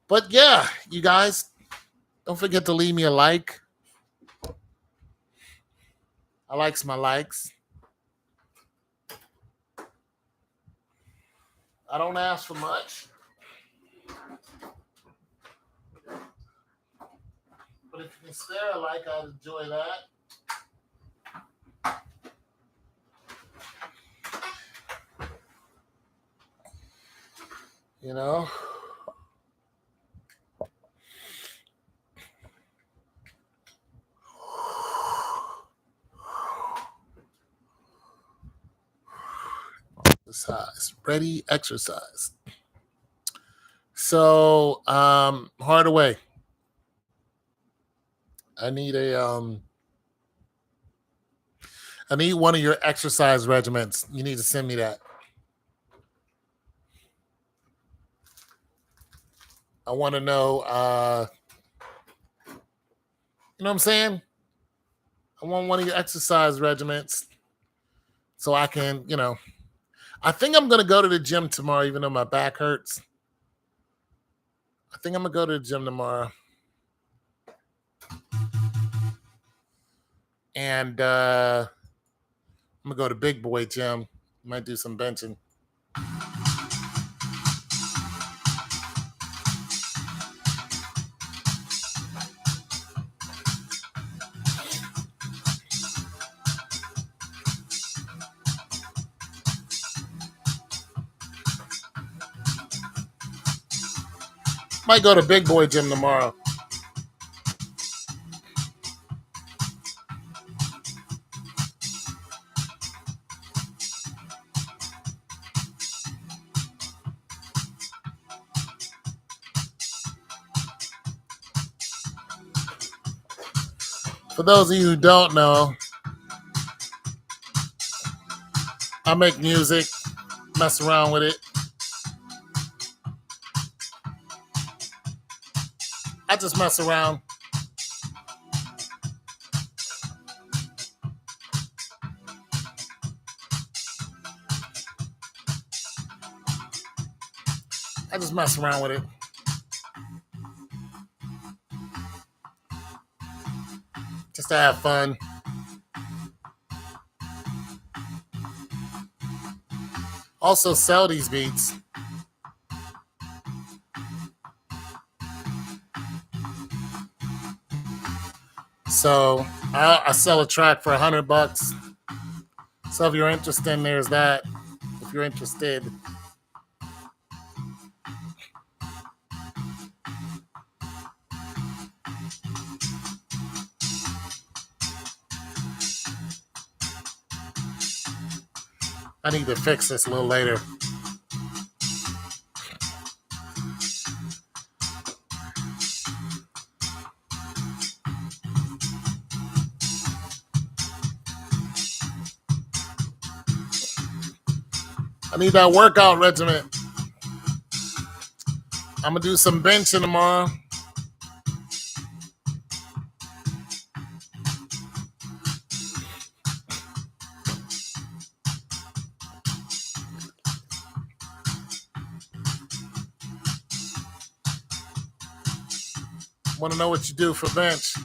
But yeah, you guys, don't forget to leave me a like. I likes my likes. I don't ask for much. But if you can spare a like, I'd enjoy that. You know? Exercise. Ready, exercise. So, Hardaway, I need I need one of your exercise regimens. You need to send me that. I want to know, you know what I'm saying? I want one of your exercise regimens so I can, I think I'm going to go to the gym tomorrow, even though my back hurts. I think I'm gonna go to the gym tomorrow. And I'm gonna go to Big Boy Gym. Might do some benching. Might go to Big Boy Gym tomorrow. For those of you who don't know, I make music, mess around with it. I just mess around. I just mess around with it. Just to have fun. Also sell these beats. So I sell a track for $100. So if you're interested, there's that. If you're interested. I need to fix this a little later. I need that workout regimen. I'm going to do some benching tomorrow. Want to know what you do for bench?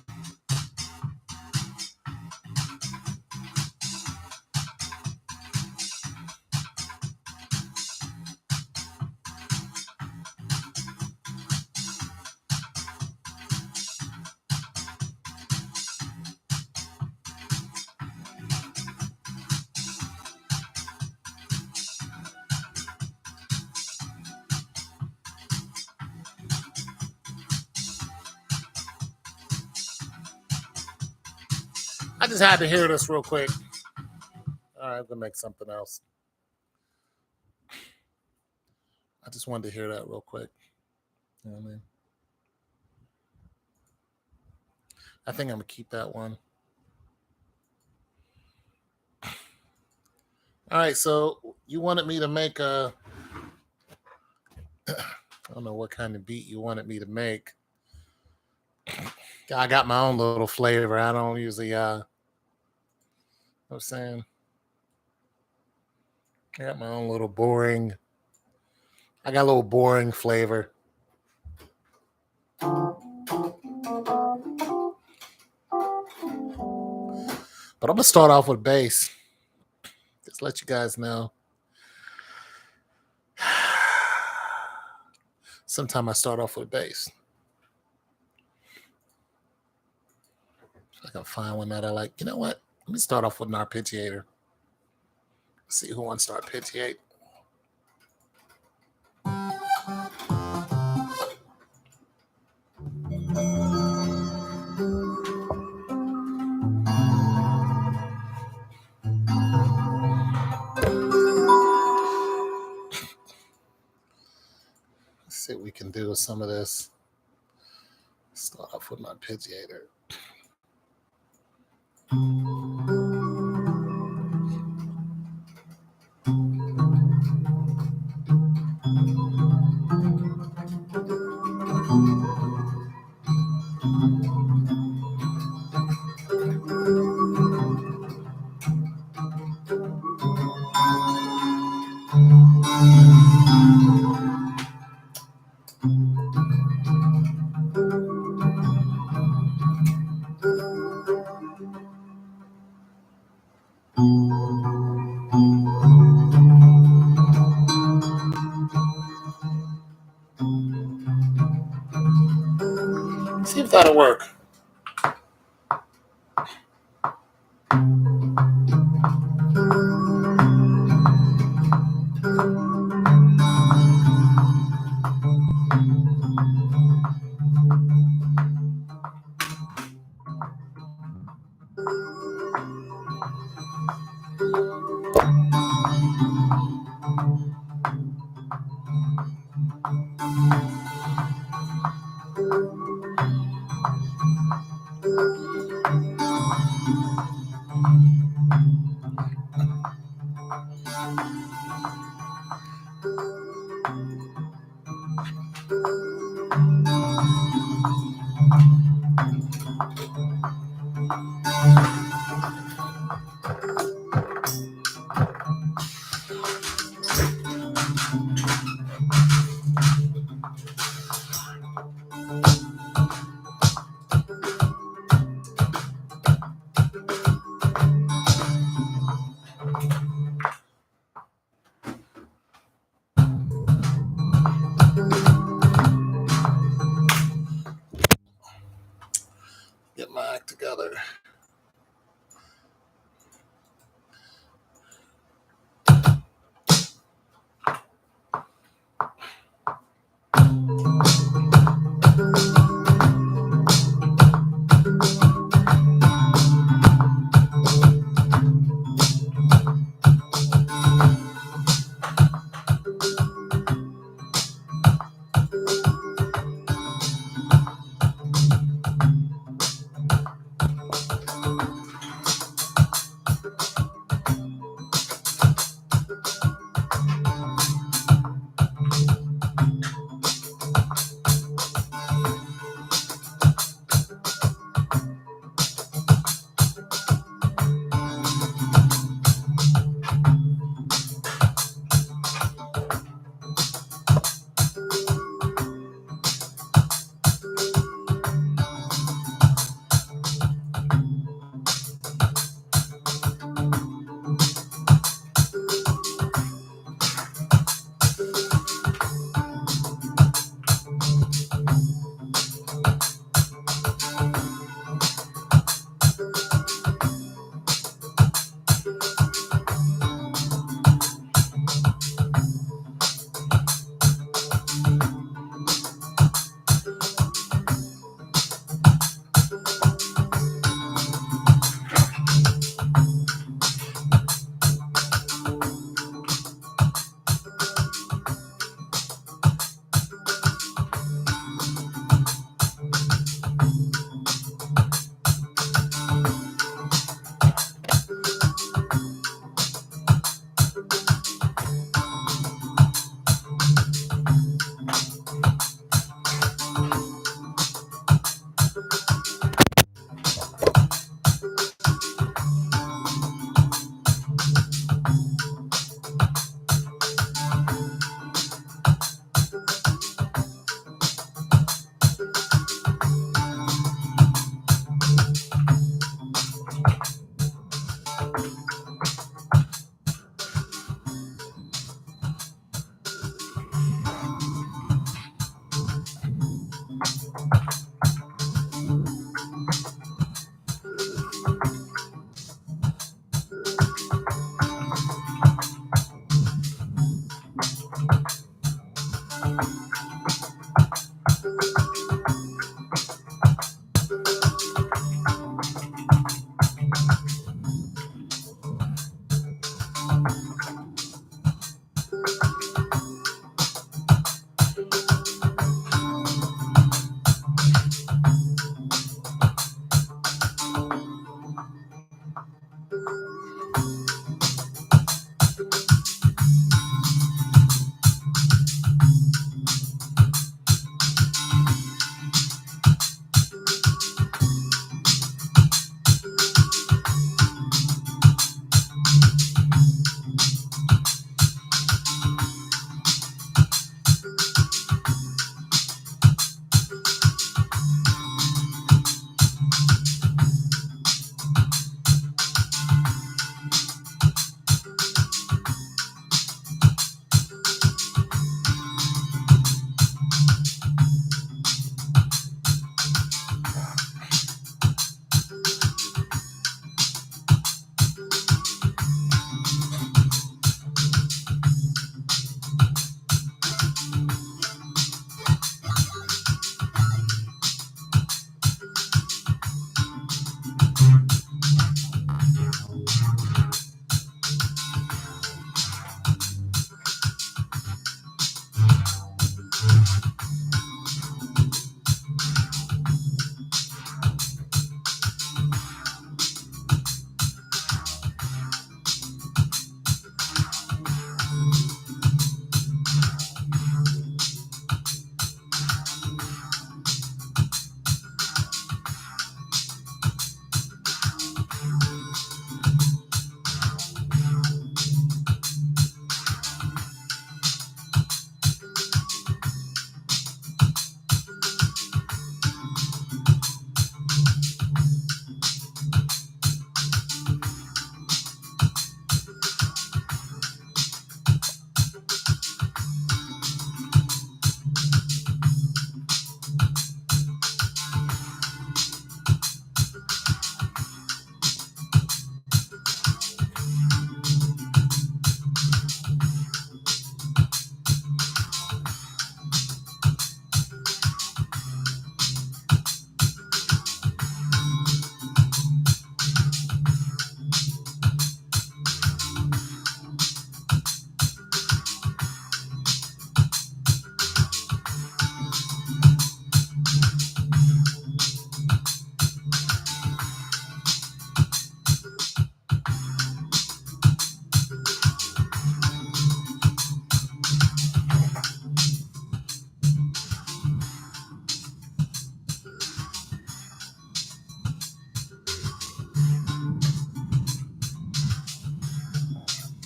I just had to hear this real quick. All right, I'm going to make something else. I just wanted to hear that real quick. You know what I mean? I think I'm going to keep that one. All right, so you wanted me to make a... I don't know what kind of beat you wanted me to make. I got my own little flavor. I don't usually... I'm saying I got my own little boring. I got a little boring flavor. But I'm gonna start off with bass. Just let you guys know. Sometimes I start off with bass. I can find one that I like. You know what? Let me start off with an arpeggiator. See who wants to arpeggiate. Let's see what we can do with some of this. Start off with an arpeggiator. work.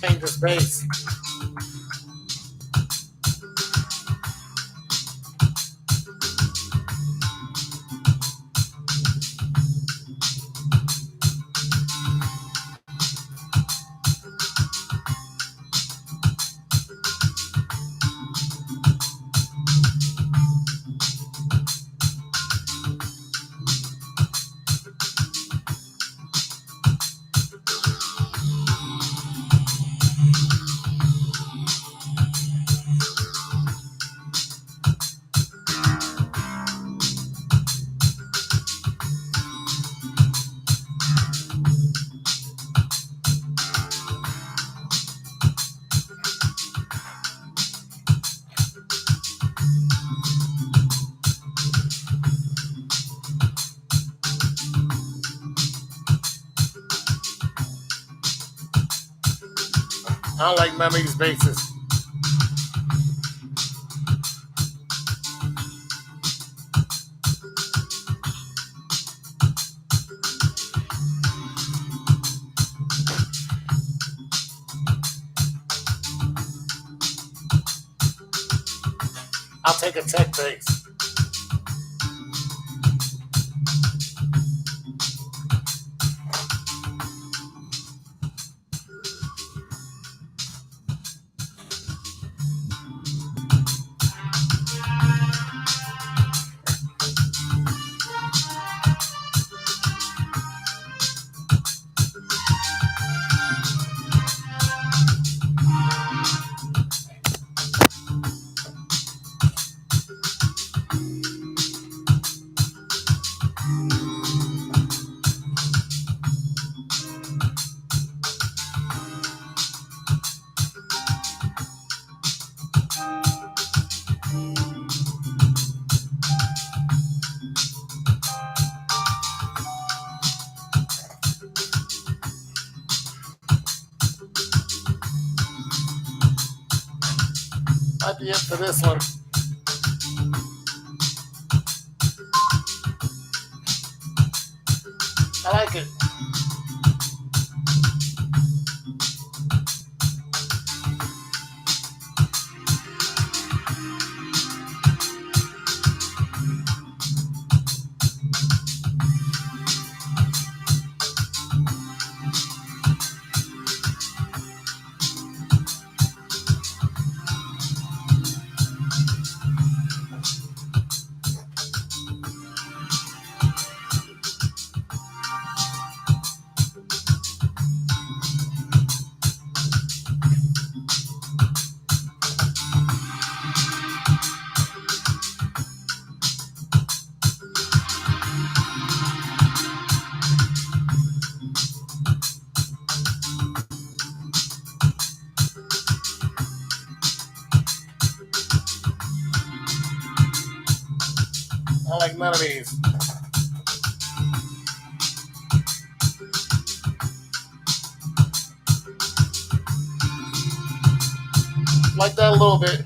Change the space. I don't like none of these bases. I'll take a tech base. Might be it for this one. I like it. I like none of these. Like that a little bit.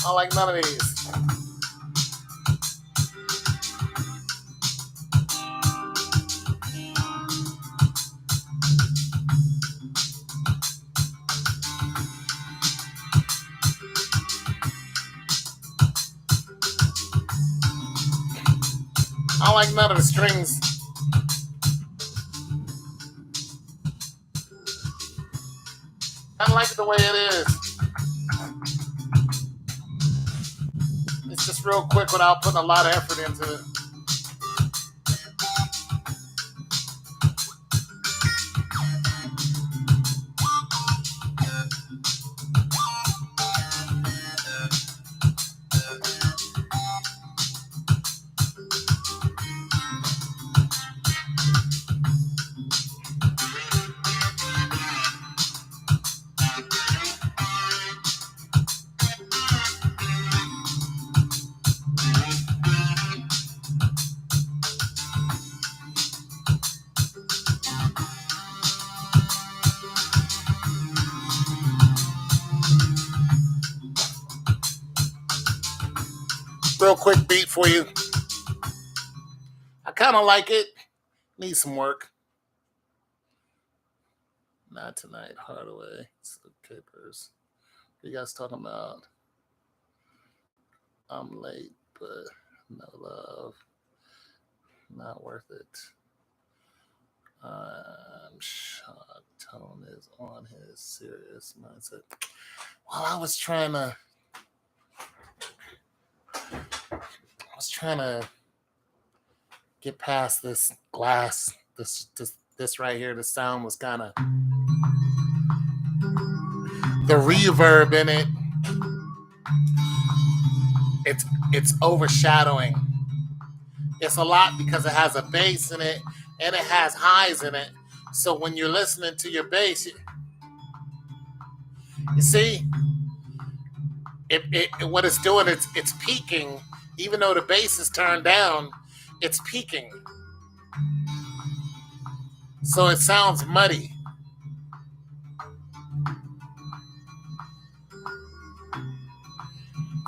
I like none of these. I like none of the strings. I like it the way it is. It's just real quick without putting a lot of effort into it. Real quick beat for you. I kind of like it. Need some work. Not tonight, Hardaway. Capers. What you guys talking about? I'm late, but no love. Not worth it. I'm shocked. Tone is on his serious mindset. Well, I was trying to get past this glass. This right here. The sound was kind of the reverb in it. It's overshadowing. It's a lot because it has a bass in it and it has highs in it. So when you're listening to your bass, you see, what it's doing, it's peaking. Even though the bass is turned down, it's peaking. So it sounds muddy.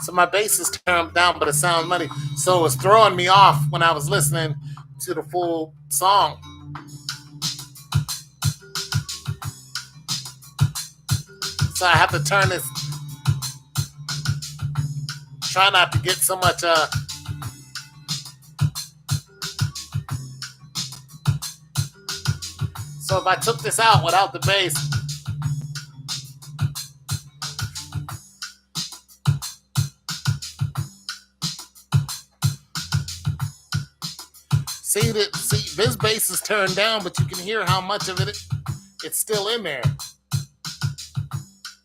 So my bass is turned down, but it sounds muddy. So it was throwing me off when I was listening to the full song. So I have to turn this. Try not to get so much. So if I took this out without the bass, see this bass is turned down, but you can hear how much of it's still in there.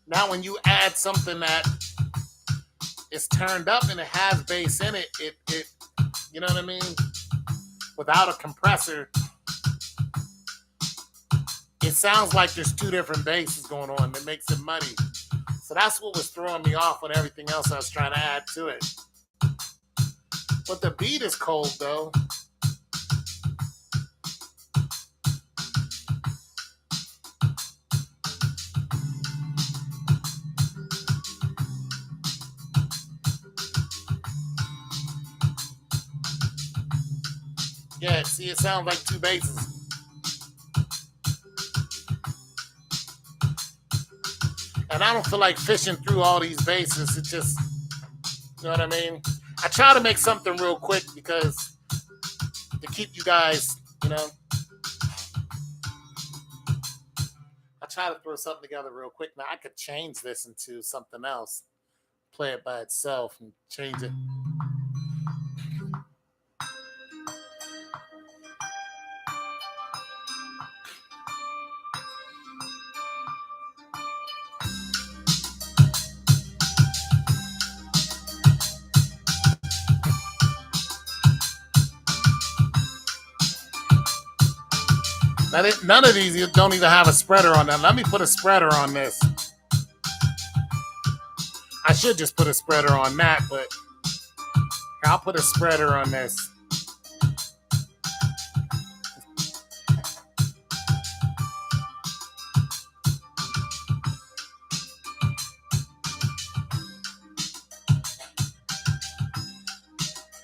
Now when you add something that is turned up and it has bass in it, it you know what I mean? Without a compressor, it sounds like there's two different basses going on. That makes it muddy. So that's what was throwing me off with everything else I was trying to add to it. But the beat is cold though. Yeah, see, it sounds like two basses. And I don't feel like fishing through all these basses. It just, you know what I mean? I try to make something real quick because to keep you guys, you know. I try to throw something together real quick. Now, I could change this into something else. Play it by itself and change it. Now, none of these don't even have a spreader on them. Let me put a spreader on this. I should just put a spreader on that, but I'll put a spreader on this.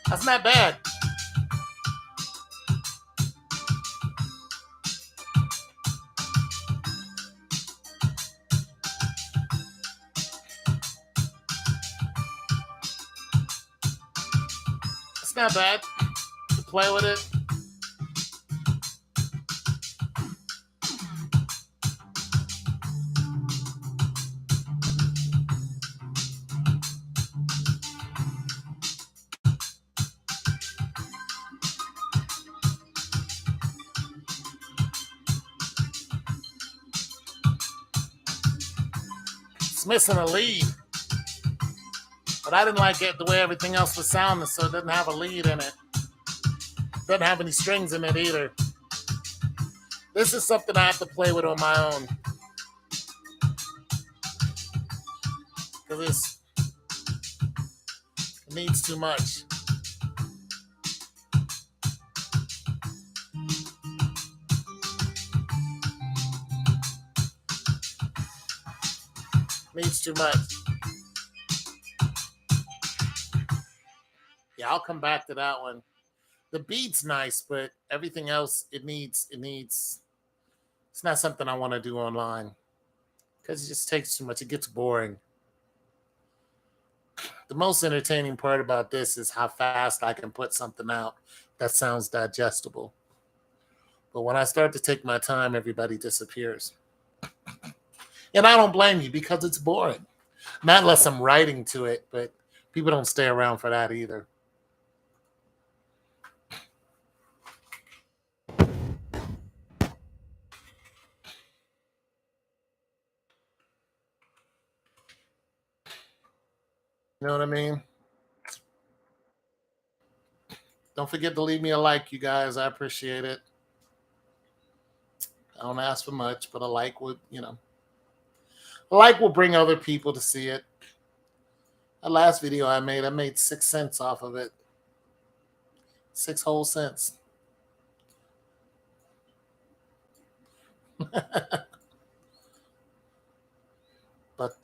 That's not bad. It's not bad to play with it. It's missing a lead. But I didn't like it the way everything else was sounding, so it doesn't have a lead in it. Doesn't have any strings in it either. This is something I have to play with on my own. Because it needs too much. Needs too much. Yeah, I'll come back to that one. The beat's nice, but everything else it needs. It's not something I want to do online because it just takes too much. It gets boring. The most entertaining part about this is how fast I can put something out that sounds digestible. But when I start to take my time, everybody disappears. And I don't blame you because it's boring. Not unless I'm writing to it, but people don't stay around for that either. You know what I mean? Don't forget to leave me a like, you guys. I appreciate it. I don't ask for much, but a like would, a like will bring other people to see it. The last video I made 6 cents off of it. 6 whole cents. But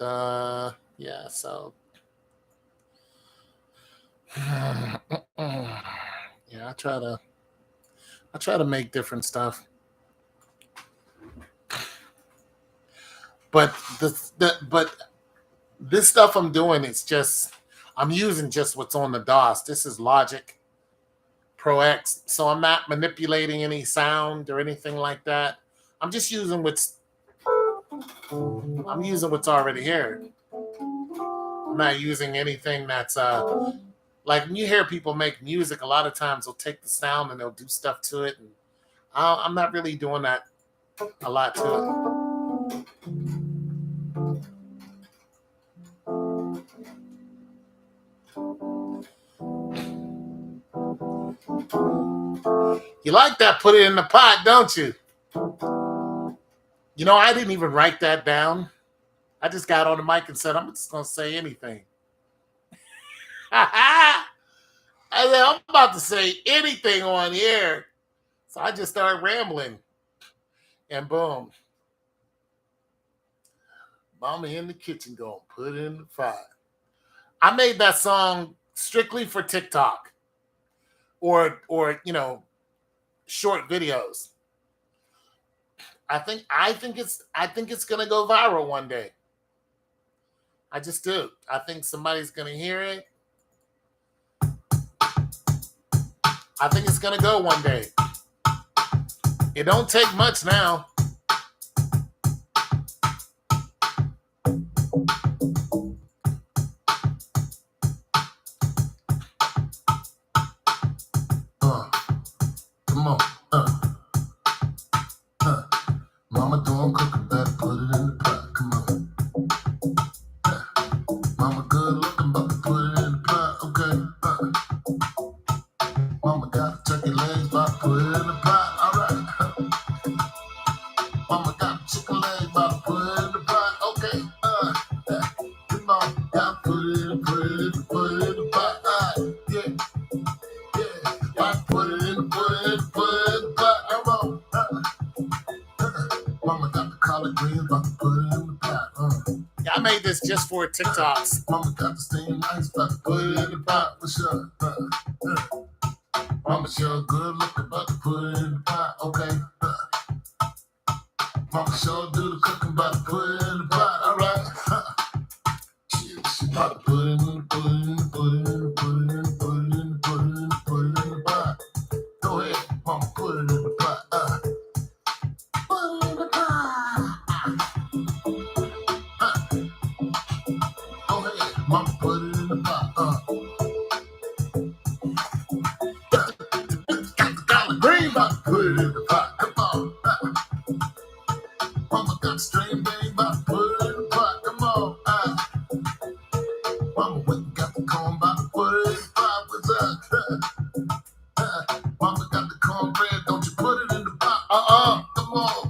yeah, so yeah, I try to make different stuff. But but this stuff I'm doing, I'm using just what's on the DOS. This is Logic Pro X. So I'm not manipulating any sound or anything like that. I'm just using what's already here. I'm not using anything that's like when you hear people make music, a lot of times they'll take the sound and they'll do stuff to it. And I'm not really doing that a lot to it. You like that? Put it in the pot, don't you? You know, I didn't even write that down. I just got on the mic and said, I'm just going to say anything. I said, I'm about to say anything on here. So I just started rambling. And boom. Mama in the kitchen going, put it in the fire. I made that song strictly for TikTok or short videos. I think it's gonna go viral one day. I just do. I think somebody's gonna hear it. I think it's gonna go one day. It don't take much now. Come on. Mama don't cook it, better put it in the pot. Come on. Mama good looking, but put it in the pot. Okay. Mama got turkey legs, but put it in the pot. All right. Mama got chicken legs, but put it in the pot. Okay. Come on. Got put it in the pot. Yeah. Put it in the pot. Come on. Mama got the collard greens, about to put it in the pot. Yeah, I made this just for TikToks. Mama got the steamed rice, about to put it in the pot for sure. Mama sure good looking, about to put it in the pot. Okay. Mama sure do the cooking, about to put it in the pot. All right. She about to put it in the pot. Go ahead, mama, put it in the pot. Mama put it in the pot. Got the collard green, about to put it in the pot. Come on. Mama got the string bean, about to put it in the pot. Come on. Mama went and got the corn, about to put it in the pot. What's up? Mama got the cornbread, don't you put it in the pot. Come on.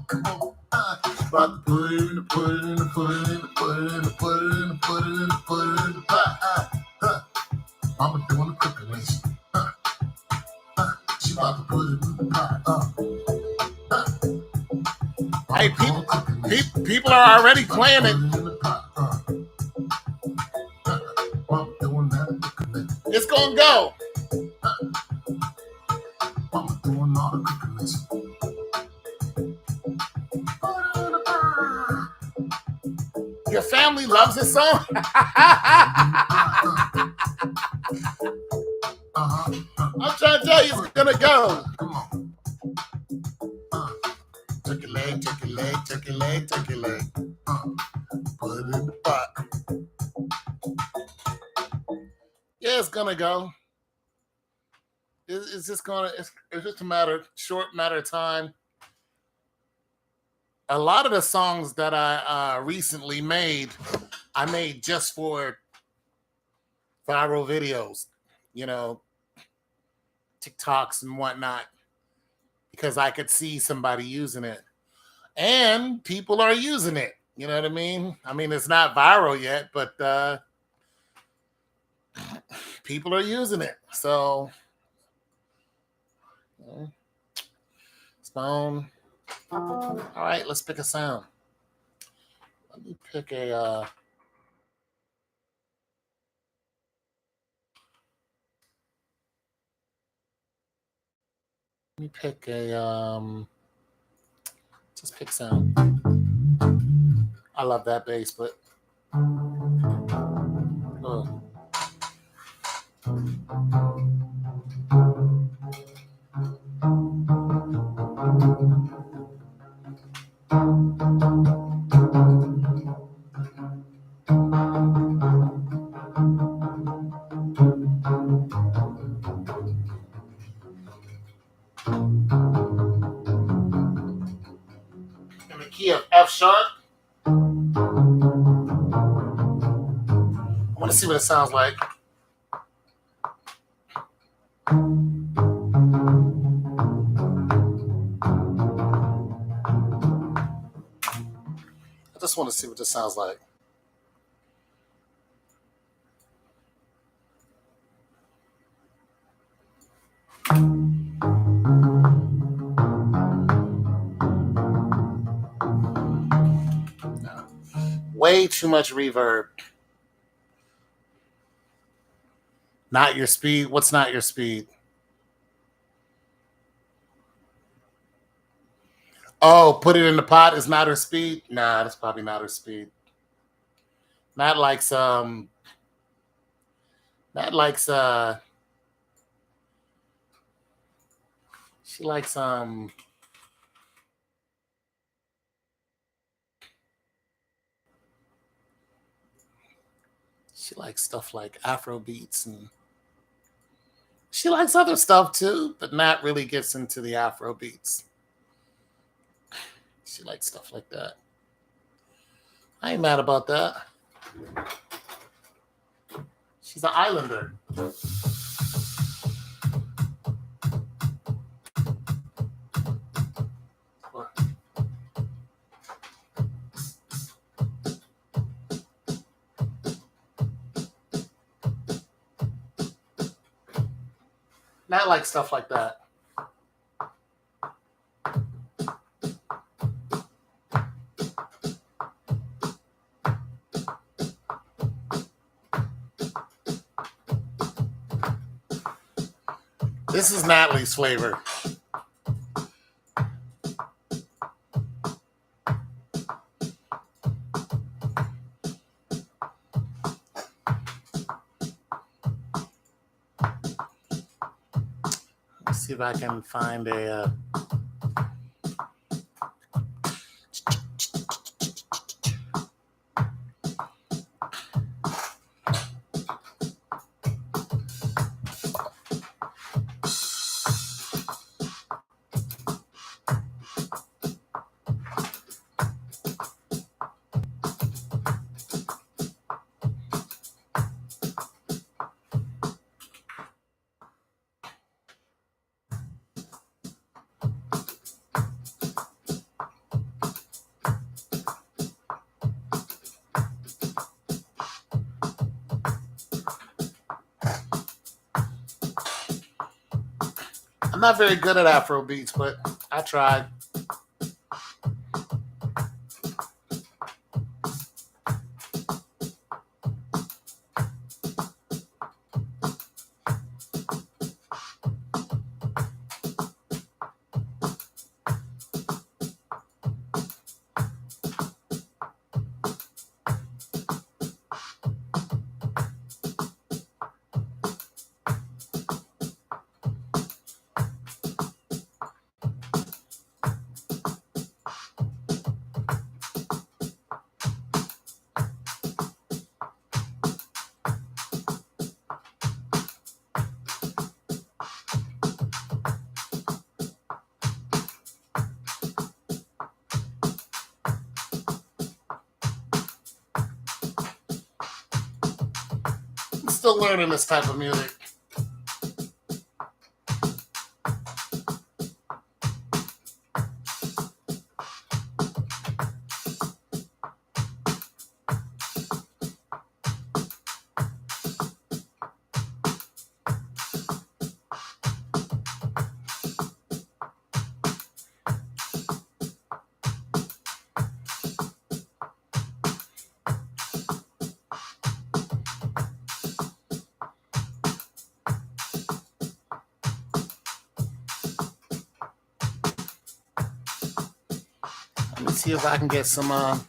About to put it in the pot. Mama doing the cooking list. She about to put it in the pot. Hey, people are already playing it. It's gonna go. called a cooking list. Your family loves this song? I'm trying to tell you, it's gonna go. Come on. Turkey leg, turkey leg, turkey leg, turkey leg. Put it in the pot. Yeah, it's gonna go. It's just gonna. It's just a short matter of time. A lot of the songs that I recently made, I made just for viral videos, you know, TikToks and whatnot, because I could see somebody using it, and people are using it. You know what I mean? I mean, it's not viral yet, but people are using it. So, Stone. All right, let's pick a sound. Let me pick a. Let me pick a. Just pick sound. I love that bass, but. In the key of F sharp. I want to see what it sounds like. I just want to see what this sounds like. Way too much reverb. Not your speed. What's not your speed? Oh, put it in the pot is not her speed? Nah, that's probably not her speed. Not likes she likes she likes stuff like Afro beats, and she likes other stuff too, but not really gets into the Afro beats. She likes stuff like that. I ain't mad about that. She's an islander. Not like stuff like that. This is Natalie's flavor. Let's see if I can find a. I'm not very good at Afro beats, but I tried. still learning this type of music. Let me see if I can get some all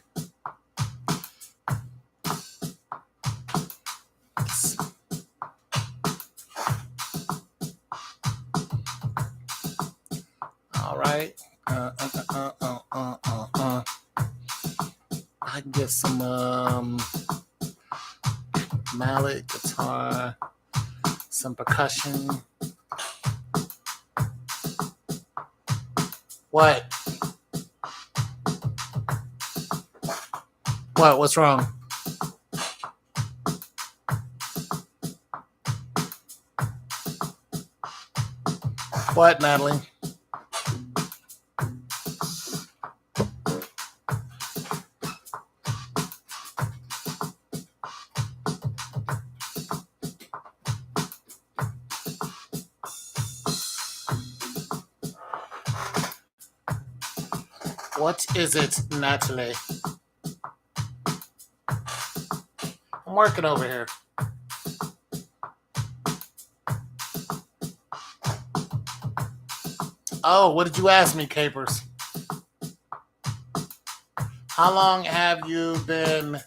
right. I can get some mallet, guitar, some percussion. What? What? What's wrong? What, Natalie? What is it, Natalie? I'm working over here. Oh, what did you ask me, Capers? How long have you been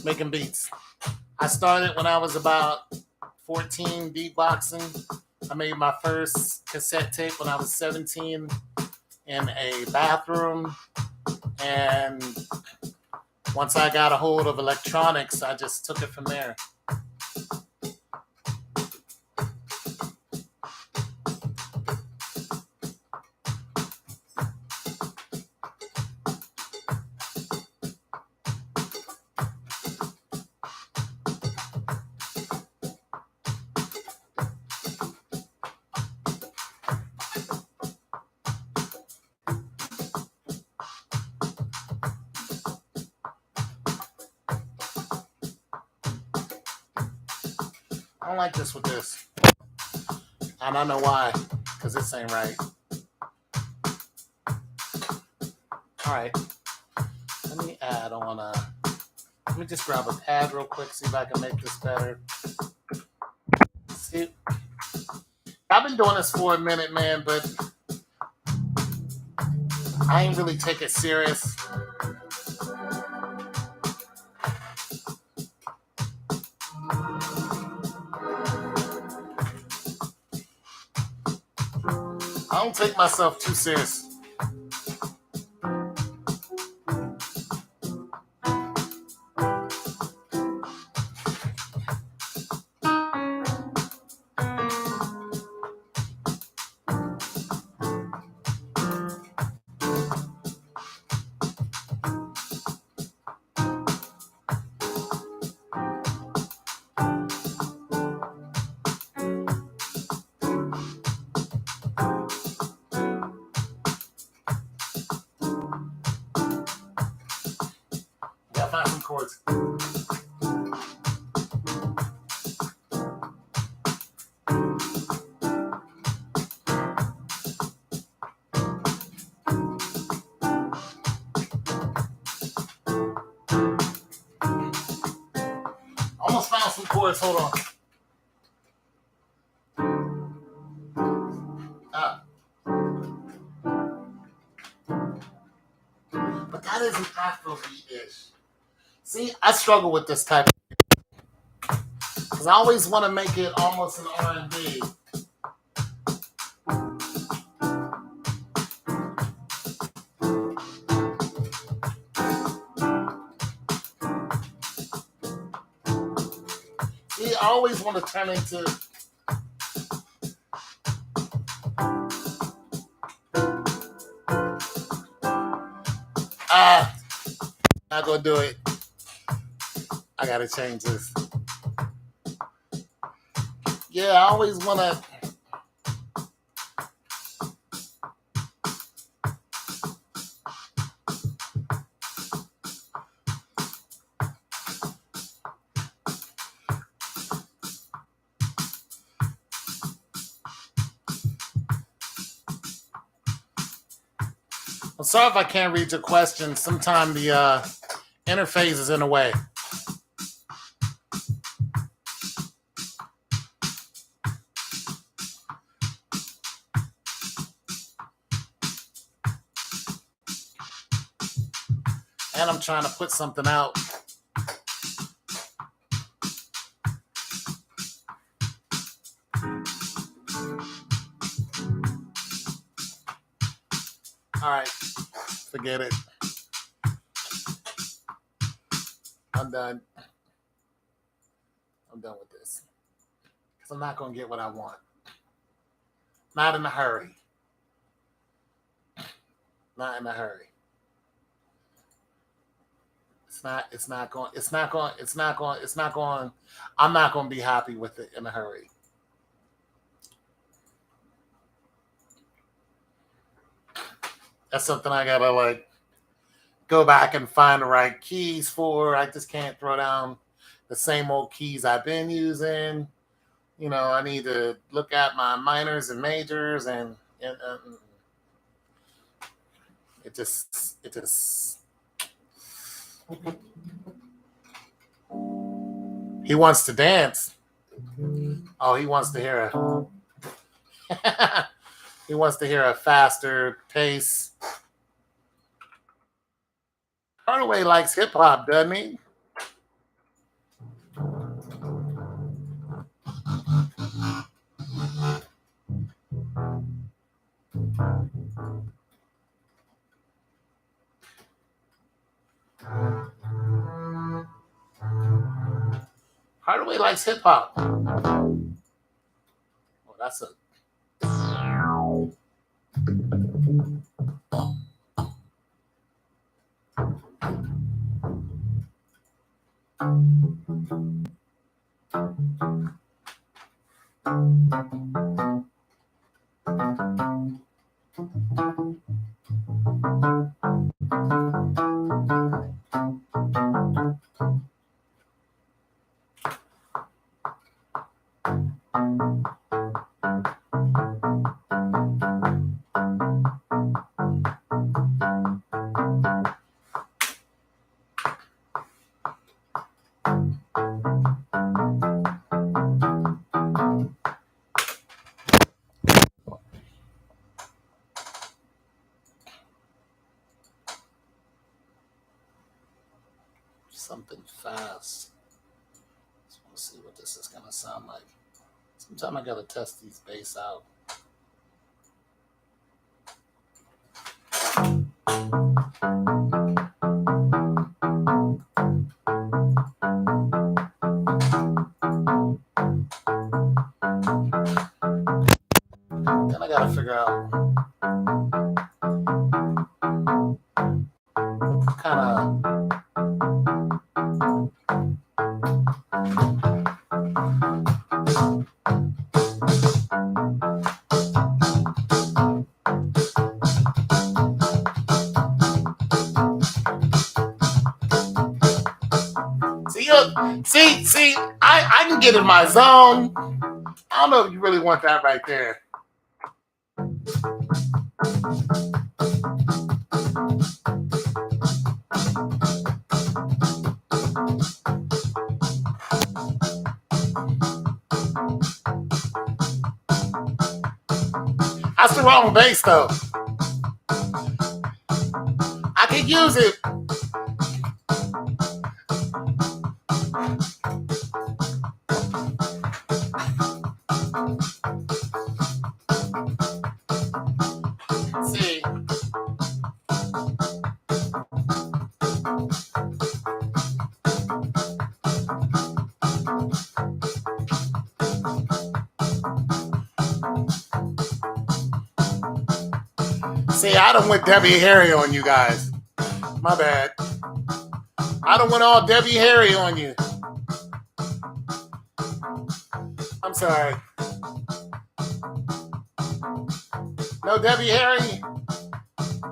making beats? I started when I was about 14 beatboxing. I made my first cassette tape when I was 17 in a bathroom. And once I got a hold of electronics, I just took it from there. I don't like this with this. I don't know why, because this ain't right. All right. Let me add on let me just grab a pad real quick, see if I can make this better. See, I've been doing this for a minute, man, but I ain't really take it serious. I don't take myself too serious. Gotta find some chords. Almost found some chords. Hold on. But that isn't Afrobeat-ish. See, I struggle with this type of, because I always want to make it almost an R&B. See, I always want to turn into not gonna do it. I gotta change this. Yeah, I always want to. I'm sorry if I can't read your question. Sometimes the interface is in the way. And I'm trying to put something out. All right, forget it. I'm done. I'm done with this. Because I'm not going to get what I want. Not in a hurry. Not in a hurry. It's not going, I'm not going to be happy with it in a hurry. That's something I got to like go back and find the right keys for. I just can't throw down the same old keys I've been using. You know, I need to look at my minors and majors and it just he wants to dance. Oh, he wants to hear he wants to hear a faster pace. Hardaway likes hip hop, doesn't he? Hardaway likes hip hop. Oh, that's a. Something fast. Just want to see what this is gonna sound like. Sometimes I gotta test these bass out. Then I gotta figure out kind of. See, I can get in my zone. I don't know if you really want that right there. That's the wrong bass, though. I can use it. See. See, I done went Debbie Harry on you guys. My bad. I done went all Debbie Harry on you. I'm sorry. No Debbie Harry.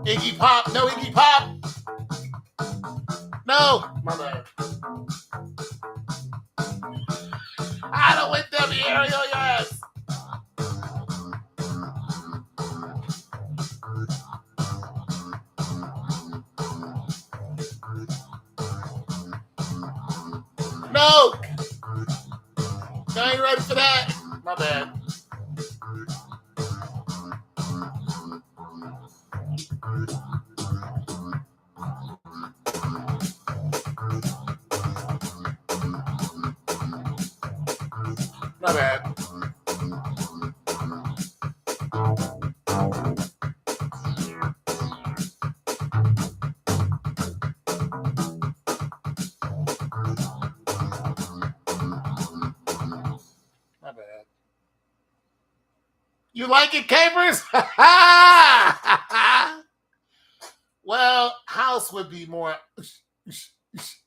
Iggy Pop. No Iggy Pop. No. My bad. I don't want Debbie Harry on your ass. No. I ain't ready for that. My bad. My bad. My bad. You like it, Capers? Well, house would be more.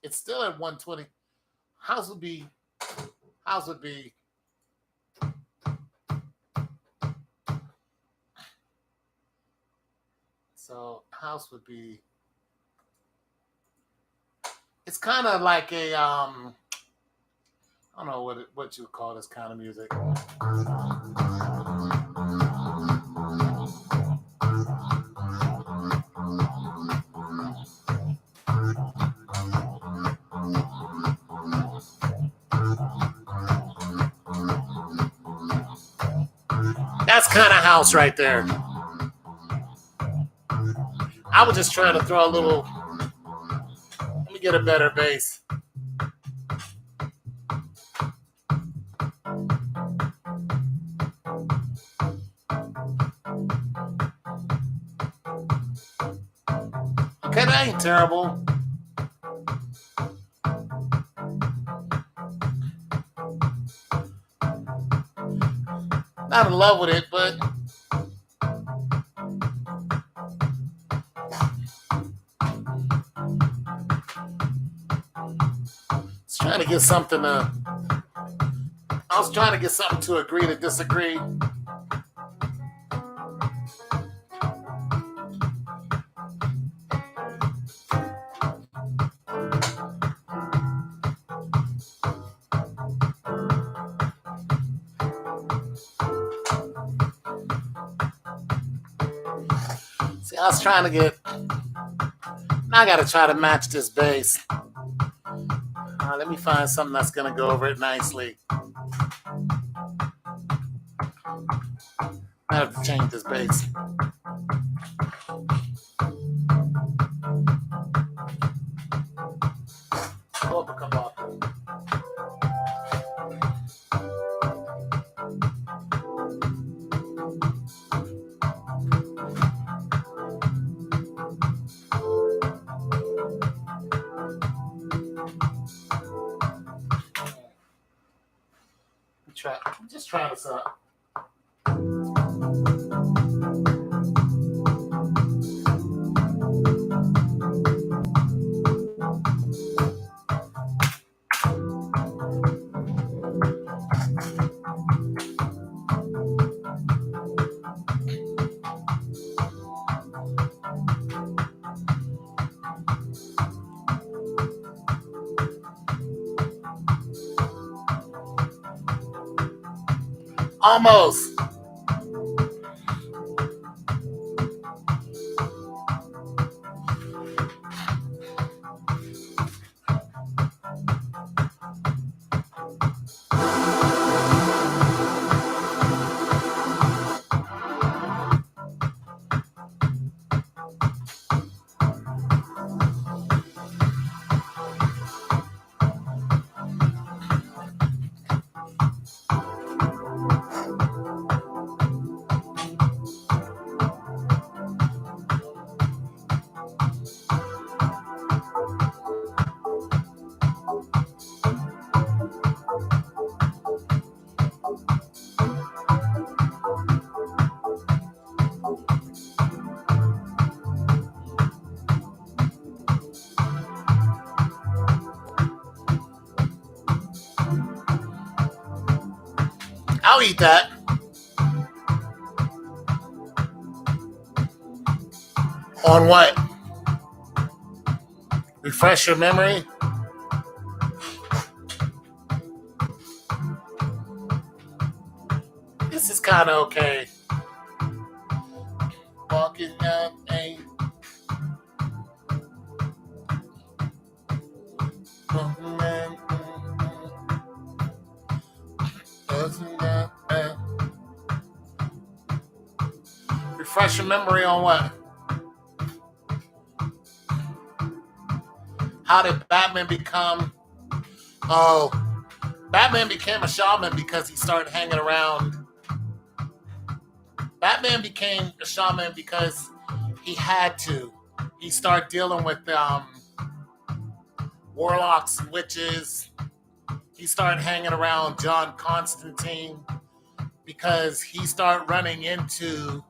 It's still at 120. House would be. So house would be. It's kind of like a I don't know what you would call this kind of music. That's kind of house right there. I was just trying to throw a little. Let me get a better bass. Okay, that ain't terrible. Not in love with it, but trying to get something to. I was trying to get something to agree to disagree. See, I was trying to get. Now I got to try to match this bass. Let me find something that's going to go over it nicely. I have to change this bass. Oh, come on. Just try this out. Almost. I'll eat that. On what? Refresh your memory? This is kind of okay. Walking up ain't. Refresh your memory on what? How did Batman become? Oh, Batman became a shaman because he started hanging around. Batman became a shaman because he had to. He started dealing with warlocks and witches. He started hanging around John Constantine because he started running into,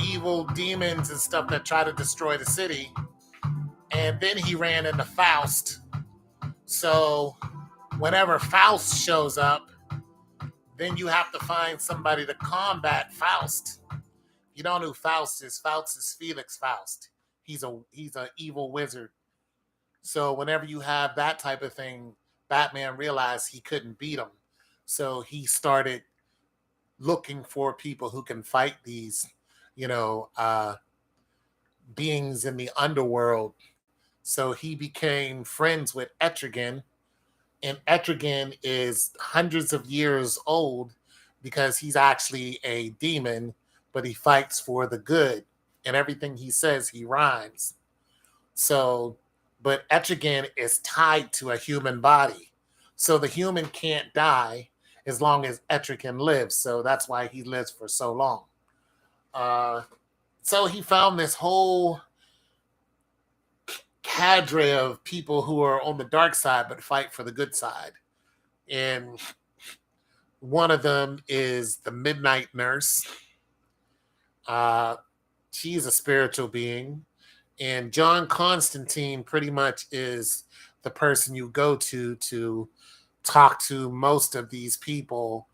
evil demons and stuff that try to destroy the city. And then he ran into Faust. So whenever Faust shows up, then you have to find somebody to combat Faust. You don't know who Faust is. Faust is Felix Faust. He's an evil wizard. So whenever you have that type of thing, Batman realized he couldn't beat him. So he started looking for people who can fight these, beings in the underworld. So he became friends with Etrigan, and Etrigan is hundreds of years old because he's actually a demon, but he fights for the good, and everything he says, he rhymes. So, but Etrigan is tied to a human body. So the human can't die as long as Etrigan lives. So that's why he lives for so long. So he found this whole cadre of people who are on the dark side but fight for the good side. And one of them is the Midnight Nurse. She's a spiritual being. And John Constantine pretty much is the person you go to talk to most of these people.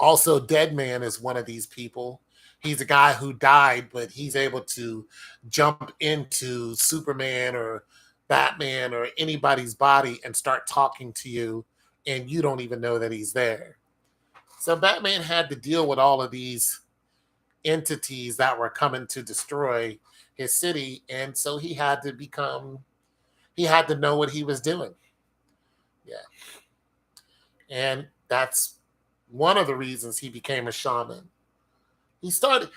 Also, Deadman is one of these people. He's a guy who died, but he's able to jump into Superman or Batman or anybody's body and start talking to you, and you don't even know that he's there. So Batman had to deal with all of these entities that were coming to destroy his city, and so he had to know what he was doing. Yeah. And that's one of the reasons he became a shaman. He started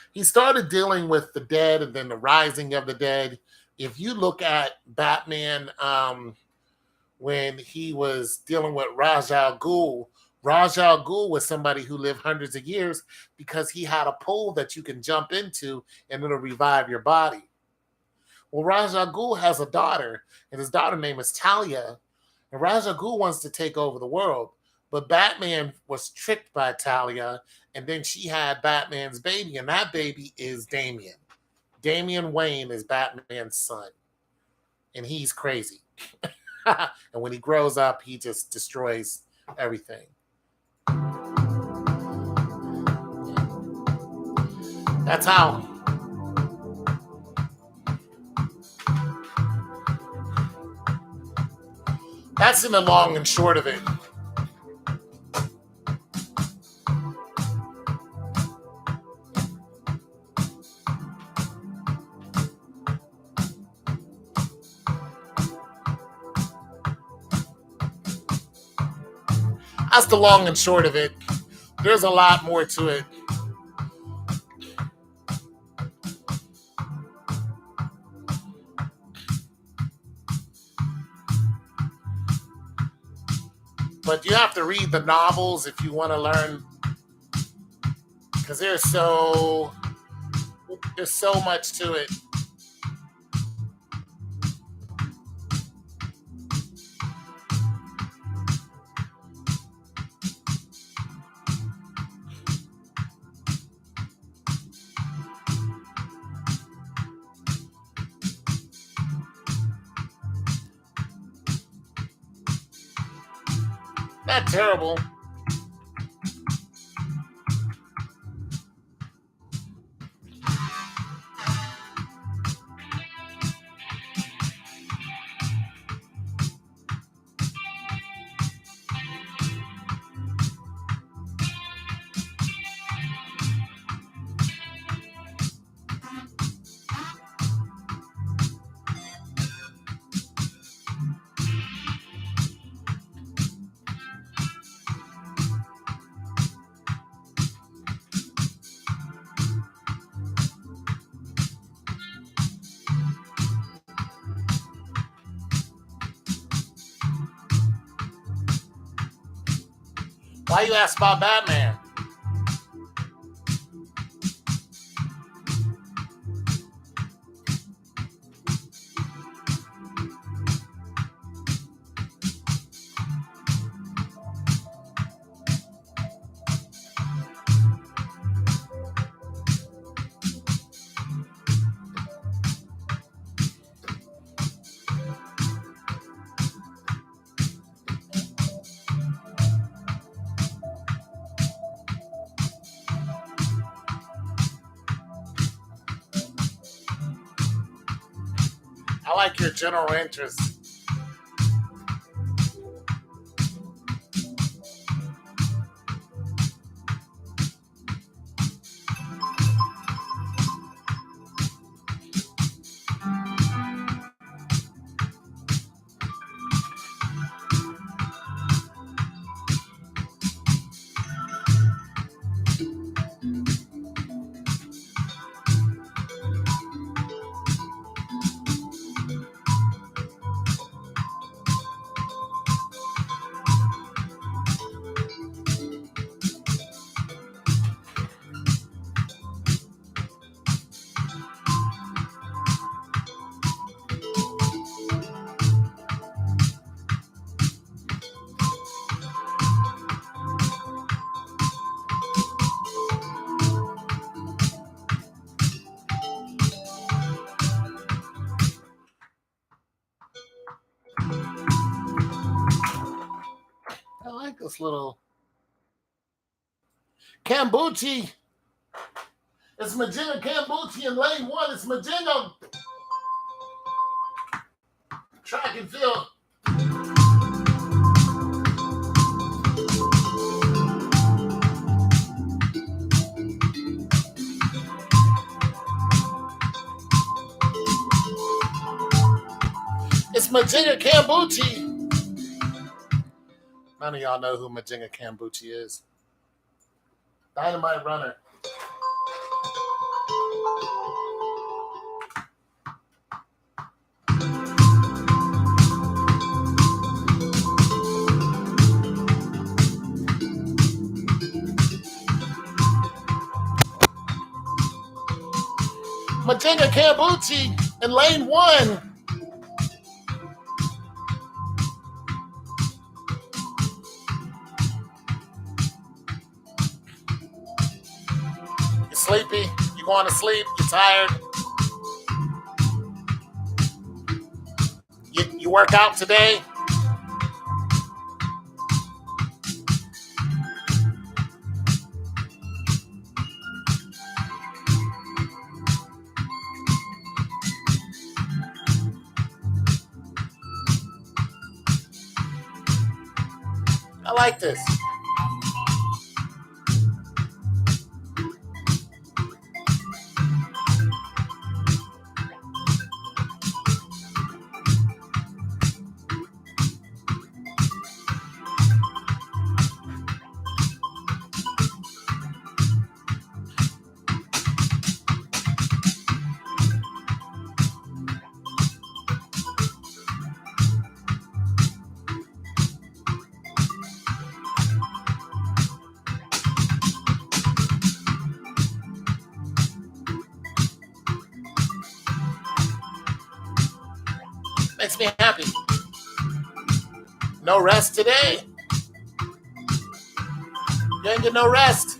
dealing with the dead and then the rising of the dead. If you look at Batman, when he was dealing with Ra's al Ghul, Ra's al Ghul was somebody who lived hundreds of years because he had a pool that you can jump into and it'll revive your body. Well, Ra's al Ghul has a daughter, and his daughter name is Talia, and Ra's al Ghul wants to take over the world. But Batman was tricked by Talia, and then she had Batman's baby, and that baby is Damian. Damian Wayne is Batman's son, and he's crazy. And when he grows up, he just destroys everything. That's how. That's in the long and short of it. That's the long and short of it. There's a lot more to it. But you have to read the novels if you want to learn, because there's so much to it. Not terrible. Why you ask about Batman? I like your general interest. I like this little Cambucci. It's Majinga Cambucci in lane 1. It's Majinga. Track and field. It's Majinga Cambucci. None of y'all know who Majinga Cambucci is. Dynamite runner. Majinga Cambucci in lane 1. You're sleepy, you're going to sleep, you're tired. You work out today? I like this. Makes me happy. No rest today. You ain't get no rest.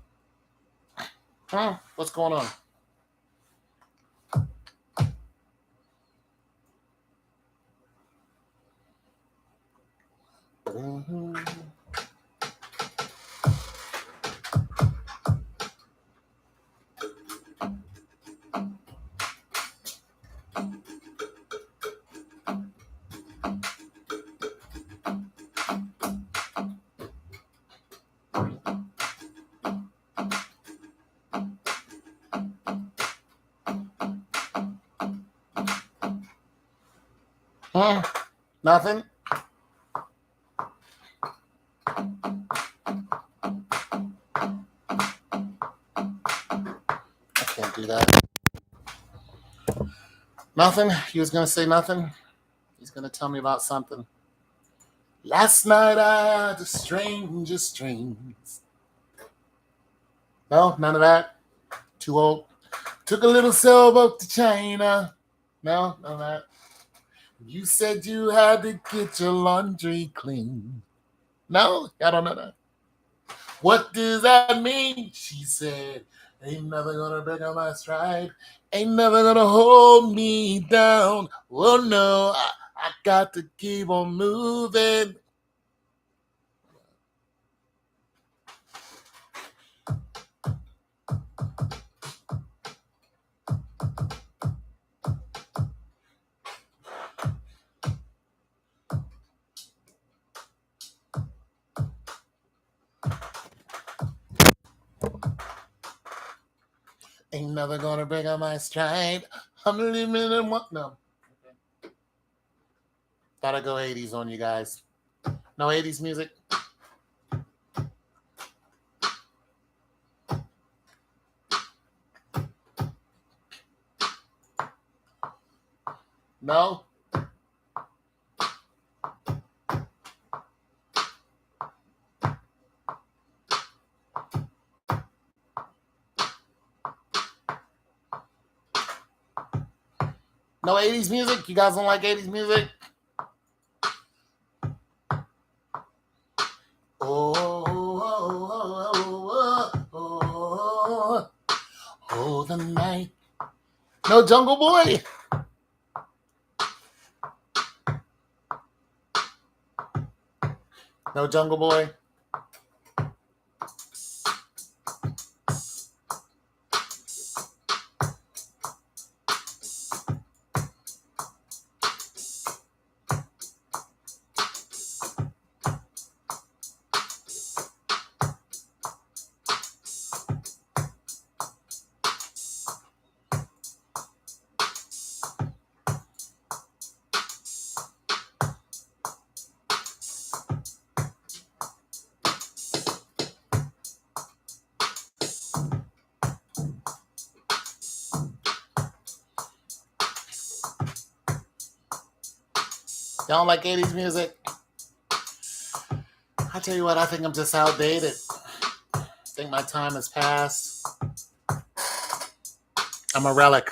Huh? What's going on? Mm-hmm. Huh? Nothing? I can't do that. Nothing? He was going to say nothing? He's going to tell me about something. Last night I had the strangest dreams. No, none of that. Too old. Took a little sailboat to China. No, none of that. You said you had to get your laundry clean. No, I don't know that. What does that mean? She said, ain't nothing gonna break on my stride. Ain't nothing gonna hold me down. Oh no, I got to keep on moving. Ain't nothing gonna break on my stride. I'm living in what? No. Okay. Gotta go 80s on you guys. No 80s music? No? No 80s music? You guys don't like 80s music? Oh, the night. No Jungle Boy? No Jungle Boy? Y'all don't like 80s music? I tell you what, I think I'm just outdated. I think my time has passed. I'm a relic.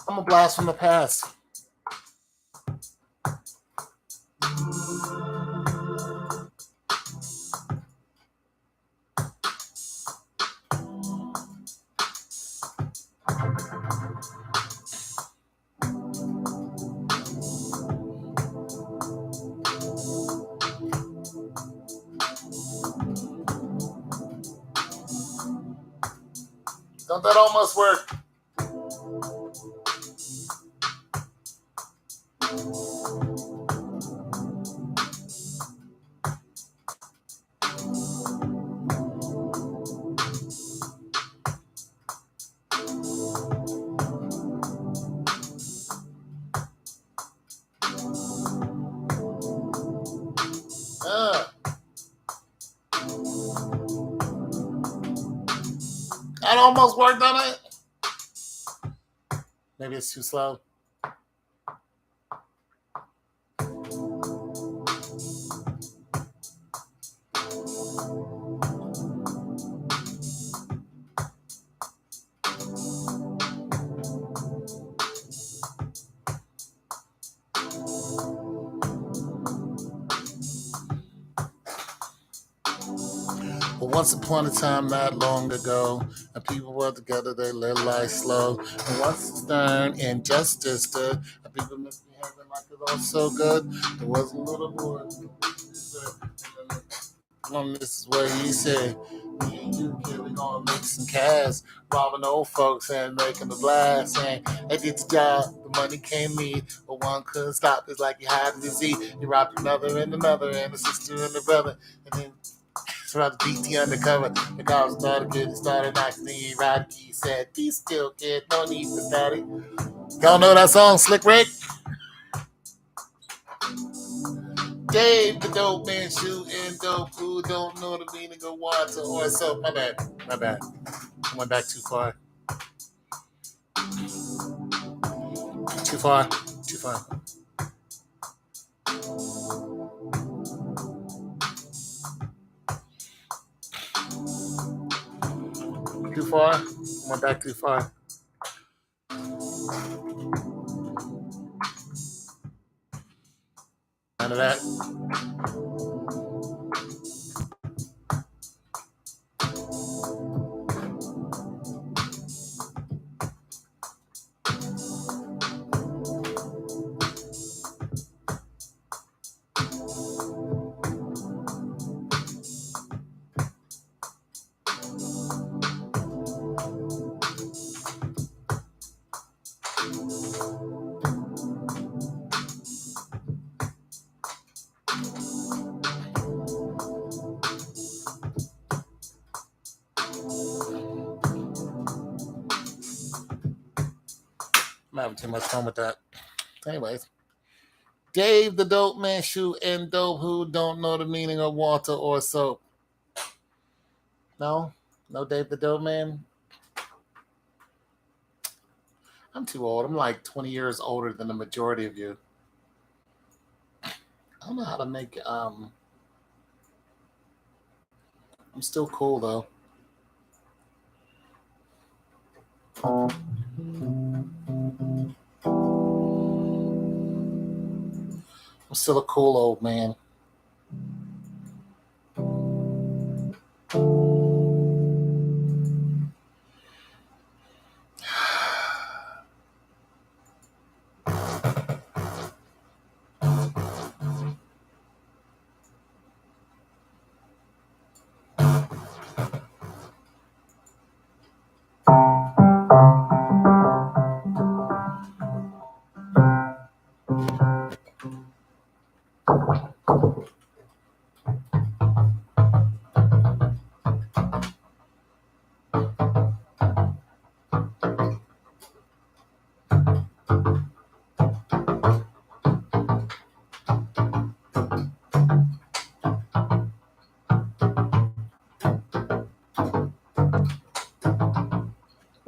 I'm a blast from the past. Don't that almost work? That almost worked on it. Maybe it's too slow. But once upon a time, not long ago, and people were together, they lived life slow. And once stern and justice stood, and people misbehaving like it all so good. There was a little boy. This is what he said. Me and you, kid, we gonna make some cash. Robbing old folks and making the blast. And I did the job, the money came me. But one couldn't stop. It's like you hide the Z. You robbed another and a sister and a brother. And then throughout the DT undercover, the car started good, started knocking the ride. He said, be still, kid, no need to study. Y'all know that song, Slick Rick? Dave, the dope man, shooting dope. Who don't know the meaning of water or soap? My bad. I went back too far. Too far. Too far. Too far. I went back too far. None of that. I'm having too much fun with that. Anyways. Dave, the dope man, shooting dope. Who don't know the meaning of water or soap? No? No Dave, the dope man? I'm too old. I'm like 20 years older than the majority of you. I don't know how to make I'm still cool though. I'm still a cool old man.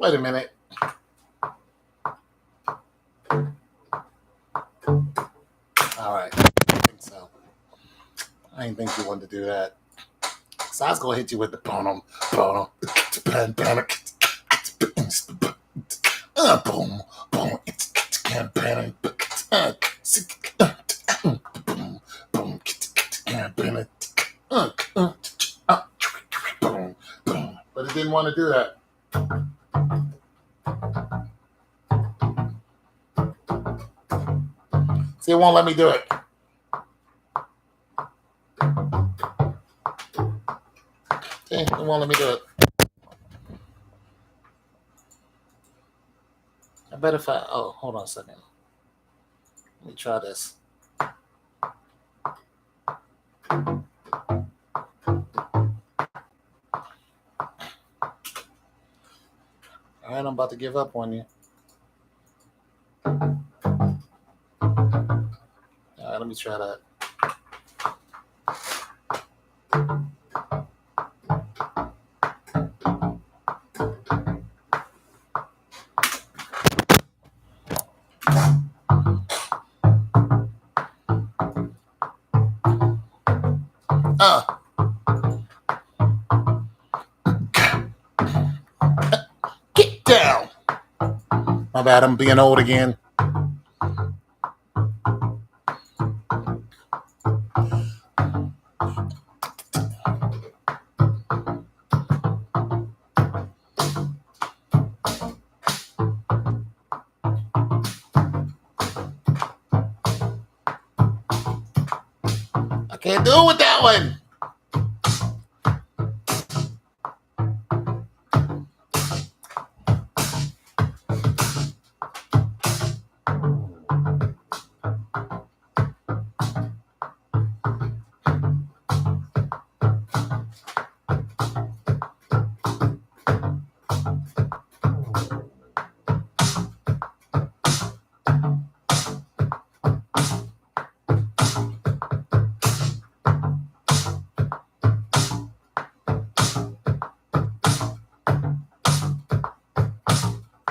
Wait a minute. All right. I think so. I didn't think you wanted to do that. So I was going to hit you with the boom, boom, boom, but it didn't want to do that. See, it won't let me do it. See, it won't let me do it. I bet if I, oh, hold on a second. Let me try this. All right, I'm about to give up on you. All right, let me try that. Get down. My bad, I'm being old again. Can't do it with that one.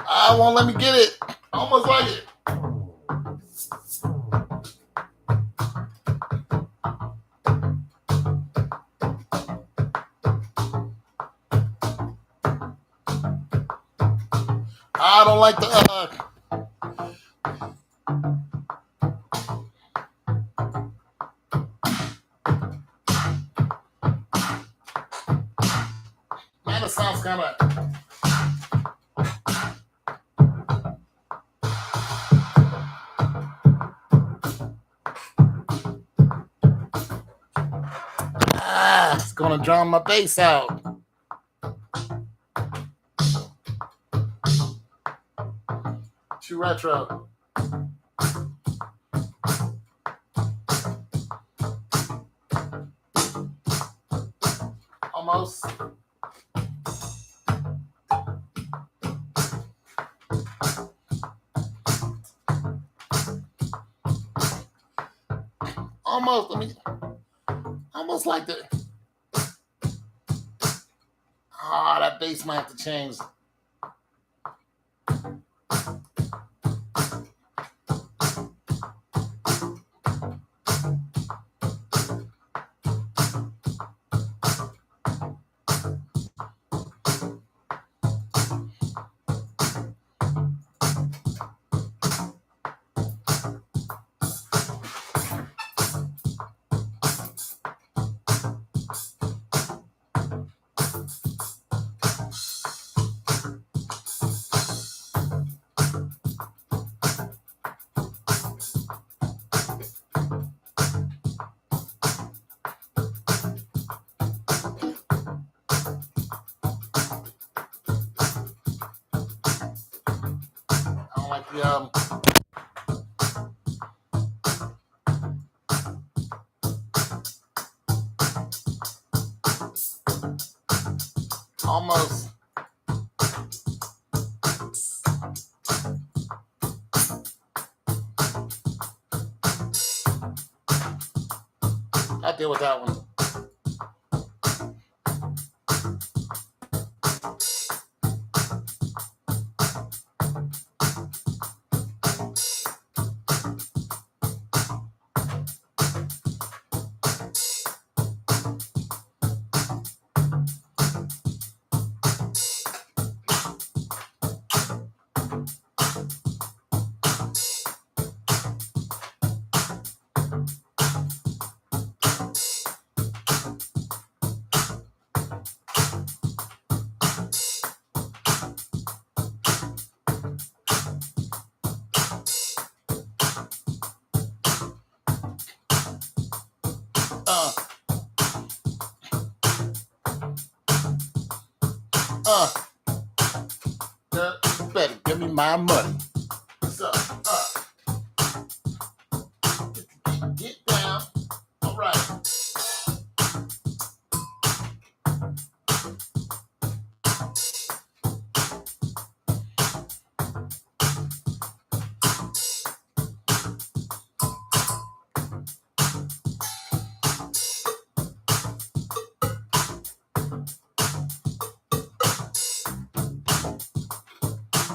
I won't let me get it. Almost like it. I don't like the man, it sounds kind of. It's gonna drown my bass out. Too retro. Almost. Almost. Let me. Almost like the. Ah, that bass might have to change. Like the almost. I'll deal with that one. Better give me my money. So, get down. All right.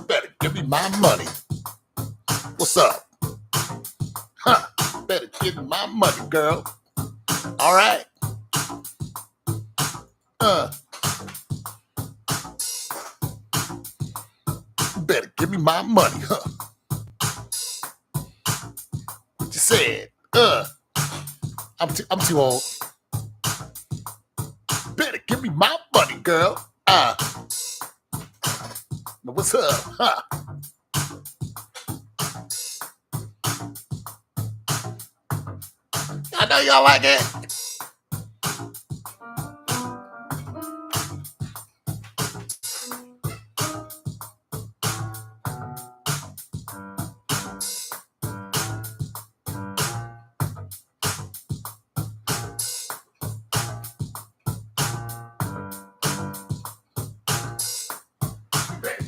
Better give me my money. What's up? Huh? Better give me my money, girl. All right. Better give me my money, huh? What you said? I'm too old. Better give me my money, girl. Now what's up? Huh? know y'all like it.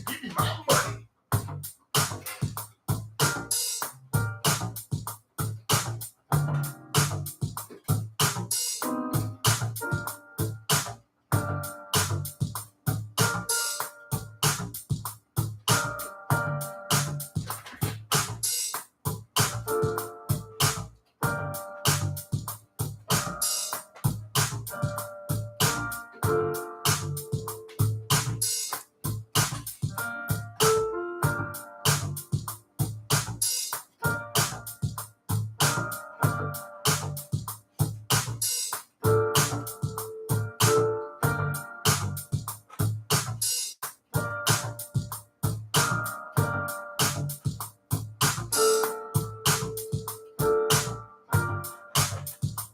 Give me my money.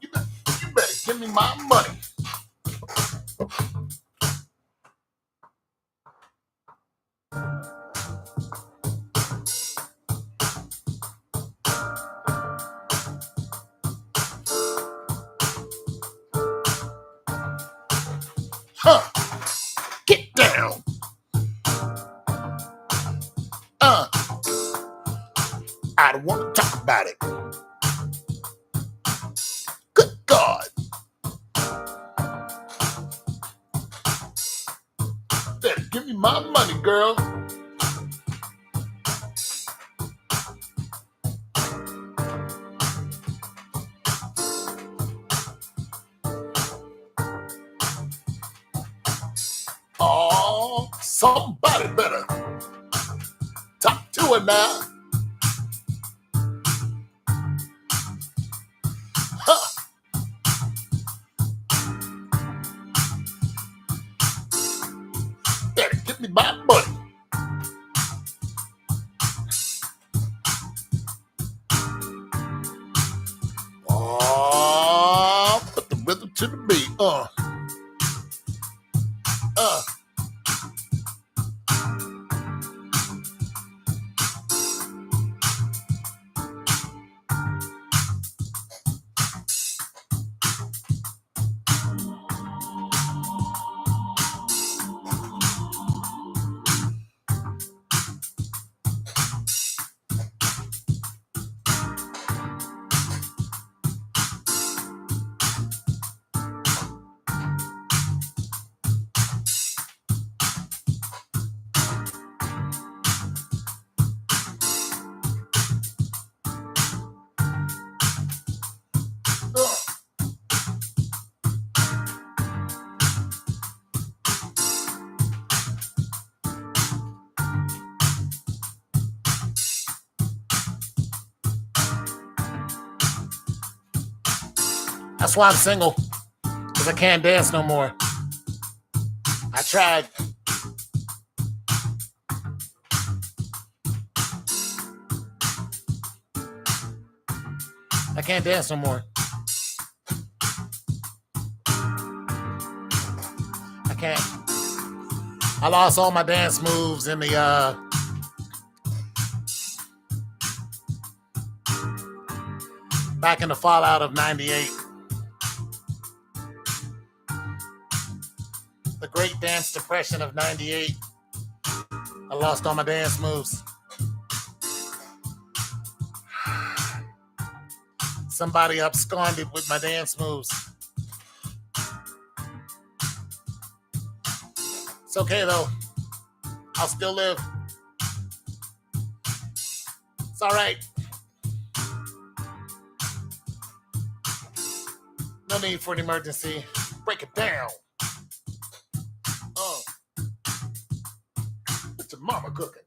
You better give me my money. Huh. Get down. I don't want to talk about it. Good God. Better give me my money, girl. Oh, somebody better talk to her now. Huh. Better give me my money. Oh, put the rhythm to the beat. That's why I'm single, because I can't dance no more. I tried. I can't dance no more. I can't. I lost all my dance moves in the back in the fallout of '98. The Great Dance Depression of '98. I lost all my dance moves. Somebody absconded with my dance moves. It's okay though. I'll still live. It's all right. No need for an emergency. Break it down. What's your mama cooking?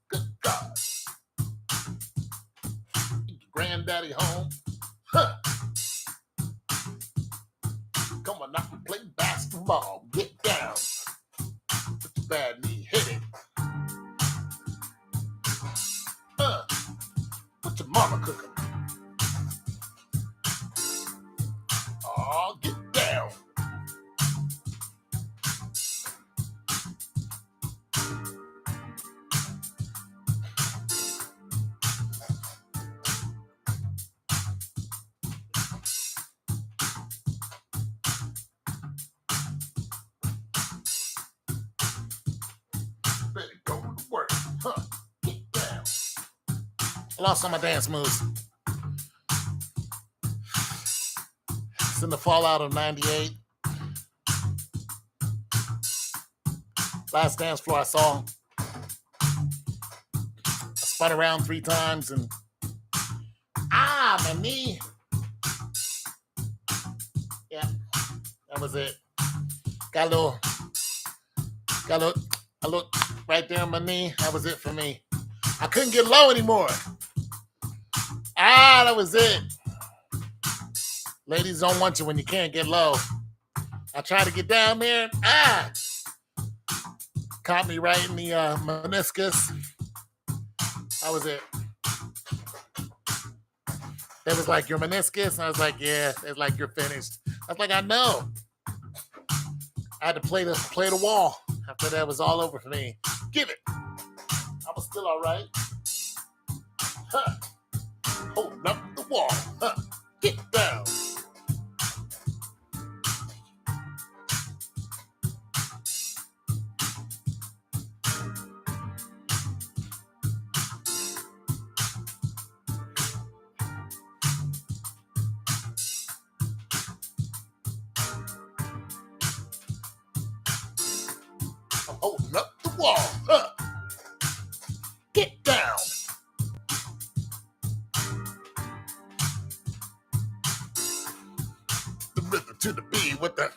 Good God. Your granddaddy home? Come on out and play basketball. Get down. Put your bad knee. Hit it. What's your mama cooking? I lost all my dance moves. It's in the fallout of 98. Last dance floor I saw. I spun around 3 times and my knee. Yeah, that was it. Got a little right there on my knee. That was it for me. I couldn't get low anymore. That was it. Ladies don't want you when you can't get low. I tried to get down there. Caught me right in the meniscus. That was it. It was like, your meniscus? And I was like, yeah. It's like, you're finished. I was like, I know. I had to play the wall. After that, it was all over for me. Give it. I was still all right. Huh. Holding up the wall. Huh. Get down. Holding up the wall. Huh. Get down. The rhythm to the beat with the...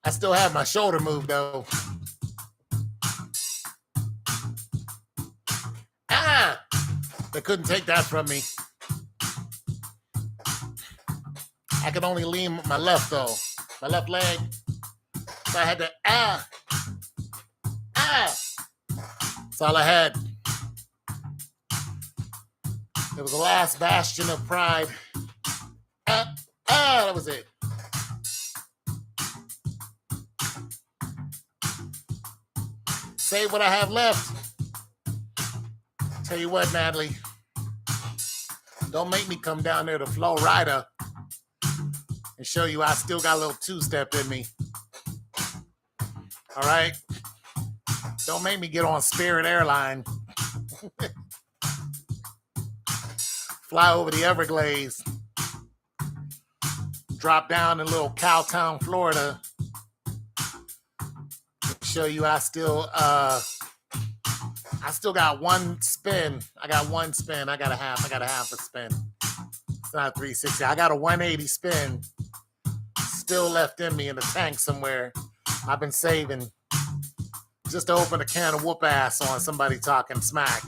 I still have my shoulder move though. They couldn't take that from me. I could only lean my left though. My left leg. So I had to, That's all I had. It was the last bastion of pride. That was it. Save what I have left. Tell you what, Natalie. Don't make me come down there to Flo Rida and show you I still got a little two-step in me. All right? Don't make me get on Spirit Airline. Fly over the Everglades. Drop down in little Cowtown, Florida. Show you I still got one spin. I got one spin. I got a half a spin. It's not 360. I got a 180 spin still left in me in the tank somewhere. I've been saving just to open a can of whoop ass on somebody talking smack.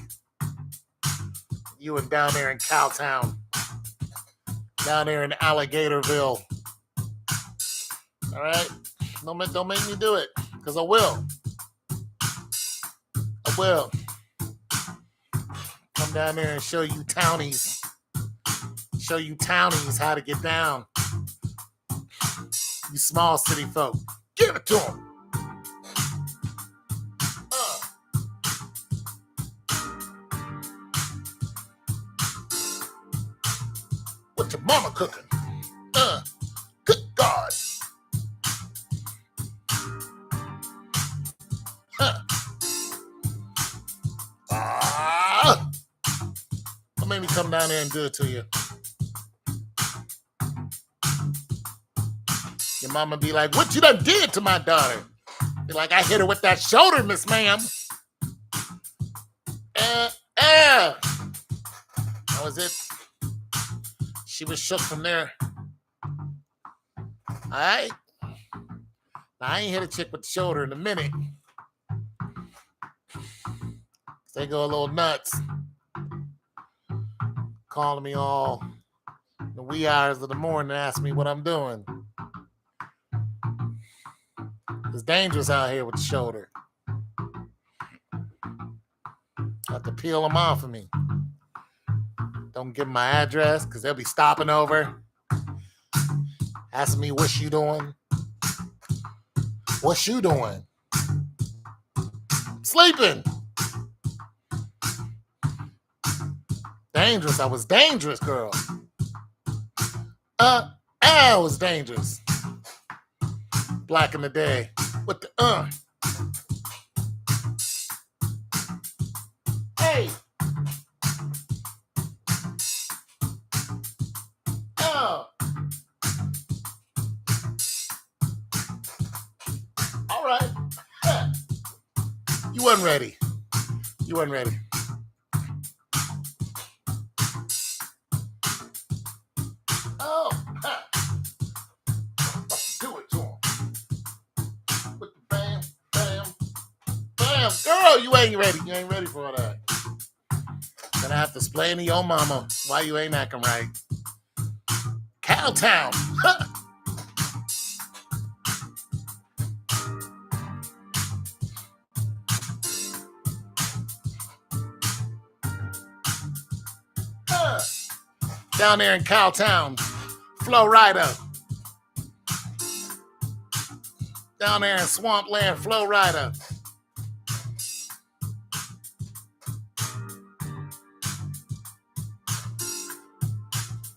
You and down there in Cowtown. Down there in Alligatorville. All right? Don't make me do it, because I will. I will. Come down there and show you townies. Show you townies how to get down. You small city folk. Give it to them. What your mama cooking? Good God. Don't make me come down there and do it to you. Your mama be like, what you done did to my daughter? Be like, I hit her with that shoulder, Miss Ma'am. That was it. She was shook from there. All right. Now, I ain't hit a chick with the shoulder in a minute. They go a little nuts. Calling me all in the wee hours of the morning and ask me what I'm doing. It's dangerous out here with the shoulder. I have to peel them off of me. Don't give them my address, because they'll be stopping over. Asking me, what you doing? What you doing? Sleeping. Dangerous. I was dangerous, girl. I was dangerous. Black in the day. What the All right. You wasn't ready. You wasn't ready. Oh, do it to him. With the bam, bam, bam. Girl, you ain't ready. You ain't ready for that. Gonna have to explain to your mama why you ain't acting right. Cowtown. Down there in Cowtown, Florida. Down there in Swampland, Florida.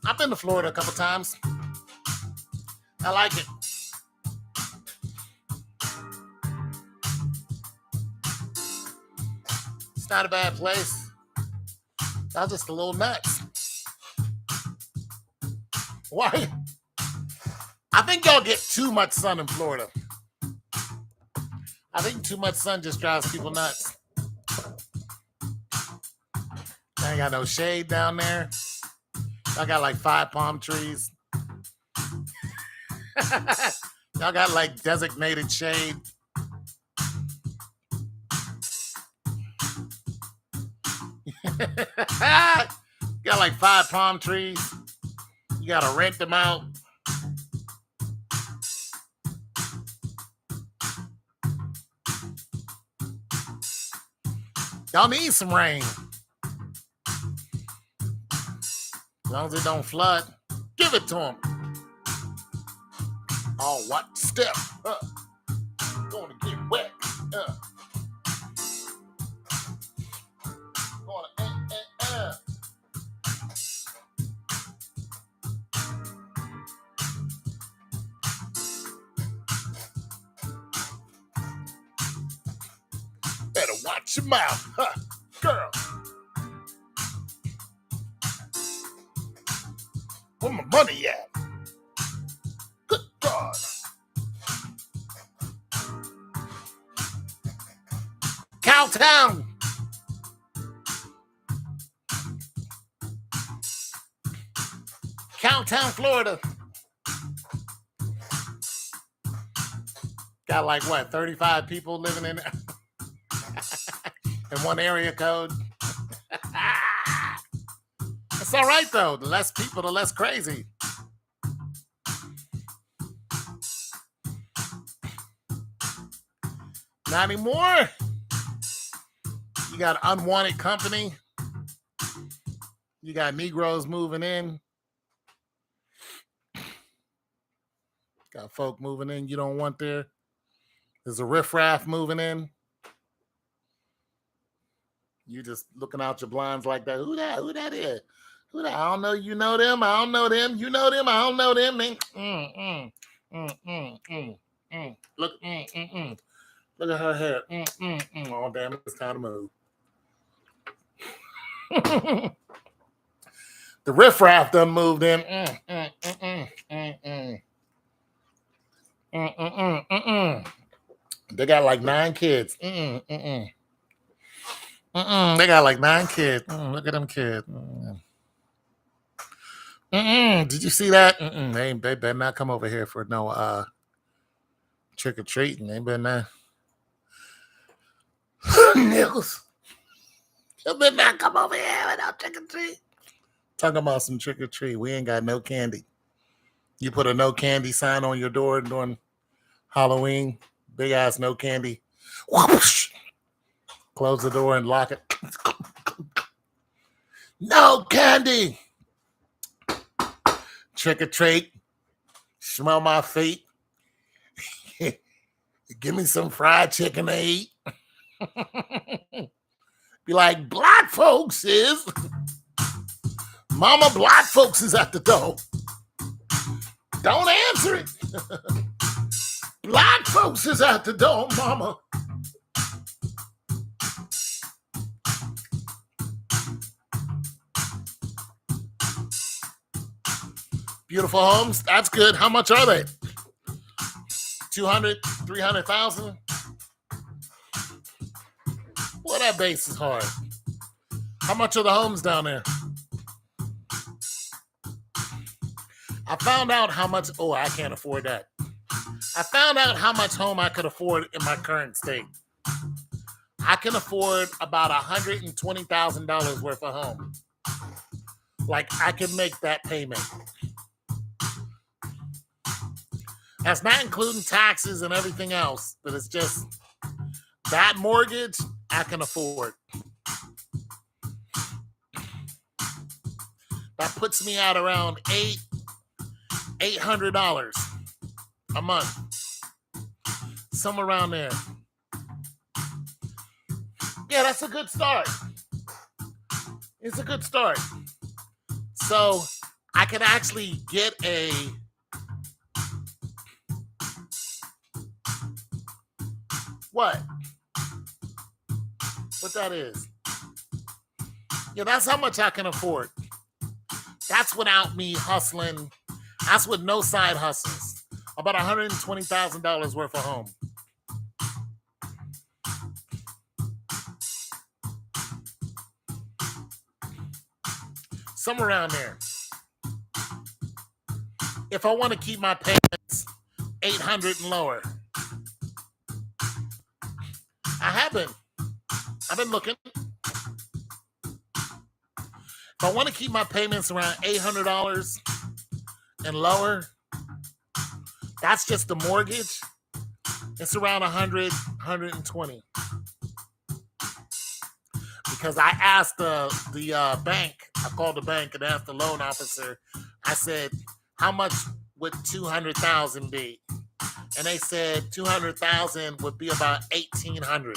I've been to Florida a couple times. I like it. It's not a bad place. I was just a little nuts. Why? I think y'all get too much sun in Florida. I think too much sun just drives people nuts. I ain't got no shade down there. I got like 5 palm trees. Y'all got like designated shade. Got like 5 palm trees. You gotta rent them out. Y'all need some rain. As long as it don't flood, give it to them. Oh, what step? Gonna get wet. Better watch your mouth, girl. Where my money at? Good God. Cowtown. Cowtown, Florida. Got like what, 35 people living in in one area code. It's all right though. The less people, the less crazy. Not anymore. You got unwanted company. You got Negroes moving in. Got folk moving in you don't want there. There's a riffraff moving in. You just looking out your blinds like that. Who that? Who that is? Who that? I don't know. You know them. I don't know them. You know them. I don't know them. Look. Look at her hair. Oh damn! It's time to move. The riffraff done moved in. They got like 9 kids. They got like 9 kids. Look at them kids. Did you see that? They better not come over here for no trick or treating. They better not. Nichols. You better not come over here without trick or treat. Talking about some trick or treat. We ain't got no candy. You put a no candy sign on your door during Halloween. Big ass no candy. Whoosh. Close the door and lock it. No candy. Trick or treat. Smell my feet. Give me some fried chicken to eat. Be like, black folks is. Mama, black folks is at the door. Don't answer it. Black folks is at the door, mama. Beautiful homes. That's good. How much are they? 200, 300,000. Well, that base is hard. How much are the homes down there? I found out how much. Oh, I can't afford that. I found out how much home I could afford in my current state. I can afford about $120,000 worth of home. Like, I can make that payment. That's not including taxes and everything else, but it's just that mortgage I can afford. That puts me at around $800 a month. Somewhere around there. Yeah, that's a good start. It's a good start. So I could actually get what that is. Yeah, that's how much I can afford. That's without me hustling. That's with no side hustles. About $120,000 worth of home. Somewhere around there. If I want to keep my payments 800 and lower. I've been looking. If I want to keep my payments around $800 and lower, that's just the mortgage. It's around 100, 120. Because I asked the bank, I called the bank and asked the loan officer, I said, how much would 200,000 be? And they said 200,000 would be about 1,800.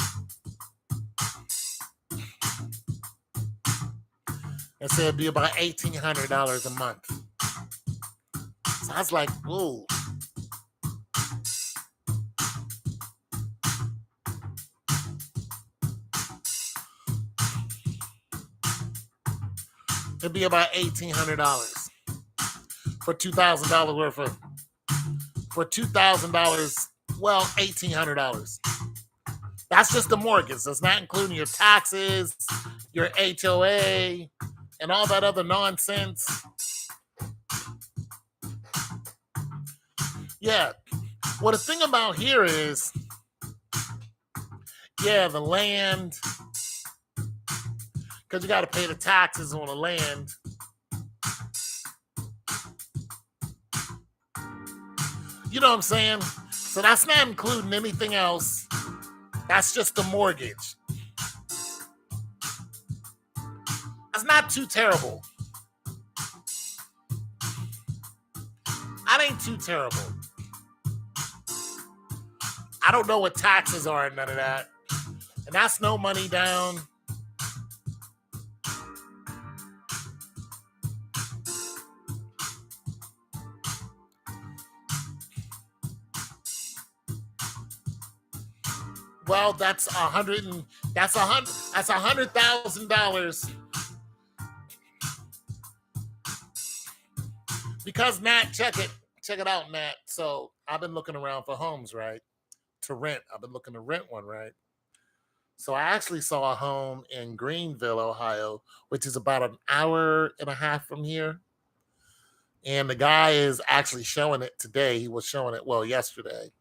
They said it'd be about $1,800 a month. So I was like, ooh. It'd be about $1,800 for $2,000 worth of. For $2,000, well, $1,800. That's just the mortgage. That's not including your taxes, your HOA, and all that other nonsense. Yeah. Well, the thing about here is, yeah, the land, because you got to pay the taxes on the land. You know what I'm saying? So that's not including anything else. That's just the mortgage. That's not too terrible. That ain't too terrible. I don't know what taxes are and none of that. And that's no money down. Well, that's $100,000. Because Nat, check it out, Nat. So I've been looking around for homes, right? To rent. I've been looking to rent one, right? So I actually saw a home in Greenville, Ohio, which is about an hour and a half from here. And the guy is actually showing it today. He was showing it, well, yesterday.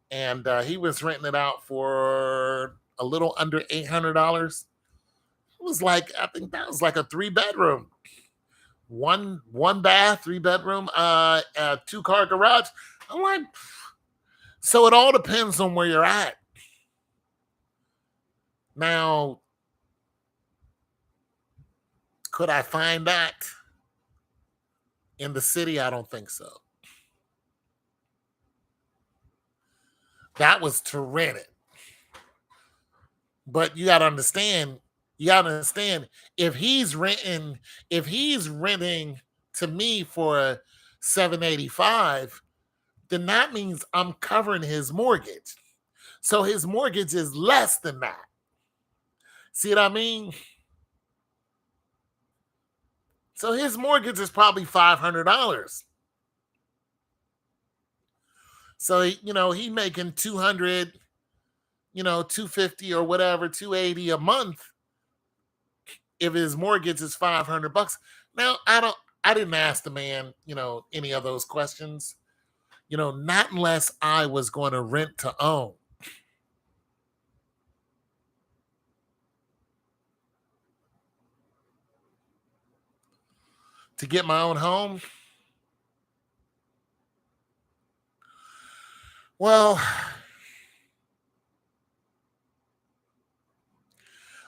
And he was renting it out for a little under $800. It was like, I think that was like a 3-bedroom. One bath, 3-bedroom, 2-car garage. I'm like, so it all depends on where you're at. Now, could I find that in the city? I don't think so. That was to rent it. But you got to understand, if he's renting to me for $785, then that means I'm covering his mortgage. So his mortgage is less than that. See what I mean? So his mortgage is probably $500. So he making 200, 250 or whatever, 280 a month if his mortgage is $500. Now, I didn't ask the man, any of those questions. Not unless I was going to rent to own. To get my own home? Well,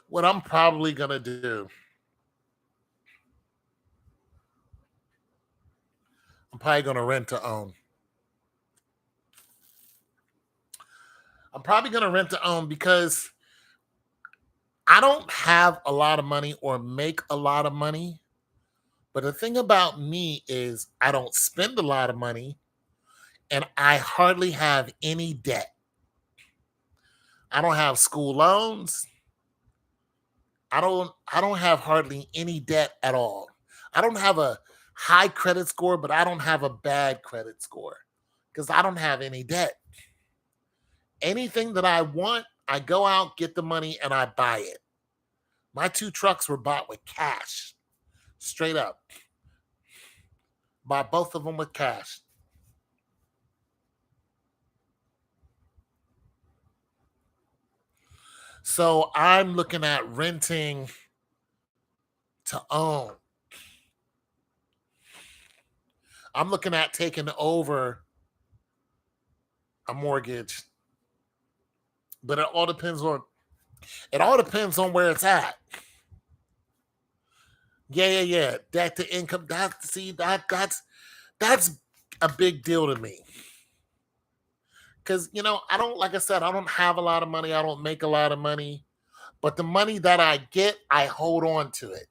what I'm probably going to do, I'm probably going to rent to own. I'm probably going to rent to own because I don't have a lot of money or make a lot of money. But the thing about me is I don't spend a lot of money and I hardly have any debt. I don't have school loans. I don't have hardly any debt at all. I don't have a high credit score, but I don't have a bad credit score because I don't have any debt. Anything that I want, I go out, get the money, and I buy it. My 2 trucks were bought with cash, straight up. Bought both of them with cash. So I'm looking at renting to own. I'm looking at taking over a mortgage, but it all depends on where it's at. Yeah. Debt to income. That's a big deal to me. Because I don't, like I said, I don't have a lot of money. I don't make a lot of money. But the money that I get, I hold on to it.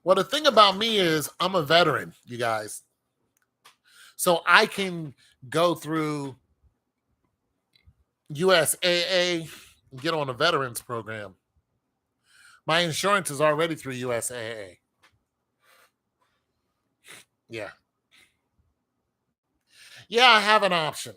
Well, the thing about me is I'm a veteran, you guys. So I can go through USAA and get on a veterans program. My insurance is already through USAA. Yeah. Yeah, I have an option.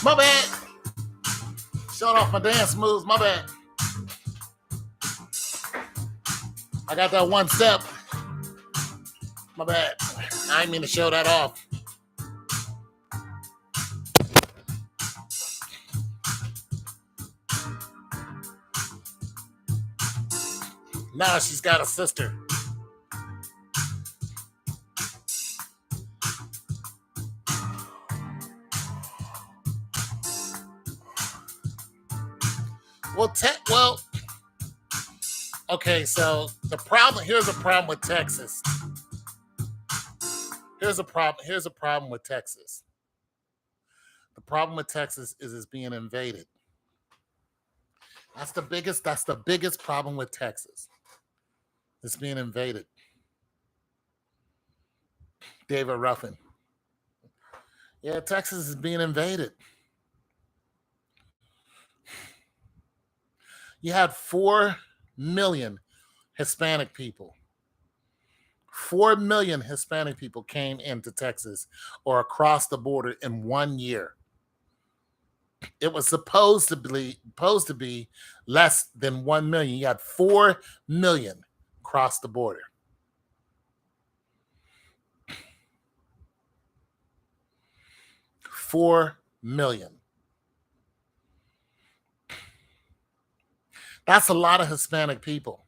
My bad. Showing off my dance moves. My bad. I got that one step. My bad. I didn't mean to show that off. Now she's got a sister. Well, okay, so here's a problem with Texas. Here's a problem with Texas. The problem with Texas is it's being invaded. That's the biggest problem with Texas. It's being invaded. David Ruffin. Yeah, Texas is being invaded. You had 4 million Hispanic people. 4 million Hispanic people came into Texas or across the border in 1 year. It was supposed to be less than 1 million. You had 4 million cross the border. 4 million. That's a lot of Hispanic people.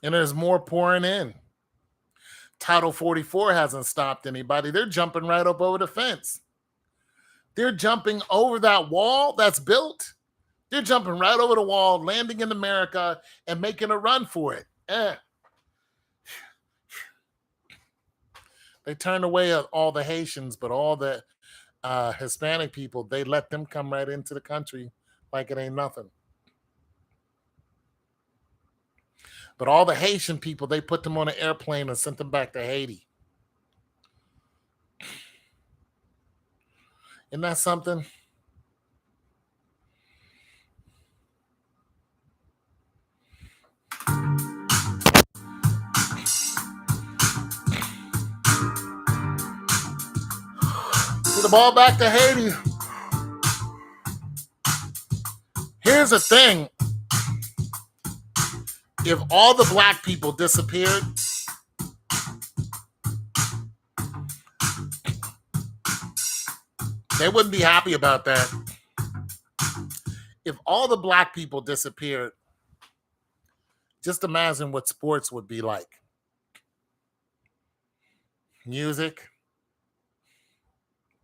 And there's more pouring in. Title 44 hasn't stopped anybody. They're jumping right up over the fence. They're jumping over that wall that's built. They're jumping right over the wall, landing in America, and making a run for it. They turned away all the Haitians, but all the Hispanic people, they let them come right into the country like it ain't nothing. But all the Haitian people, they put them on an airplane and sent them back to Haiti. Isn't that something? Put the ball back to Haiti. Here's the thing. If all the black people disappeared, they wouldn't be happy about that. If all the black people disappeared, just imagine what sports would be like. Music,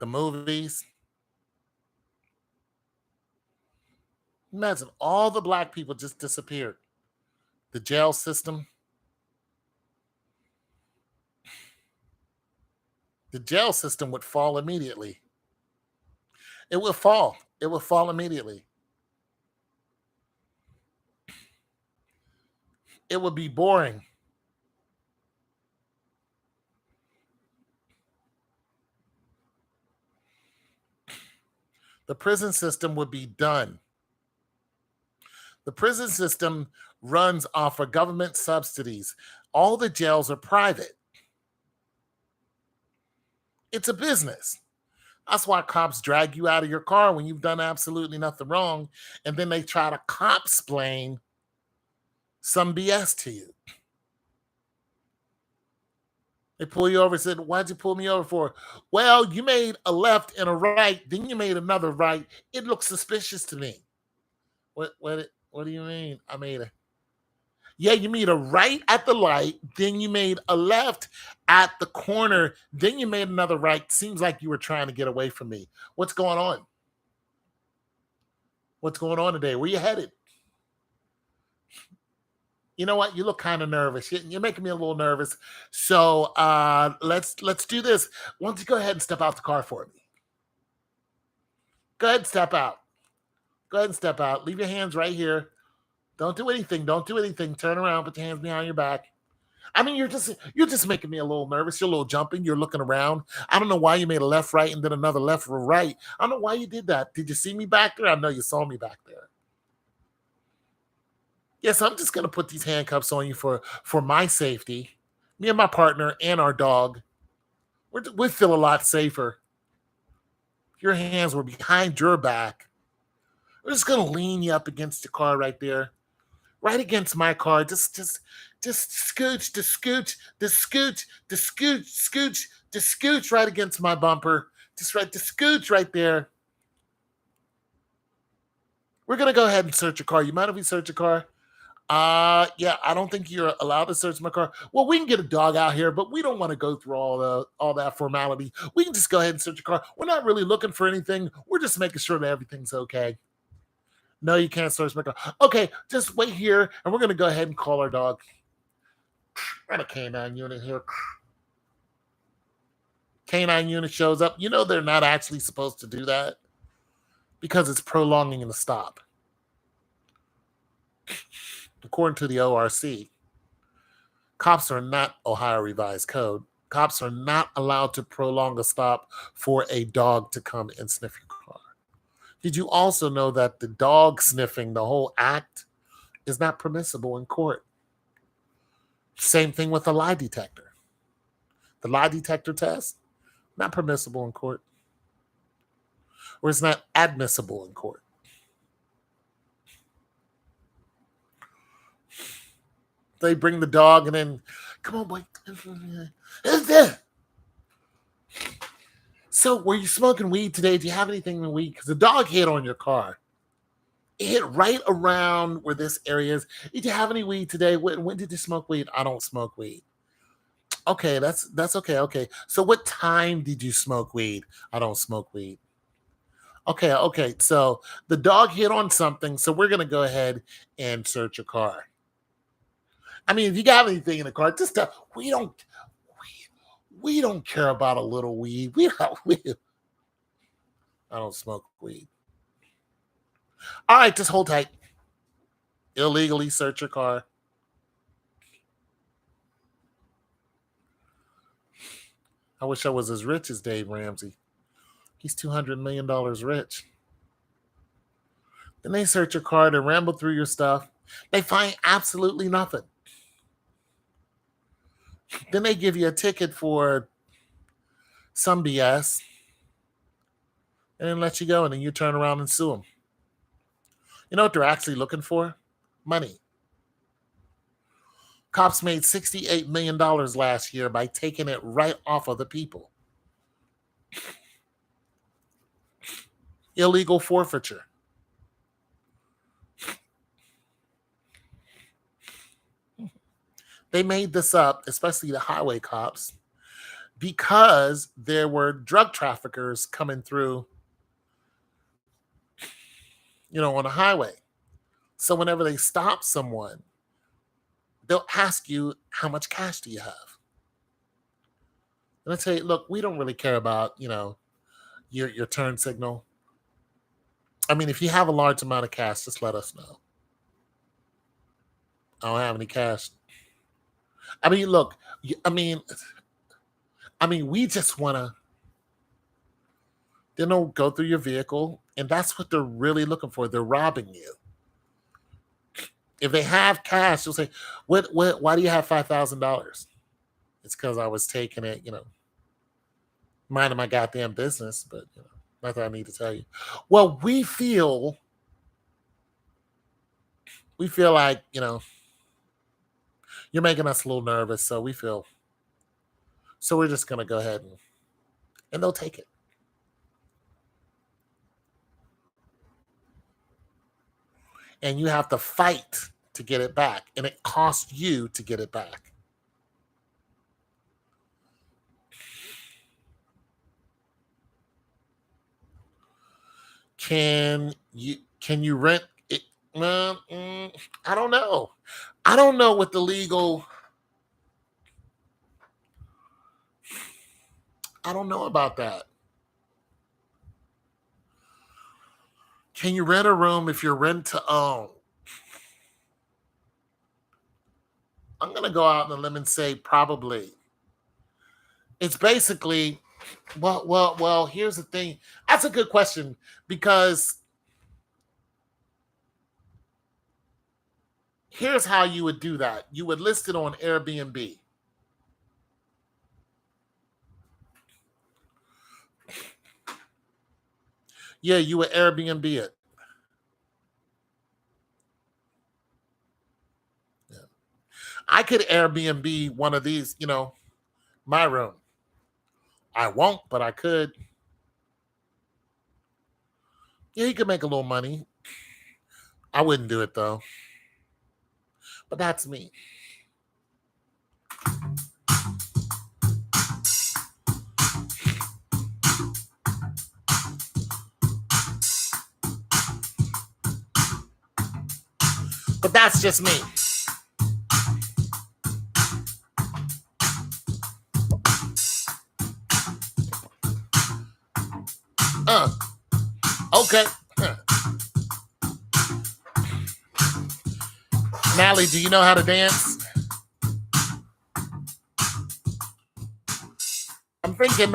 the movies. Imagine all the black people just disappeared. The jail system. The jail system would fall immediately. It would fall. It would fall immediately. It would be boring. The prison system would be done. The prison system runs off of government subsidies. All the jails are private. It's a business. That's why cops drag you out of your car when you've done absolutely nothing wrong, and then they try to cop-splain some BS to you. They pull you over and said, "Why'd you pull me over for?" "Well, you made a left and a right, then you made another right. It looks suspicious to me." What do you mean? I made a Yeah, you made a right at the light, then you made a left at the corner, then you made another right. Seems like you were trying to get away from me. What's going on? What's going on today? Where you headed? You know what? You look kind of nervous. You're making me a little nervous. So let's do this. Why don't you go ahead and step out the car for me? Go ahead and step out. Go ahead and step out. Leave your hands right here. Don't do anything. Don't do anything. Turn around. Put your hands behind your back. I mean, you're just making me a little nervous. You're a little jumping. You're looking around. I don't know why you made a left, right, and then another left or right. I don't know why you did that. Did you see me back there? I know you saw me back there. Yes, I'm just gonna put these handcuffs on you for my safety. Me and my partner and our dog. We feel a lot safer. Your hands were behind your back. We're just gonna lean you up against the car right there, right against my car. Just scooch, the scooch, the scooch, the scooch, scooch, the scooch right against my bumper. Just right, the scooch right there. We're gonna go ahead and search your car. You mind if we search your car? Yeah, I don't think you're allowed to search my car. Well, we can get a dog out here, but we don't want to go through all that formality. We can just go ahead and search your car. We're not really looking for anything. We're just making sure that everything's okay. No, you can't search my car. Okay, just wait here, and we're gonna go ahead and call our dog. Got a canine unit here. Canine unit shows up. You know they're not actually supposed to do that because it's prolonging the stop. According to the ORC, cops are not Ohio Revised Code. Cops are not allowed to prolong a stop for a dog to come and sniff your car. Did you also know that the dog sniffing, the whole act, is not permissible in court? Same thing with a lie detector. The lie detector test, not permissible in court. Or it's not admissible in court. They bring the dog and then, come on, boy, So, were you smoking weed today? Do you have anything in weed? Because the dog hit on your car. It hit right around where this area is. Did you have any weed today? When did you smoke weed? I don't smoke weed. Okay, that's okay. Okay. So, what time did you smoke weed? I don't smoke weed. Okay, okay. So the dog hit on something. So we're gonna go ahead and search your car. I mean, if you got anything in the car, just we don't care about a little weed. I don't smoke weed. All right, just hold tight. Illegally search your car. I wish I was as rich as Dave Ramsey. He's $200 million rich. Then they search your car, they ramble through your stuff. They find absolutely nothing. Then they give you a ticket for some BS and then let you go. And then you turn around and sue them. You know what they're actually looking for? Money. Cops made $68 million last year by taking it right off of the people. Illegal forfeiture. They made this up, especially the highway cops, because there were drug traffickers coming through, on the highway. So whenever they stop someone, they'll ask you, how much cash do you have? And I say, look, we don't really care about, your turn signal. I mean, if you have a large amount of cash, just let us know. I don't have any cash. I mean, look, I mean, we just want to, go through your vehicle, and that's what they're really looking for. They're robbing you. If they have cash, they'll say, "What? Why do you have $5,000?" It's because I was taking it, minding my goddamn business. But nothing I need to tell you. Well, we feel like you're making us a little nervous, so we're just gonna go ahead and they'll take it. And you have to fight to get it back, and it costs you to get it back. Can you rent it? I don't know. I don't know what the legal. I don't know about that. Can you rent a room if you're rent to own? I'm gonna go out on a limb and say probably. It's basically, well. Here's the thing. That's a good question because here's how you would do that. You would list it on Airbnb. Yeah, you would Airbnb it. Yeah. I could Airbnb one of these, my room. I won't, but I could. Yeah, you could make a little money. I wouldn't do it though. But that's me. But that's just me. Okay. Natalie, do you know how to dance? I'm thinking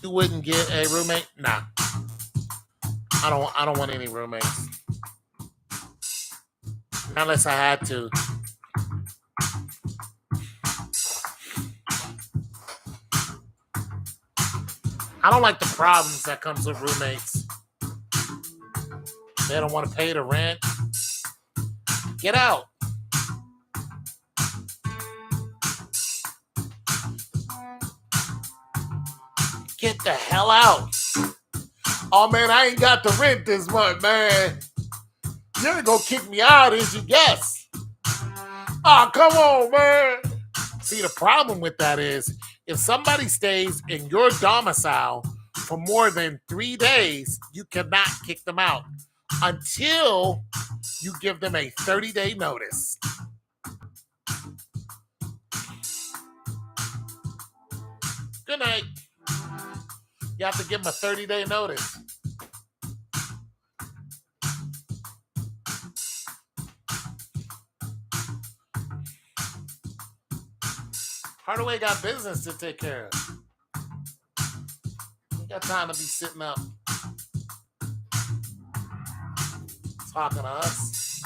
you wouldn't get a roommate. Nah. I don't want any roommates. Unless I had to. I don't like the problems that comes with roommates. They don't want to pay the rent. Get out. Get the hell out. Oh, man, I ain't got the rent this month, man. You're gonna kick me out, is you guess? Oh, come on, man. See, the problem with that is if somebody stays in your domicile for more than 3 days, you cannot kick them out until you give them a 30-day notice. Good night. You have to give them a 30-day notice. Hardaway got business to take care of. You got time to be sitting up talking to us.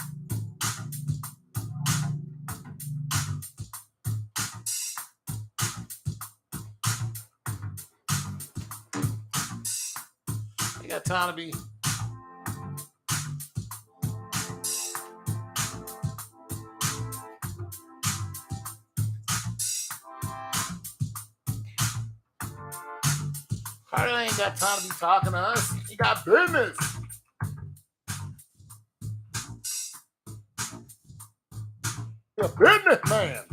You got time to be. Hardaway ain't got time to be talking to us. He got business. You're a businessman.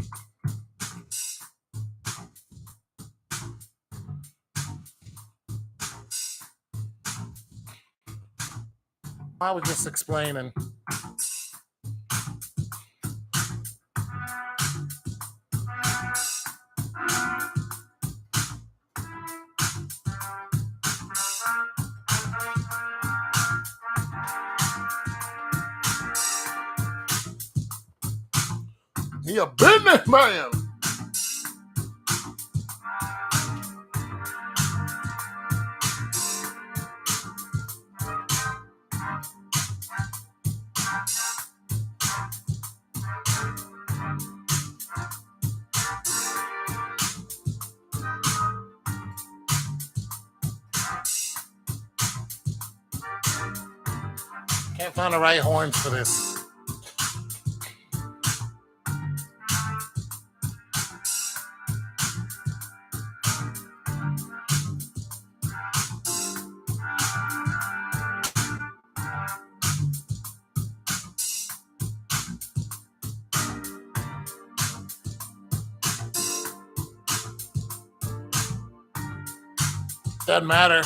I was just explaining. He a businessman. Can't find the right horns for this. Doesn't matter.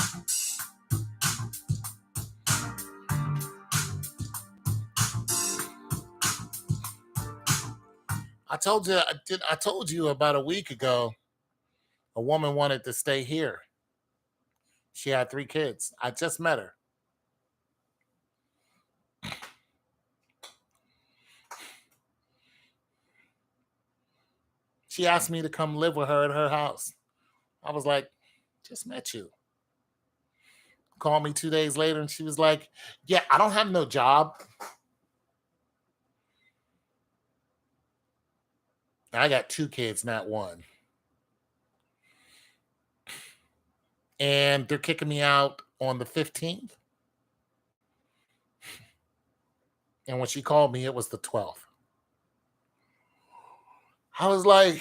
I told you about a week ago, a woman wanted to stay here. She had 3 kids. I just met her. She asked me to come live with her at her house. I was like, just met you. Called me 2 days later and she was like, yeah, I don't have no job. I got 2 kids, not 1. And they're kicking me out on the 15th. And when she called me, it was the 12th. I was like,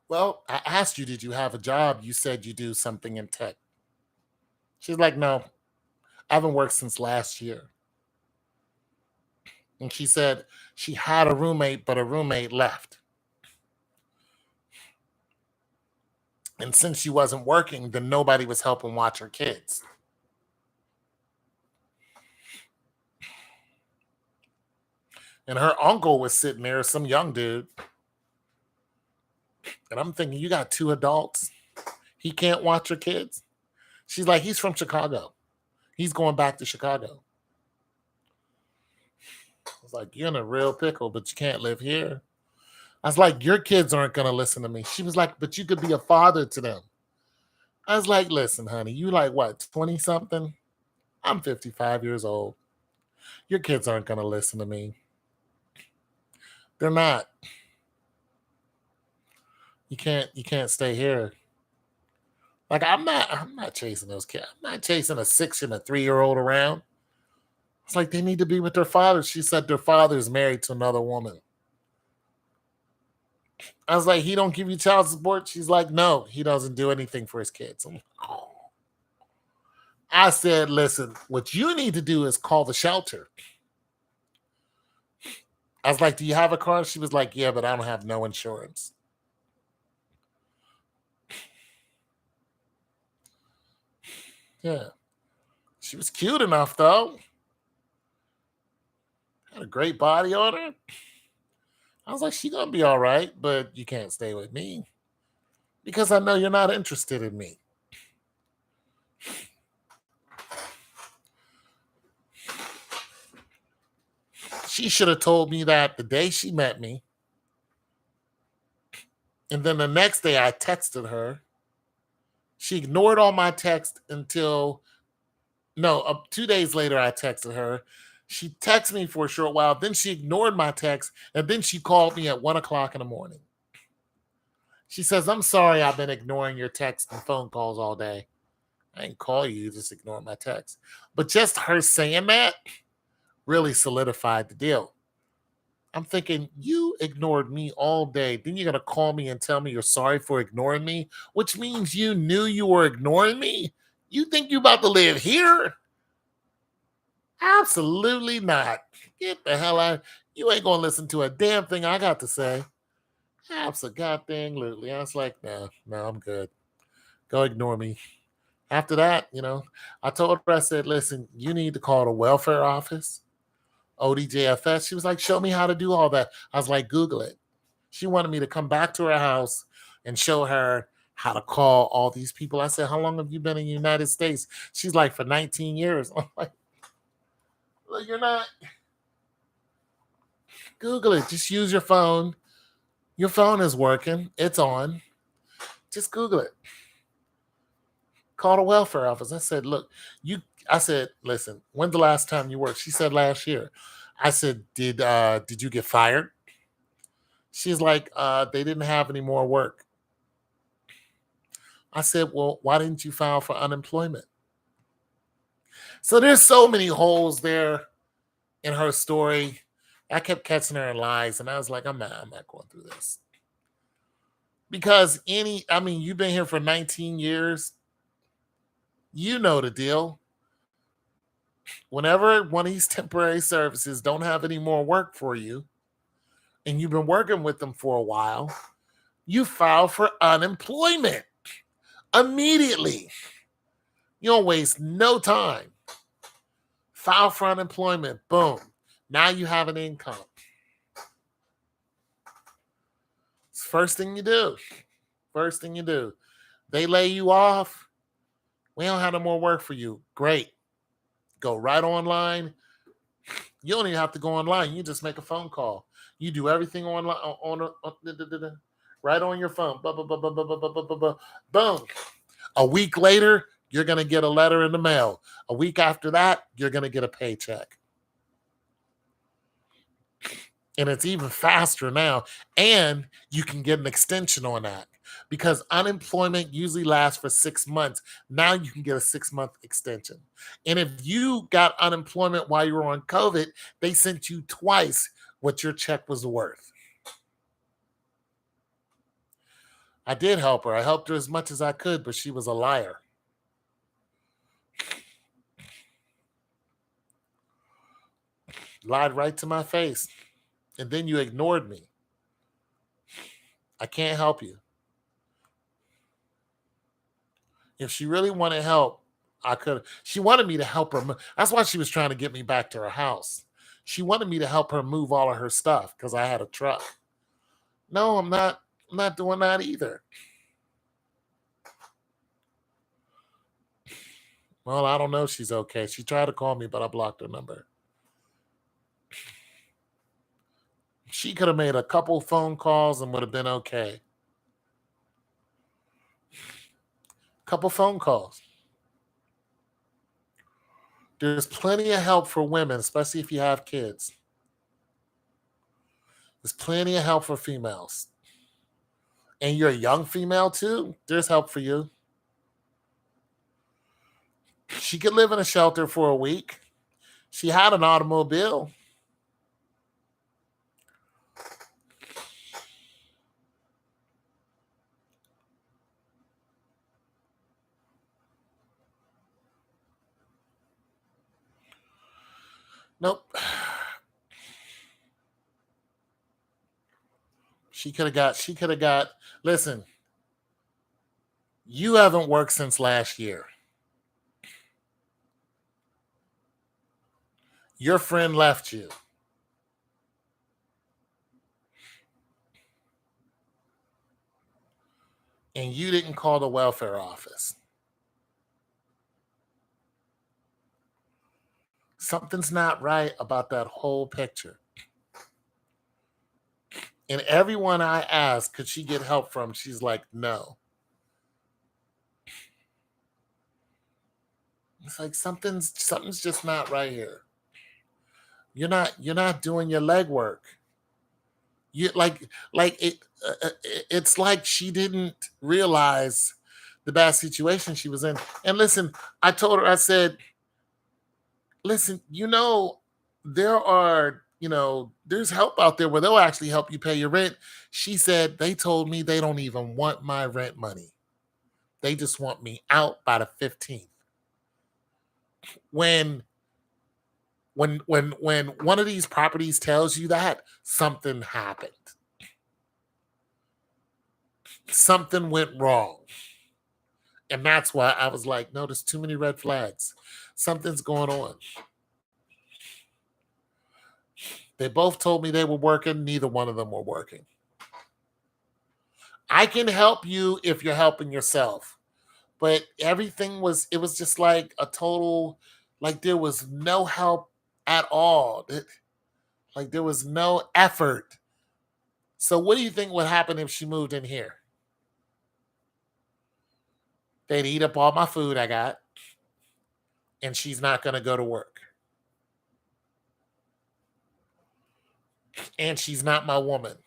well, I asked you, did you have a job? You said you do something in tech. She's like, no, I haven't worked since last year. And she said she had a roommate, but a roommate left. And since she wasn't working, then nobody was helping watch her kids. And her uncle was sitting there, some young dude. And I'm thinking, you got 2 adults. He can't watch your kids. She's like, he's from Chicago. He's going back to Chicago. I was like, you're in a real pickle, but you can't live here. I was like, your kids aren't going to listen to me. She was like, but you could be a father to them. I was like, listen, honey, you like what, 20 something? I'm 55 years old. Your kids aren't going to listen to me. They're not. You can't stay here. Like I'm not chasing those kids. I'm not chasing a 6 and a 3-year-old around. It's like they need to be with their father. She said their father is married to another woman. I was like, he don't give you child support? She's like, no, he doesn't do anything for his kids. I'm like, oh. I said, listen, what you need to do is call the shelter. I was like, do you have a car? She was like, yeah, but I don't have no insurance. Yeah. She was cute enough, though. Had a great body on her. I was like, she gonna be all right, but you can't stay with me because I know you're not interested in me. She should have told me that the day she met me. And then the next day I texted her. She ignored all my texts until no, 2 days later I texted her. She texted me for a short while, then she ignored my text, and then she called me at 1 o'clock in the morning. She says, I'm sorry I've been ignoring your texts and phone calls all day. I didn't call you, just ignore my text. But just her saying that really solidified the deal. I'm thinking, you ignored me all day. Then you're going to call me and tell me you're sorry for ignoring me, which means you knew you were ignoring me. You think you about to live here? Absolutely not. Get the hell out. You ain't going to listen to a damn thing I got to say. Absolutely. I was like, no, I'm good. Go ignore me. After that, I told her, I said, listen, you need to call the welfare office, ODJFS. She was like, show me how to do all that. I was like, Google it. She wanted me to come back to her house and show her how to call all these people. I said, how long have you been in the United States? She's like, for 19 years. I'm like, look, you're not. Google it. Just use your phone. Your phone is working. It's on. Just Google it. Call the welfare office. I said, look, I said, listen, when's the last time you worked? She said last year. I said, did you get fired? She's like, they didn't have any more work. I said, well, why didn't you file for unemployment? So there's so many holes there in her story. I kept catching her in lies, and I was like, I'm not going through this. Because you've been here for 19 years. You know the deal. Whenever one of these temporary services don't have any more work for you, and you've been working with them for a while, you file for unemployment immediately. You don't waste no time. File for unemployment. Boom. Now you have an income. It's the first thing you do. First thing you do. They lay you off. We don't have no more work for you. Great. Go right online. You don't even have to go online. You just make a phone call. You do everything online right on your phone. Boom. A week later, you're going to get a letter in the mail. A week after that, you're going to get a paycheck. And it's even faster now. And you can get an extension on that because unemployment usually lasts for 6 months. Now you can get a 6-month extension. And if you got unemployment while you were on COVID, they sent you twice what your check was worth. I did help her. I helped her as much as I could, but she was a liar. Lied right to my face. And then you ignored me. I can't help you. If she really wanted help, I could. She wanted me to help her. That's why she was trying to get me back to her house. She wanted me to help her move all of her stuff because I had a truck. No, I'm not. I'm not doing that either. Well, I don't know if she's okay. She tried to call me, but I blocked her number. She could have made a couple phone calls and would have been okay. Couple phone calls. There's plenty of help for women, especially if you have kids. There's plenty of help for females. And you're a young female too, there's help for you. She could live in a shelter for a week. She had an automobile. Nope. She could have got listen, you haven't worked since last year. Your friend left you and you didn't call the welfare office. Something's not right about that whole picture. And everyone I asked, could she get help from? She's like, no. It's like something's just not right here. You're not doing your legwork. You like it. It's like she didn't realize the bad situation she was in. And listen, I told her, I said, listen, there are, there's help out there where they'll actually help you pay your rent. She said they told me they don't even want my rent money. They just want me out by the 15th. When when one of these properties tells you that, something happened. Something went wrong. And that's why I was like, no, there's too many red flags. Something's going on. They both told me they were working, neither one of them were working. I can help you if you're helping yourself. But it was just like a total, like there was no help at all. Like there was no effort. So what do you think would happen if she moved in here? They'd eat up all my food I got, and she's not going to go to work. And she's not my woman.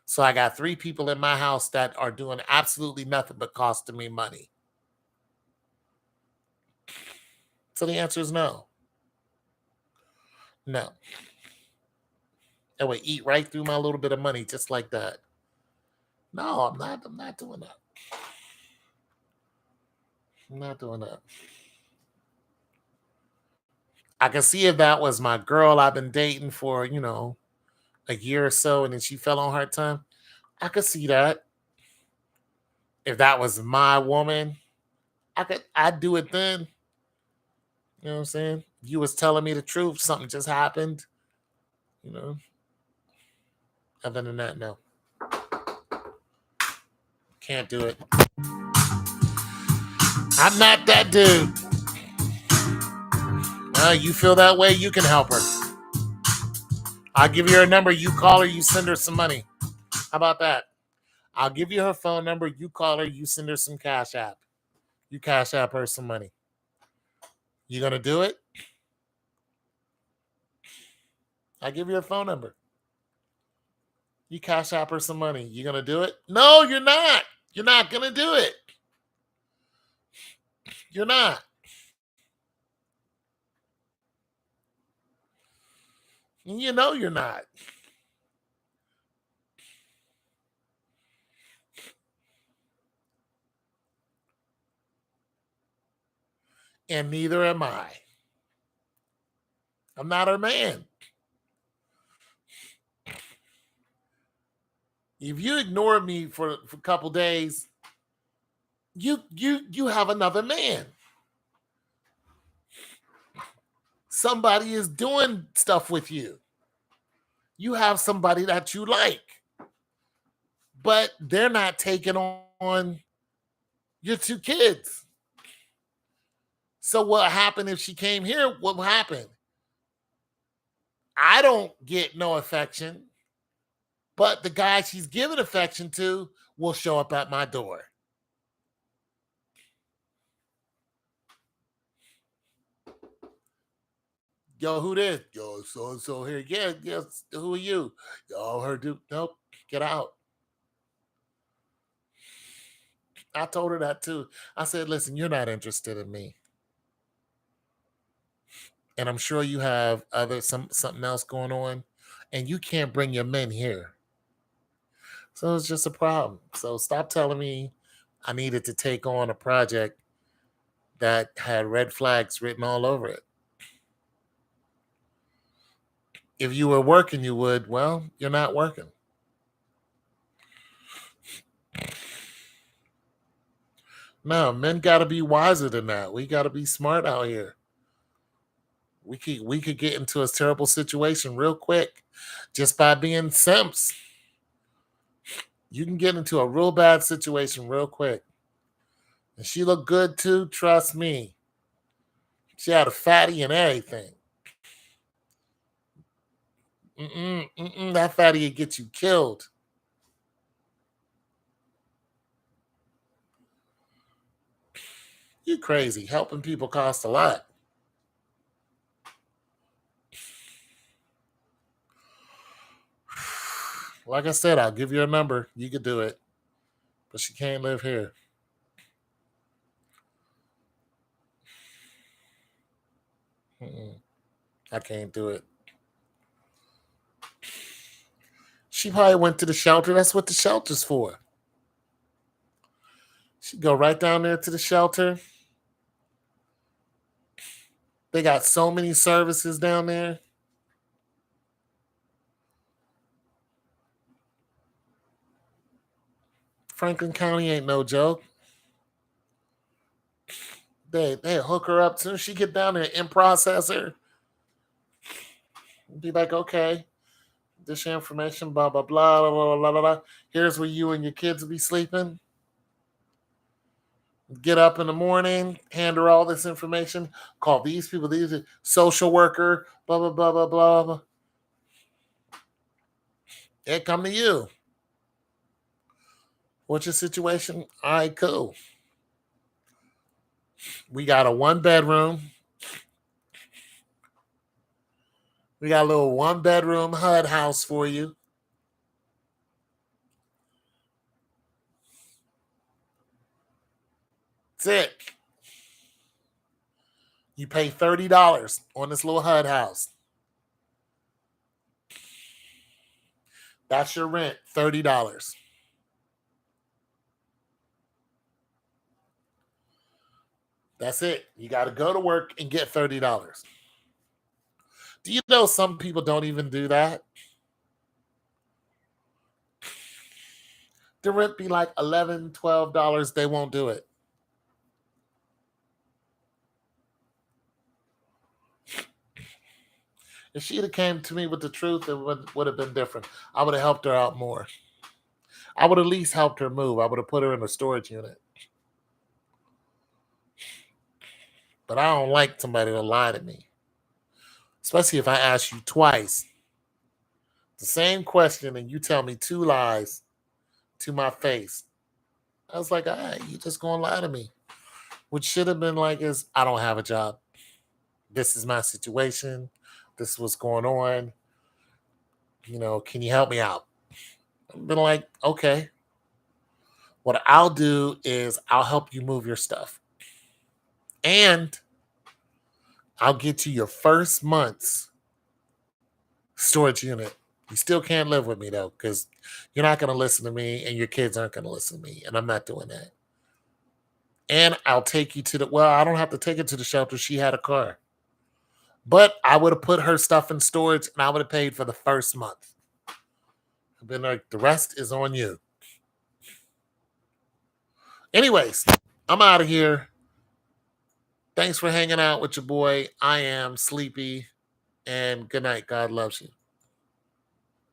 So I got three people in my house that are doing absolutely nothing but costing me money. So the answer is no. No. It would eat right through my little bit of money just like that. No, I'm not doing that. I'm not doing that. I can see if that was my girl I've been dating for, a year or so and then she fell on hard time. I could see that. If that was my woman, I'd do it then. You know what I'm saying? You was telling me the truth, something just happened, you know. Other than that, no. Can't do it. I'm not that dude. You feel that way, you can help her. I'll give you her number, you call her, you send her some money. How about that? I'll give you her phone number, you call her, you send her some cash app. You cash app her some money. You gonna do it? I give you her phone number. You cash app her some money. You gonna do it? No, you're not. You're not gonna do it. You're not. You know you're not. And neither am I. I'm not her man. If you ignore me for a couple days, you have another man. Somebody is doing stuff with you. You have somebody that you like, but they're not taking on your two kids. So what happened if she came here? What will happen? I don't get no affection, but the guy she's giving affection to will show up at my door. Yo, who this? Yo, so and so here. Yeah, yes. Who are you? Yo, her dude. Nope. Get out. I told her that too. I said, listen, you're not interested in me. And I'm sure you have something else going on. And you can't bring your men here. So it's just a problem. So stop telling me I needed to take on a project that had red flags written all over it. If you were working, you would. Well, you're not working. No, men got to be wiser than that. We got to be smart out here. We could get into a terrible situation real quick just by being simps. You can get into a real bad situation real quick. And she looked good too, trust me. She had a fatty and everything. That fatty would get you killed. You crazy. Helping people costs a lot. Like I said, I'll give you a number. You could do it. But she can't live here. I can't do it. She probably went to the shelter. That's what the shelter's for. She'd go right down there to the shelter. They got so many services down there. Franklin County ain't no joke. They hook her up. As soon as she get down there and process her, be like, okay, this information, blah blah blah blah blah blah blah. Here's where you and your kids will be sleeping. Get up in the morning, hand her all this information, call these people, these social worker, blah blah blah blah blah. It come to you. What's your situation? All right, cool. We got a 1 bedroom. We got a little 1 bedroom HUD house for you. That's it. You pay $30 on this little HUD house. That's your rent, $30. That's it. You got to go to work and get $30. Do you know some people don't even do that? The rent be like $11, $12. They won't do it. If she'd have came to me with the truth, it would have been different. I would have helped her out more. I would at least helped her move. I would have put her in a storage unit. But I don't like somebody to lie to me, especially if I ask you twice the same question and you tell me 2 lies to my face. I was like, all right, you just gonna lie to me. What should have been like is, I don't have a job. This is my situation. This is what's going on. Can you help me out? I've been like, okay. What I'll do is I'll help you move your stuff. And I'll get you your first month's storage unit. You still can't live with me though, because you're not going to listen to me and your kids aren't going to listen to me. And I'm not doing that. And I'll take you I don't have to take it to the shelter. She had a car. But I would have put her stuff in storage and I would have paid for the first month. I've been like, the rest is on you. Anyways, I'm out of here. Thanks for hanging out with your boy. I am sleepy. And good night. God loves you.